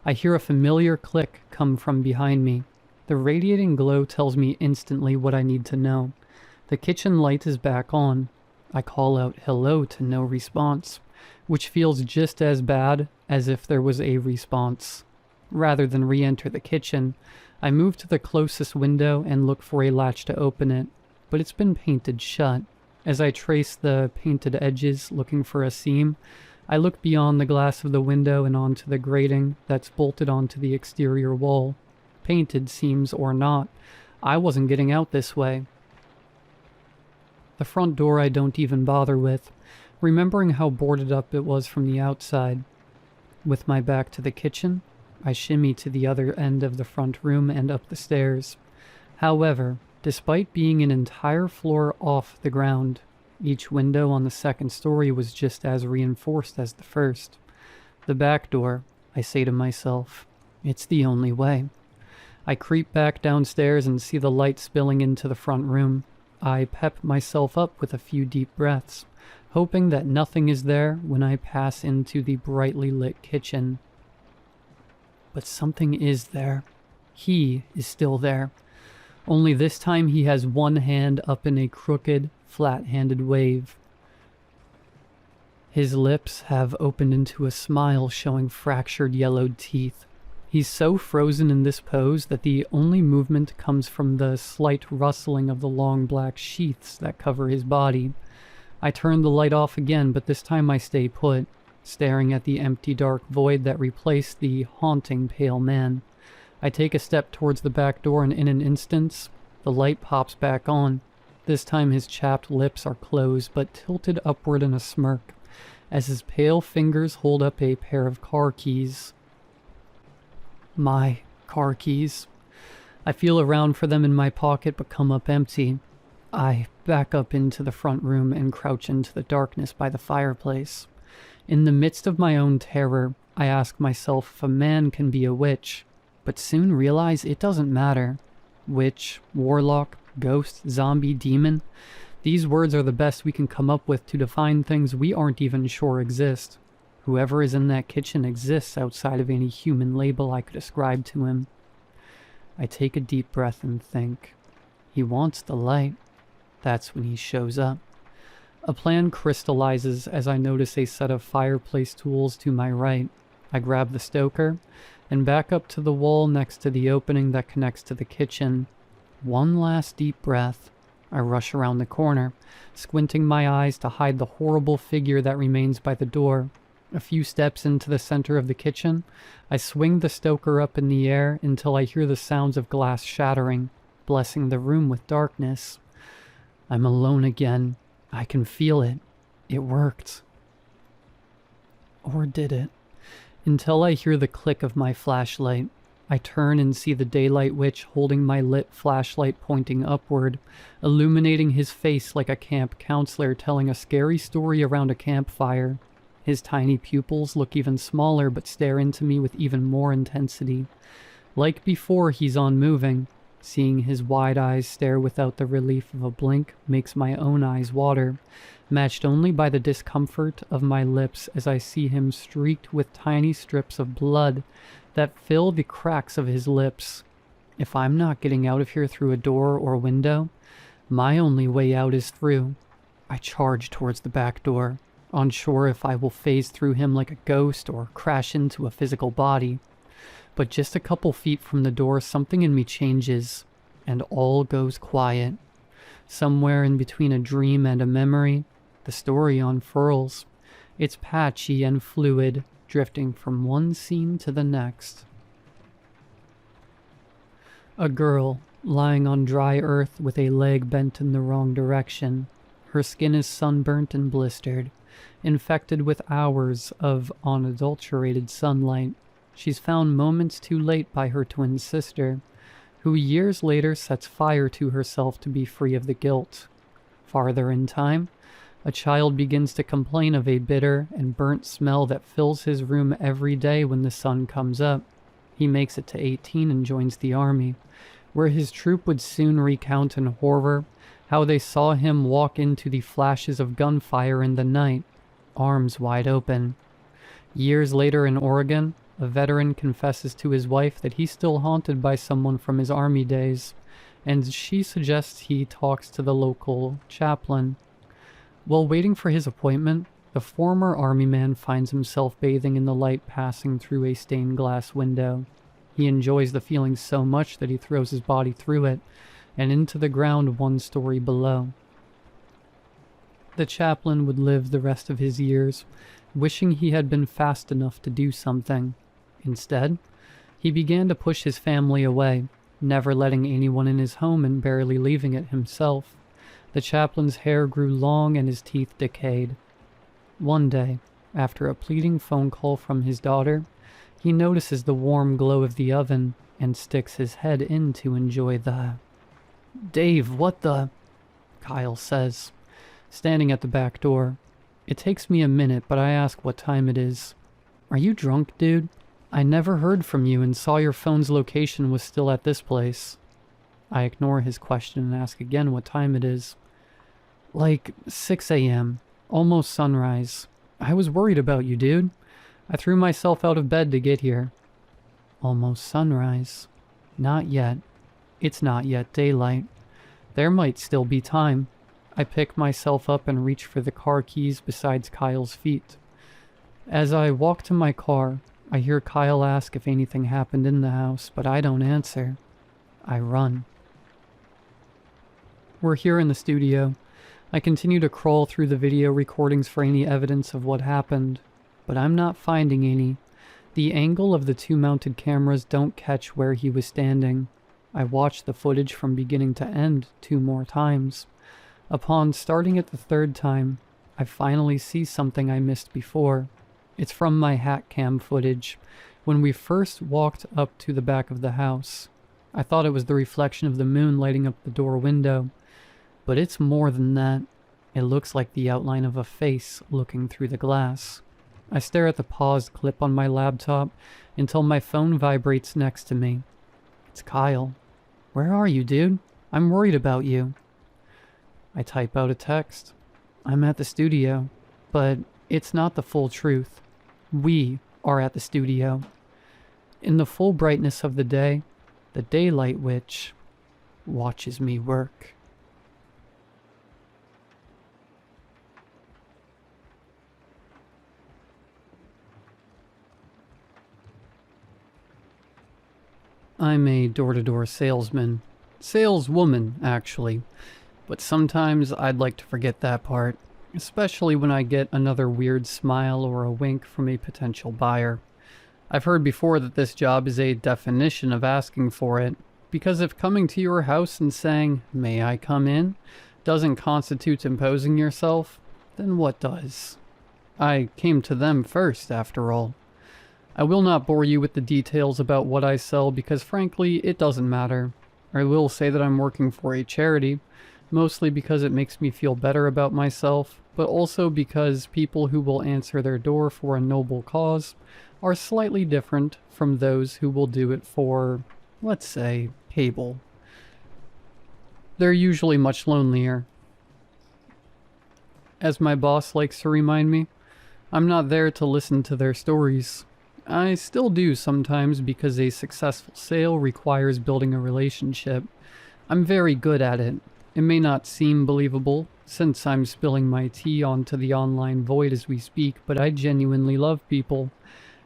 Speaker 1: I hear a familiar click come from behind me. The radiating glow tells me instantly what I need to know. The kitchen light is back on. I call out hello to no response, which feels just as bad as if there was a response. Rather than re-enter the kitchen, I move to the closest window and look for a latch to open it, but it's been painted shut. As I trace the painted edges looking for a seam, I look beyond the glass of the window and onto the grating that's bolted onto the exterior wall. Painted seams or not, I wasn't getting out this way. The front door I don't even bother with, remembering how boarded up it was from the outside. With my back to the kitchen, I shimmy to the other end of the front room and up the stairs. However, despite being an entire floor off the ground, each window on the second story was just as reinforced as the first. The back door, I say to myself, it's the only way. I creep back downstairs and see the light spilling into the front room. I pep myself up with a few deep breaths, hoping that nothing is there when I pass into the brightly lit kitchen. But something is there. He is still there. Only this time he has one hand up in a crooked, flat-handed wave. His lips have opened into a smile showing fractured yellowed teeth. He's so frozen in this pose that the only movement comes from the slight rustling of the long black sheaths that cover his body. I turn the light off again, but this time I stay put, staring at the empty dark void that replaced the haunting pale man. I take a step towards the back door and in an instant, the light pops back on. This time his chapped lips are closed but tilted upward in a smirk, as his pale fingers hold up a pair of car keys. My car keys. I feel around for them in my pocket but come up empty. I back up into the front room and crouch into the darkness by the fireplace. In the midst of my own terror, I ask myself if a man can be a witch, but soon realize it doesn't matter. Witch, warlock, ghost, zombie, demon. These words are the best we can come up with to define things we aren't even sure exist. Whoever is in that kitchen exists outside of any human label I could ascribe to him. I take a deep breath and think. He wants the light. That's when he shows up. A plan crystallizes as I notice a set of fireplace tools to my right. I grab the stoker and back up to the wall next to the opening that connects to the kitchen. One last deep breath. I rush around the corner, squinting my eyes to hide the horrible figure that remains by the door. A few steps into the center of the kitchen, I swing the stoker up in the air until I hear the sounds of glass shattering, blessing the room with darkness. I'm alone again. I can feel it. It worked. Or did it? Until I hear the click of my flashlight. I turn and see the daylight witch holding my lit flashlight pointing upward, illuminating his face like a camp counselor telling a scary story around a campfire. His tiny pupils look even smaller but stare into me with even more intensity. Like before, he's unmoving. Seeing his wide eyes stare without the relief of a blink makes my own eyes water, matched only by the discomfort of my lips as I see him streaked with tiny strips of blood that fill the cracks of his lips. If I'm not getting out of here through a door or window, my only way out is through. I charge towards the back door, unsure if I will phase through him like a ghost or crash into a physical body. But just a couple feet from the door, something in me changes, and all goes quiet. Somewhere in between a dream and a memory, the story unfurls. It's patchy and fluid, drifting from one scene to the next. A girl, lying on dry earth with a leg bent in the wrong direction. Her skin is sunburnt and blistered, infected with hours of unadulterated sunlight. She's found moments too late by her twin sister, who years later sets fire to herself to be free of the guilt. Farther in time, a child begins to complain of a bitter and burnt smell that fills his room every day when the sun comes up. He makes it to 18 and joins the army, where his troop would soon recount in horror how they saw him walk into the flashes of gunfire in the night, arms wide open. Years later in Oregon, a veteran confesses to his wife that he's still haunted by someone from his army days, and she suggests he talks to the local chaplain. While waiting for his appointment, the former army man finds himself bathing in the light passing through a stained glass window. He enjoys the feeling so much that he throws his body through it and into the ground 1 story below. The chaplain would live the rest of his years, wishing he had been fast enough to do something. Instead, he began to push his family away, never letting anyone in his home and barely leaving it himself. The chaplain's hair grew long and his teeth decayed. One day, after a pleading phone call from his daughter, he notices the warm glow of the oven and sticks his head in to enjoy the... "Dave, what the..." Kyle says, standing at the back door. It takes me a minute, but I ask what time it is. "Are you drunk, dude? I never heard from you and saw your phone's location was still at this place." I ignore his question and ask again what time it is. "Like 6 a.m., almost sunrise. I was worried about you, dude. I threw myself out of bed to get here." Almost sunrise. Not yet. It's not yet daylight. There might still be time. I pick myself up and reach for the car keys beside Kyle's feet. As I walk to my car, I hear Kyle ask if anything happened in the house, but I don't answer. I run. We're here in the studio. I continue to crawl through the video recordings for any evidence of what happened, but I'm not finding any. The angle of the 2 mounted cameras don't catch where he was standing. I watch the footage from beginning to end 2 more times. Upon starting it the 3rd time, I finally see something I missed before. It's from my hat cam footage, when we first walked up to the back of the house. I thought it was the reflection of the moon lighting up the door window, but it's more than that. It looks like the outline of a face looking through the glass. I stare at the paused clip on my laptop until my phone vibrates next to me. It's Kyle. "Where are you, dude? I'm worried about you." I type out a text. "I'm at the studio," but it's not the full truth. We are at the studio. In the full brightness of the day, the daylight witch watches me work. I'm a door-to-door salesman. Saleswoman, actually. But sometimes I'd like to forget that part, especially when I get another weird smile or a wink from a potential buyer. I've heard before that this job is a definition of asking for it, because if coming to your house and saying, "May I come in?" doesn't constitute imposing yourself, then what does? I came to them first, after all. I will not bore you with the details about what I sell because frankly, it doesn't matter. I will say that I'm working for a charity, mostly because it makes me feel better about myself, but also because people who will answer their door for a noble cause are slightly different from those who will do it for, let's say, cable. They're usually much lonelier. As my boss likes to remind me, I'm not there to listen to their stories. I still do sometimes because a successful sale requires building a relationship. I'm very good at it. It may not seem believable, since I'm spilling my tea onto the online void as we speak, but I genuinely love people,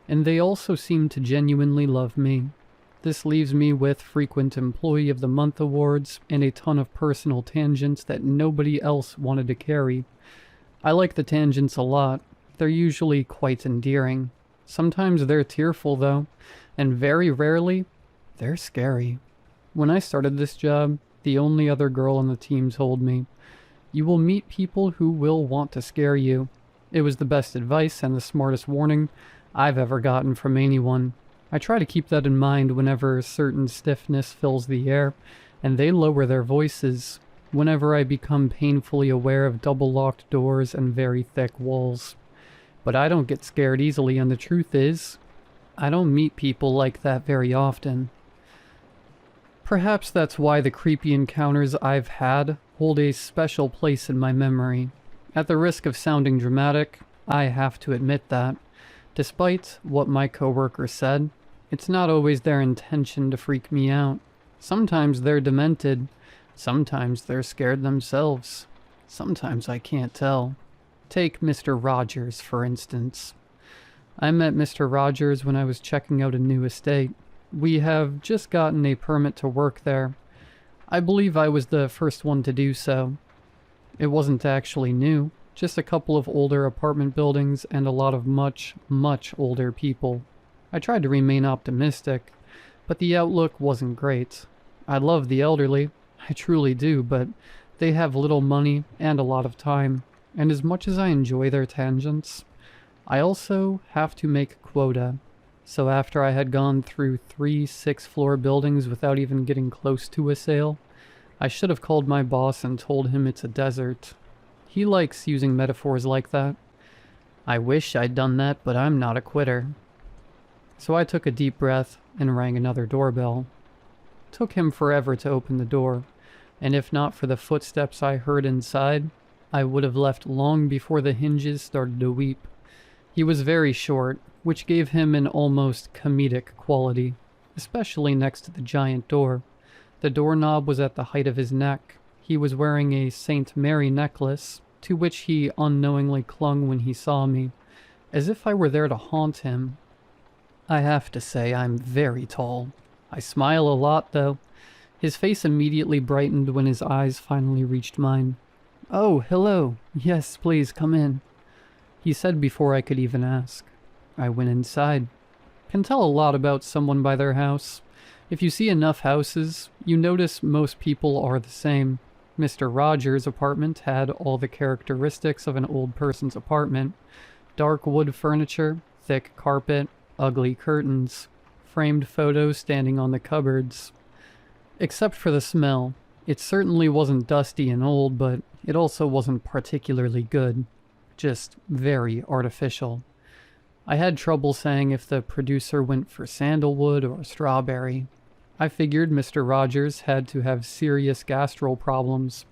Speaker 1: and they also seem to genuinely love me. This leaves me with frequent Employee of the Month awards and a ton of personal tangents that nobody else wanted to carry. I like the tangents a lot. They're usually quite endearing. Sometimes they're tearful though, and very rarely, they're scary. When I started this job, the only other girl on the team told me, "You will meet people who will want to scare you." It was the best advice and the smartest warning I've ever gotten from anyone. I try to keep that in mind whenever a certain stiffness fills the air, and they lower their voices, whenever I become painfully aware of double-locked doors and very thick walls. But I don't get scared easily, and the truth is, I don't meet people like that very often. Perhaps that's why the creepy encounters I've had hold a special place in my memory. At the risk of sounding dramatic, I have to admit that, despite what my coworker said, it's not always their intention to freak me out. Sometimes they're demented, sometimes they're scared themselves, sometimes I can't tell. Take Mr. Rogers, for instance. I met Mr. Rogers when I was checking out a new estate. We have just gotten a permit to work there. I believe I was the first one to do so. It wasn't actually new, just a couple of older apartment buildings and a lot of much, much older people. I tried to remain optimistic, but the outlook wasn't great. I love the elderly, I truly do, but they have little money and a lot of time, and as much as I enjoy their tangents, I also have to make a quota. So after I had gone through 3 6-floor buildings without even getting close to a sale, I should have called my boss and told him it's a desert. He likes using metaphors like that. I wish I'd done that, but I'm not a quitter. So I took a deep breath and rang another doorbell. Took him forever to open the door, and if not for the footsteps I heard inside, I would have left long before the hinges started to weep. He was very short, which gave him an almost comedic quality, especially next to the giant door. The doorknob was at the height of his neck. He was wearing a Saint Mary necklace, to which he unknowingly clung when he saw me, as if I were there to haunt him. I have to say I'm very tall. I smile a lot, though. His face immediately brightened when his eyes finally reached mine. "Oh, hello. Yes, please, come in," he said before I could even ask. I went inside. Can tell a lot about someone by their house. If you see enough houses, you notice most people are the same. Mr. Rogers' apartment had all the characteristics of an old person's apartment. Dark wood furniture, thick carpet, ugly curtains, framed photos standing on the cupboards. Except for the smell. It certainly wasn't dusty and old, but it also wasn't particularly good. Just very artificial. I had trouble saying if the producer went for sandalwood or strawberry. I figured Mr. Rogers had to have serious gastro problems,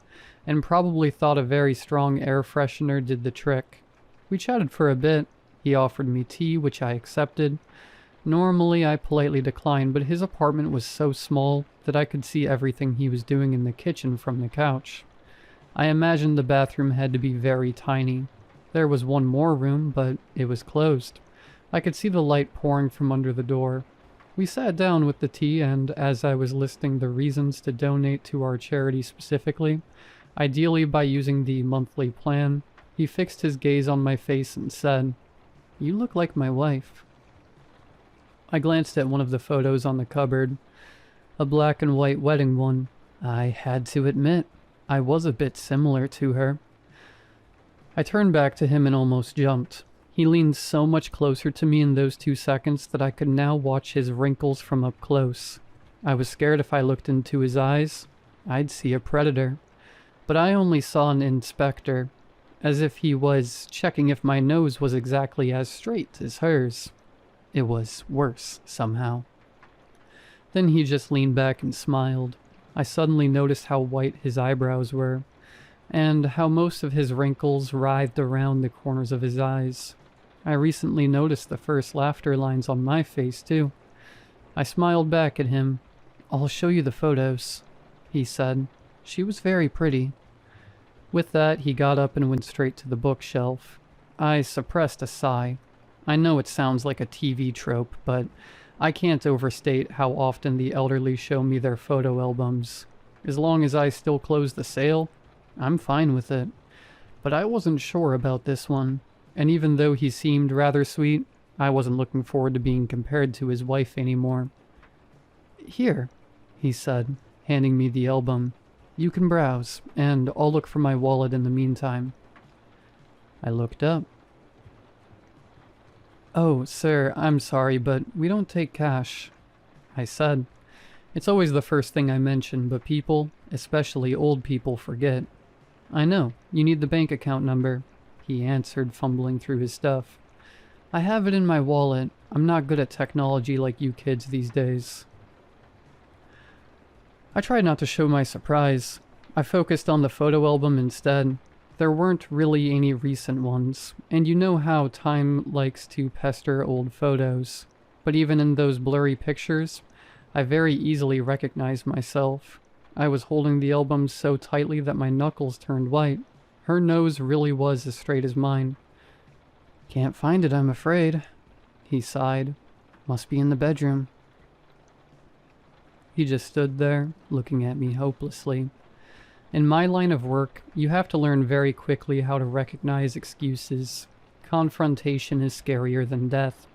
Speaker 1: and probably thought a very strong air freshener did the trick. We chatted for a bit. He offered me tea, which I accepted. Normally I politely declined, but his apartment was so small that I could see everything he was doing in the kitchen from the couch. I imagined the bathroom had to be very tiny. There was one more room, but it was closed. I could see the light pouring from under the door. We sat down with the tea, and as I was listing the reasons to donate to our charity specifically, ideally by using the monthly plan, he fixed his gaze on my face and said, "You look like my wife." I glanced at one of the photos on the cupboard, a black and white wedding one. I had to admit, I was a bit similar to her. I turned back to him and almost jumped. He leaned so much closer to me in those 2 seconds that I could now watch his wrinkles from up close. I was scared if I looked into his eyes, I'd see a predator. But I only saw an inspector, as if he was checking if my nose was exactly as straight as hers. It was worse, somehow. Then he just leaned back and smiled. I suddenly noticed how white his eyebrows were, and how most of his wrinkles writhed around the corners of his eyes. I recently noticed the first laughter lines on my face, too. I smiled back at him. "I'll show you the photos," he said. "She was very pretty." With that, he got up and went straight to the bookshelf. I suppressed a sigh. I know it sounds like a TV trope, but I can't overstate how often the elderly show me their photo albums. As long as I still close the sale, I'm fine with it. But I wasn't sure about this one, and even though he seemed rather sweet, I wasn't looking forward to being compared to his wife anymore. "Here," he said, handing me the album. "You can browse, and I'll look for my wallet in the meantime." I looked up. "Oh, sir, I'm sorry, but we don't take cash," I said. It's always the first thing I mention, but people, especially old people, forget. "I know, you need the bank account number," he answered, fumbling through his stuff. "I have it in my wallet. I'm not good at technology like you kids these days." I tried not to show my surprise. I focused on the photo album instead. There weren't really any recent ones, and you know how time likes to pester old photos. But even in those blurry pictures, I very easily recognized myself. I was holding the album so tightly that my knuckles turned white. Her nose really was as straight as mine. "Can't find it, I'm afraid," he sighed. "Must be in the bedroom." He just stood there, looking at me hopelessly. In my line of work, you have to learn very quickly how to recognize excuses. Confrontation is scarier than death,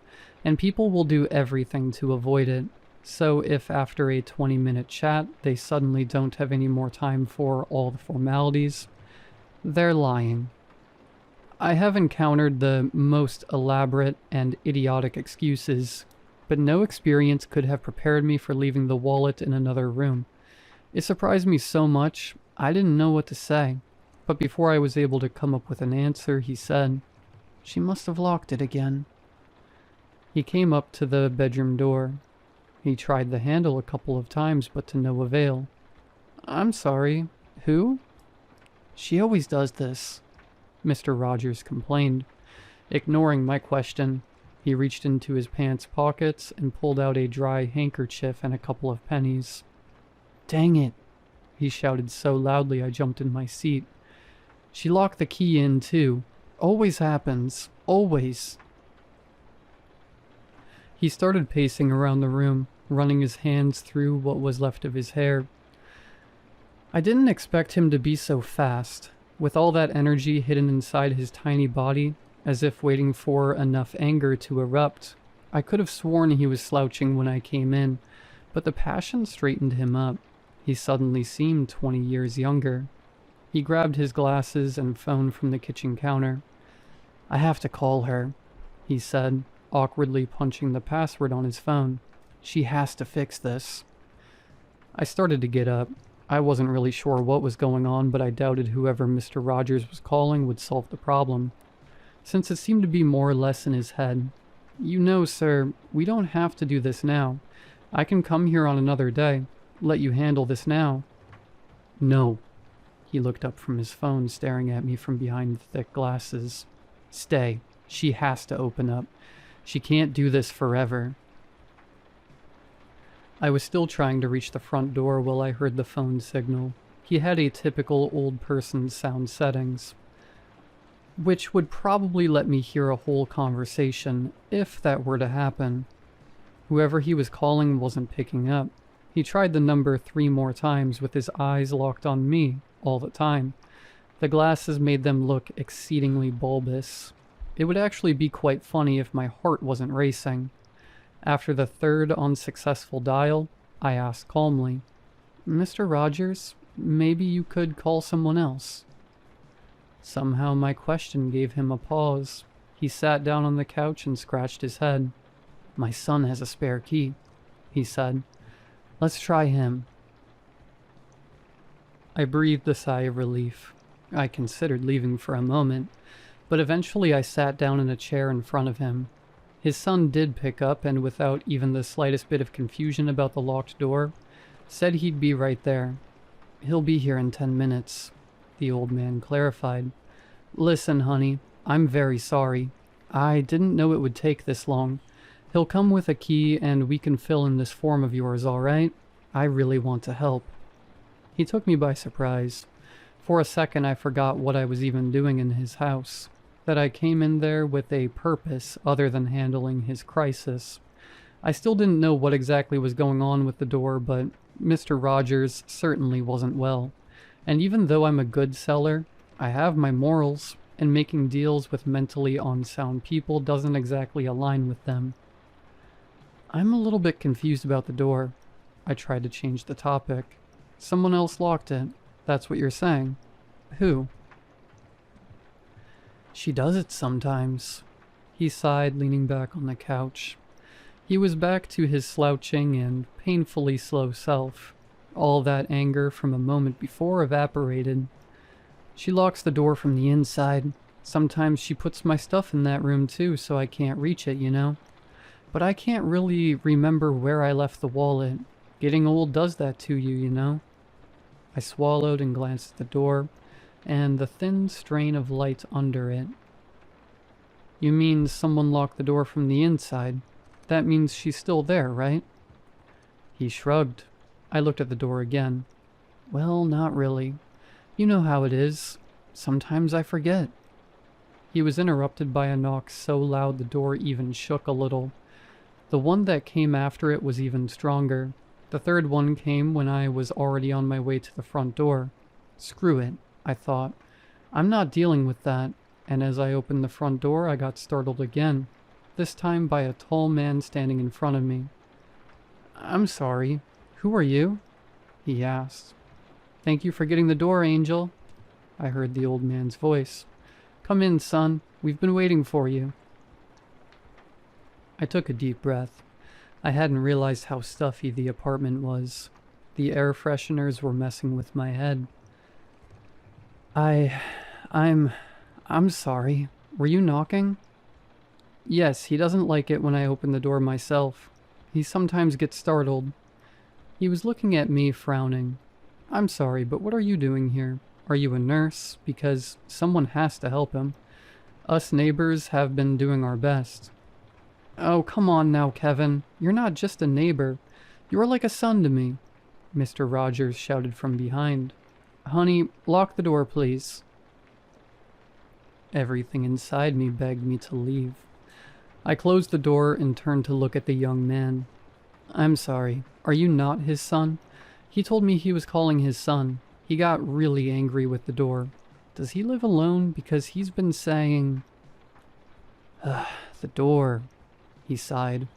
Speaker 1: and people will do everything to avoid it. So if after a 20-minute chat they suddenly don't have any more time for all the formalities, they're lying. I have encountered the most elaborate and idiotic excuses, but no experience could have prepared me for leaving the wallet in another room. It surprised me so much, I didn't know what to say. But before I was able to come up with an answer, he said, "She must have locked it again." He came up to the bedroom door. He tried the handle a couple of times, but to no avail. "I'm sorry, who?" "She always does this," Mr. Rogers complained. Ignoring my question, he reached into his pants pockets and pulled out a dry handkerchief and a couple of pennies. "Dang it," he shouted so loudly I jumped in my seat. "She locked the key in too. Always happens. Always." He started pacing around the room, running his hands through what was left of his hair. I didn't expect him to be so fast, with all that energy hidden inside his tiny body, as if waiting for enough anger to erupt. I could have sworn he was slouching when I came in, but the passion straightened him up. He suddenly seemed 20 years younger. He grabbed his glasses and phone from the kitchen counter. "I have to call her," he said, awkwardly punching the password on his phone. "She has to fix this." I started to get up. I wasn't really sure what was going on, but I doubted whoever Mr. Rogers was calling would solve the problem, since it seemed to be more or less in his head. "You know, sir, we don't have to do this now. I can come here on another day. Let you handle this now." "No." He looked up from his phone, staring at me from behind the thick glasses. "Stay. She has to open up. She can't do this forever." I was still trying to reach the front door while I heard the phone signal. He had a typical old person's sound settings, which would probably let me hear a whole conversation, if that were to happen. Whoever he was calling wasn't picking up. He tried the number 3 more times with his eyes locked on me all the time. The glasses made them look exceedingly bulbous. It would actually be quite funny if my heart wasn't racing. After the 3rd unsuccessful dial, I asked calmly, "Mr. Rogers, maybe you could call someone else." Somehow my question gave him a pause. He sat down on the couch and scratched his head. "My son has a spare key," he said. "Let's try him." I breathed a sigh of relief. I considered leaving for a moment, but eventually I sat down in a chair in front of him. His son did pick up, and without even the slightest bit of confusion about the locked door, said he'd be right there. "He'll be here in 10 minutes, the old man clarified. "Listen, honey, I'm very sorry. I didn't know it would take this long. He'll come with a key and we can fill in this form of yours, all right? I really want to help." He took me by surprise. For a second I forgot what I was even doing in his house, that I came in there with a purpose other than handling his crisis. I still didn't know what exactly was going on with the door, but Mr. Rogers certainly wasn't well. And even though I'm a good seller, I have my morals, and making deals with mentally unsound people doesn't exactly align with them. "I'm a little bit confused about the door." I tried to change the topic. "Someone else locked it. That's what you're saying. Who?" "She does it sometimes," he sighed, leaning back on the couch. He was back to his slouching and painfully slow self. All that anger from a moment before evaporated. "She locks the door from the inside. Sometimes she puts my stuff in that room too, so I can't reach it, you know. But I can't really remember where I left the wallet. Getting old does that to you, you know." I swallowed and glanced at the door, and the thin strain of light under it. "You mean someone locked the door from the inside? That means she's still there, right?" He shrugged. I looked at the door again. "Well, not really. You know how it is. Sometimes I forget." He was interrupted by a knock so loud the door even shook a little. The one that came after it was even stronger. The third one came when I was already on my way to the front door. Screw it, I thought. I'm not dealing with that. And as I opened the front door, I got startled again, this time by a tall man standing in front of me. "I'm sorry, who are you?" he asked. "Thank you for getting the door, Angel," I heard the old man's voice. "Come in, son. We've been waiting for you." I took a deep breath. I hadn't realized how stuffy the apartment was. The air fresheners were messing with my head. I'm sorry. Were you knocking?" "Yes, he doesn't like it when I open the door myself. He sometimes gets startled." He was looking at me, frowning. "I'm sorry, but what are you doing here? Are you a nurse? Because someone has to help him. Us neighbors have been doing our best." "Oh, come on now, Kevin. You're not just a neighbor. You're like a son to me," Mr. Rogers shouted from behind. "Honey, lock the door, please." Everything inside me begged me to leave. I closed the door and turned to look at the young man. "I'm sorry. Are you not his son? He told me he was calling his son. He got really angry with the door. Does he live alone? Because he's been saying..." The door," he sighed,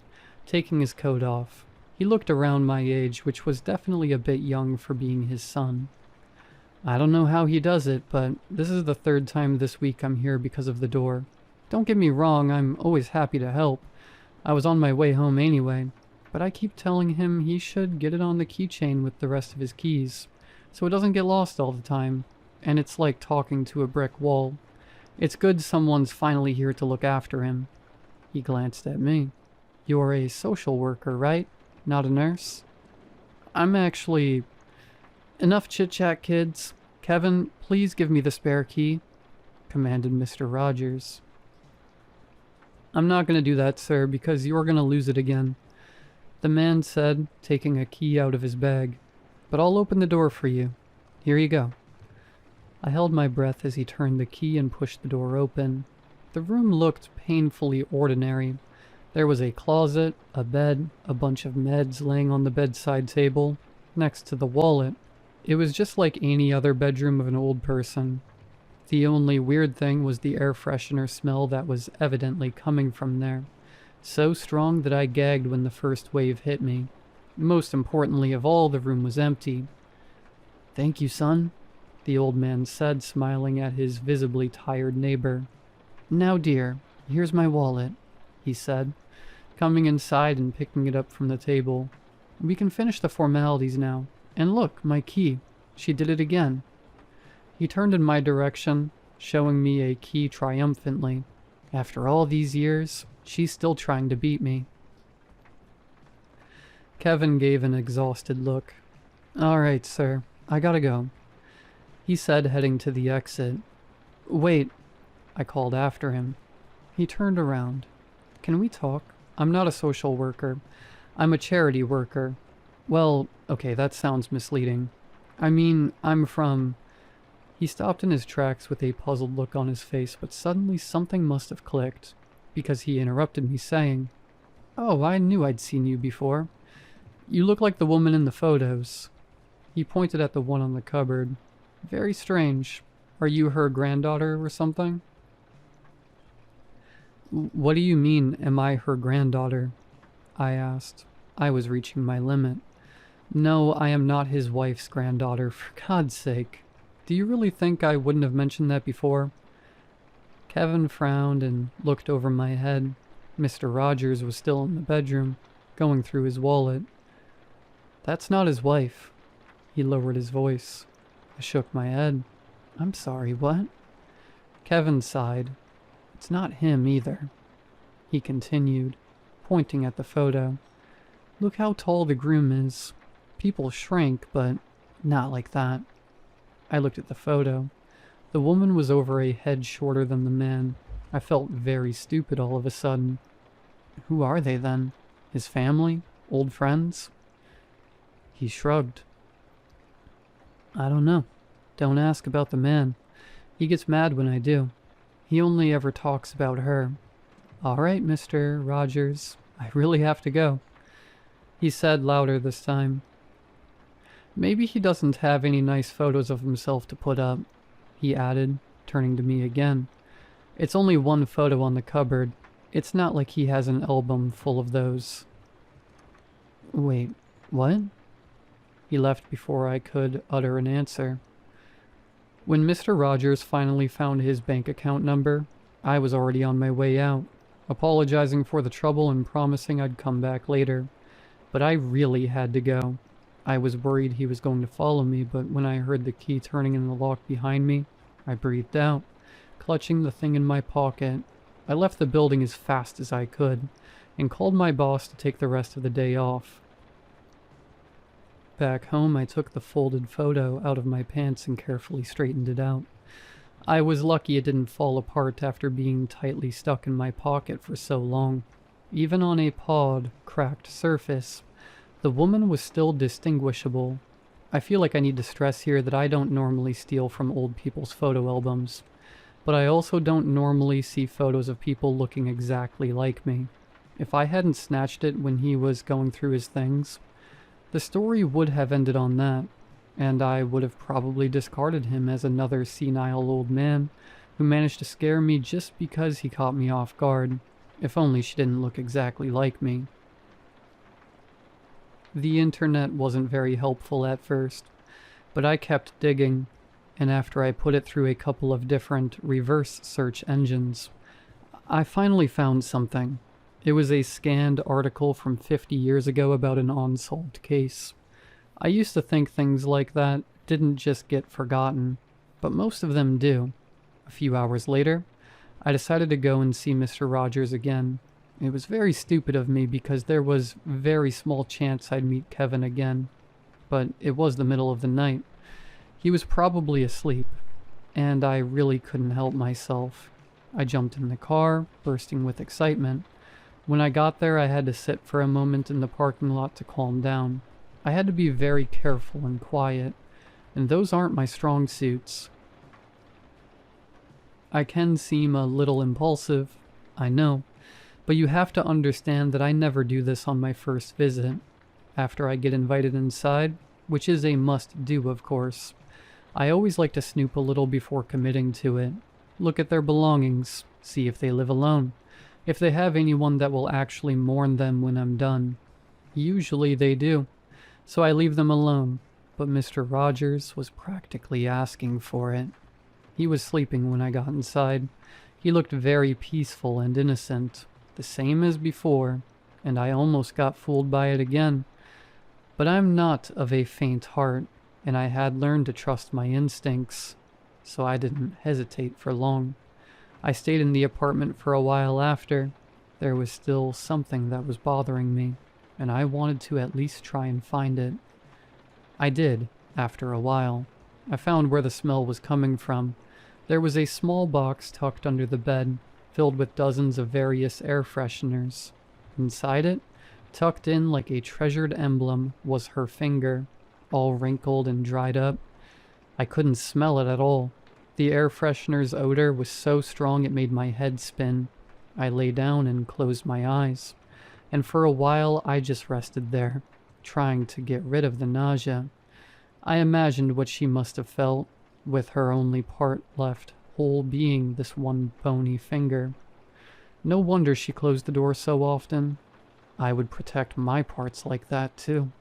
Speaker 1: taking his coat off. He looked around my age, which was definitely a bit young for being his son. "I don't know how he does it, but this is the third time this week I'm here because of the door. Don't get me wrong, I'm always happy to help. I was on my way home anyway, but I keep telling him he should get it on the keychain with the rest of his keys, so it doesn't get lost all the time, and it's like talking to a brick wall. It's good someone's finally here to look after him." He glanced at me. "You're a social worker, right? Not a nurse?" "I'm actually..." "Enough chit-chat, kids. Kevin, please give me the spare key," commanded Mr. Rogers. "I'm not going to do that, sir, because you're going to lose it again," the man said, taking a key out of his bag. "But I'll open the door for you. Here you go." I held my breath as he turned the key and pushed the door open. The room looked painfully ordinary. There was a closet, a bed, a bunch of meds laying on the bedside table, next to the wallet. It was just like any other bedroom of an old person. The only weird thing was the air freshener smell that was evidently coming from there. So strong that I gagged when the first wave hit me. Most importantly of all, the room was empty. "Thank you, son," the old man said, smiling at his visibly tired neighbor. "Now, dear, here's my wallet," he said, coming inside and picking it up from the table. "We can finish the formalities now. And look, my key. She did it again." He turned in my direction, showing me a key triumphantly. After all these years, she's still trying to beat me. Kevin gave an exhausted look. "All right, sir. I gotta go," he said, heading to the exit. "Wait," I called after him. He turned around. "Can we talk? I'm not a social worker. I'm a charity worker. Well, okay, that sounds misleading. I mean, I'm from..." He stopped in his tracks with a puzzled look on his face, but suddenly something must have clicked, because he interrupted me saying, "Oh, I knew I'd seen you before. You look like the woman in the photos." He pointed at the one on the cupboard. "Very strange. Are you her granddaughter or something?" "What do you mean, am I her granddaughter?" I asked. I was reaching my limit. "No, I am not his wife's granddaughter, for God's sake. Do you really think I wouldn't have mentioned that before?" Kevin frowned and looked over my head. Mr. Rogers was still in the bedroom, going through his wallet. "That's not his wife." He lowered his voice. I shook my head. "I'm sorry, what?" Kevin sighed. "It's not him either." He continued, pointing at the photo. "Look how tall the groom is. People shrink, but not like that." I looked at the photo. The woman was over a head shorter than the man. I felt very stupid all of a sudden. Who are they then? His family? Old friends? He shrugged. "I don't know. Don't ask about the man. He gets mad when I do. He only ever talks about her." "All right, Mr. Rogers. I really have to go." he said louder this time. Maybe he doesn't have any nice photos of himself to put up, he added, turning to me again. It's only one photo on the cupboard. It's not like he has an album full of those. Wait, what? He left before I could utter an answer. When Mr. Rogers finally found his bank account number, I was already on my way out, apologizing for the trouble and promising I'd come back later. But I really had to go. I was worried he was going to follow me, but when I heard the key turning in the lock behind me, I breathed out, clutching the thing in my pocket. I left the building as fast as I could, and called my boss to take the rest of the day off. Back home, I took the folded photo out of my pants and carefully straightened it out. I was lucky it didn't fall apart after being tightly stuck in my pocket for so long. Even on a pawed, cracked surface, the woman was still distinguishable. I feel like I need to stress here that I don't normally steal from old people's photo albums, but I also don't normally see photos of people looking exactly like me. If I hadn't snatched it when he was going through his things, the story would have ended on that, and I would have probably discarded him as another senile old man who managed to scare me just because he caught me off guard, if only she didn't look exactly like me. The internet wasn't very helpful at first, but I kept digging, and after I put it through a couple of different reverse search engines, I finally found something. It was a scanned article from 50 years ago about an unsolved case. I used to think things like that didn't just get forgotten, but most of them do. A few hours later, I decided to go and see Mr. Rogers again. It was very stupid of me because there was very small chance I'd meet Kevin again, but it was the middle of the night. He was probably asleep, and I really couldn't help myself. I jumped in the car, bursting with excitement. When I got there, I had to sit for a moment in the parking lot to calm down. I had to be very careful and quiet, and those aren't my strong suits. I can seem a little impulsive, I know, but you have to understand that I never do this on my first visit. After I get invited inside, which is a must-do of course, I always like to snoop a little before committing to it. Look at their belongings, see if they live alone, if they have anyone that will actually mourn them when I'm done. Usually they do, so I leave them alone, but Mr. Rogers was practically asking for it. He was sleeping when I got inside. He looked very peaceful and innocent, the same as before, and I almost got fooled by it again. But I'm not of a faint heart, and I had learned to trust my instincts, so I didn't hesitate for long. I stayed in the apartment for a while after. There was still something that was bothering me, and I wanted to at least try and find it. I did, after a while. I found where the smell was coming from. There was a small box tucked under the bed, filled with dozens of various air fresheners. Inside it, tucked in like a treasured emblem, was her finger, all wrinkled and dried up. I couldn't smell it at all. The air freshener's odor was so strong it made my head spin. I lay down and closed my eyes, and for a while I just rested there, trying to get rid of the nausea. I imagined what she must have felt, with her only part left whole being this one bony finger. No wonder she closed the door so often. I would protect my parts like that too.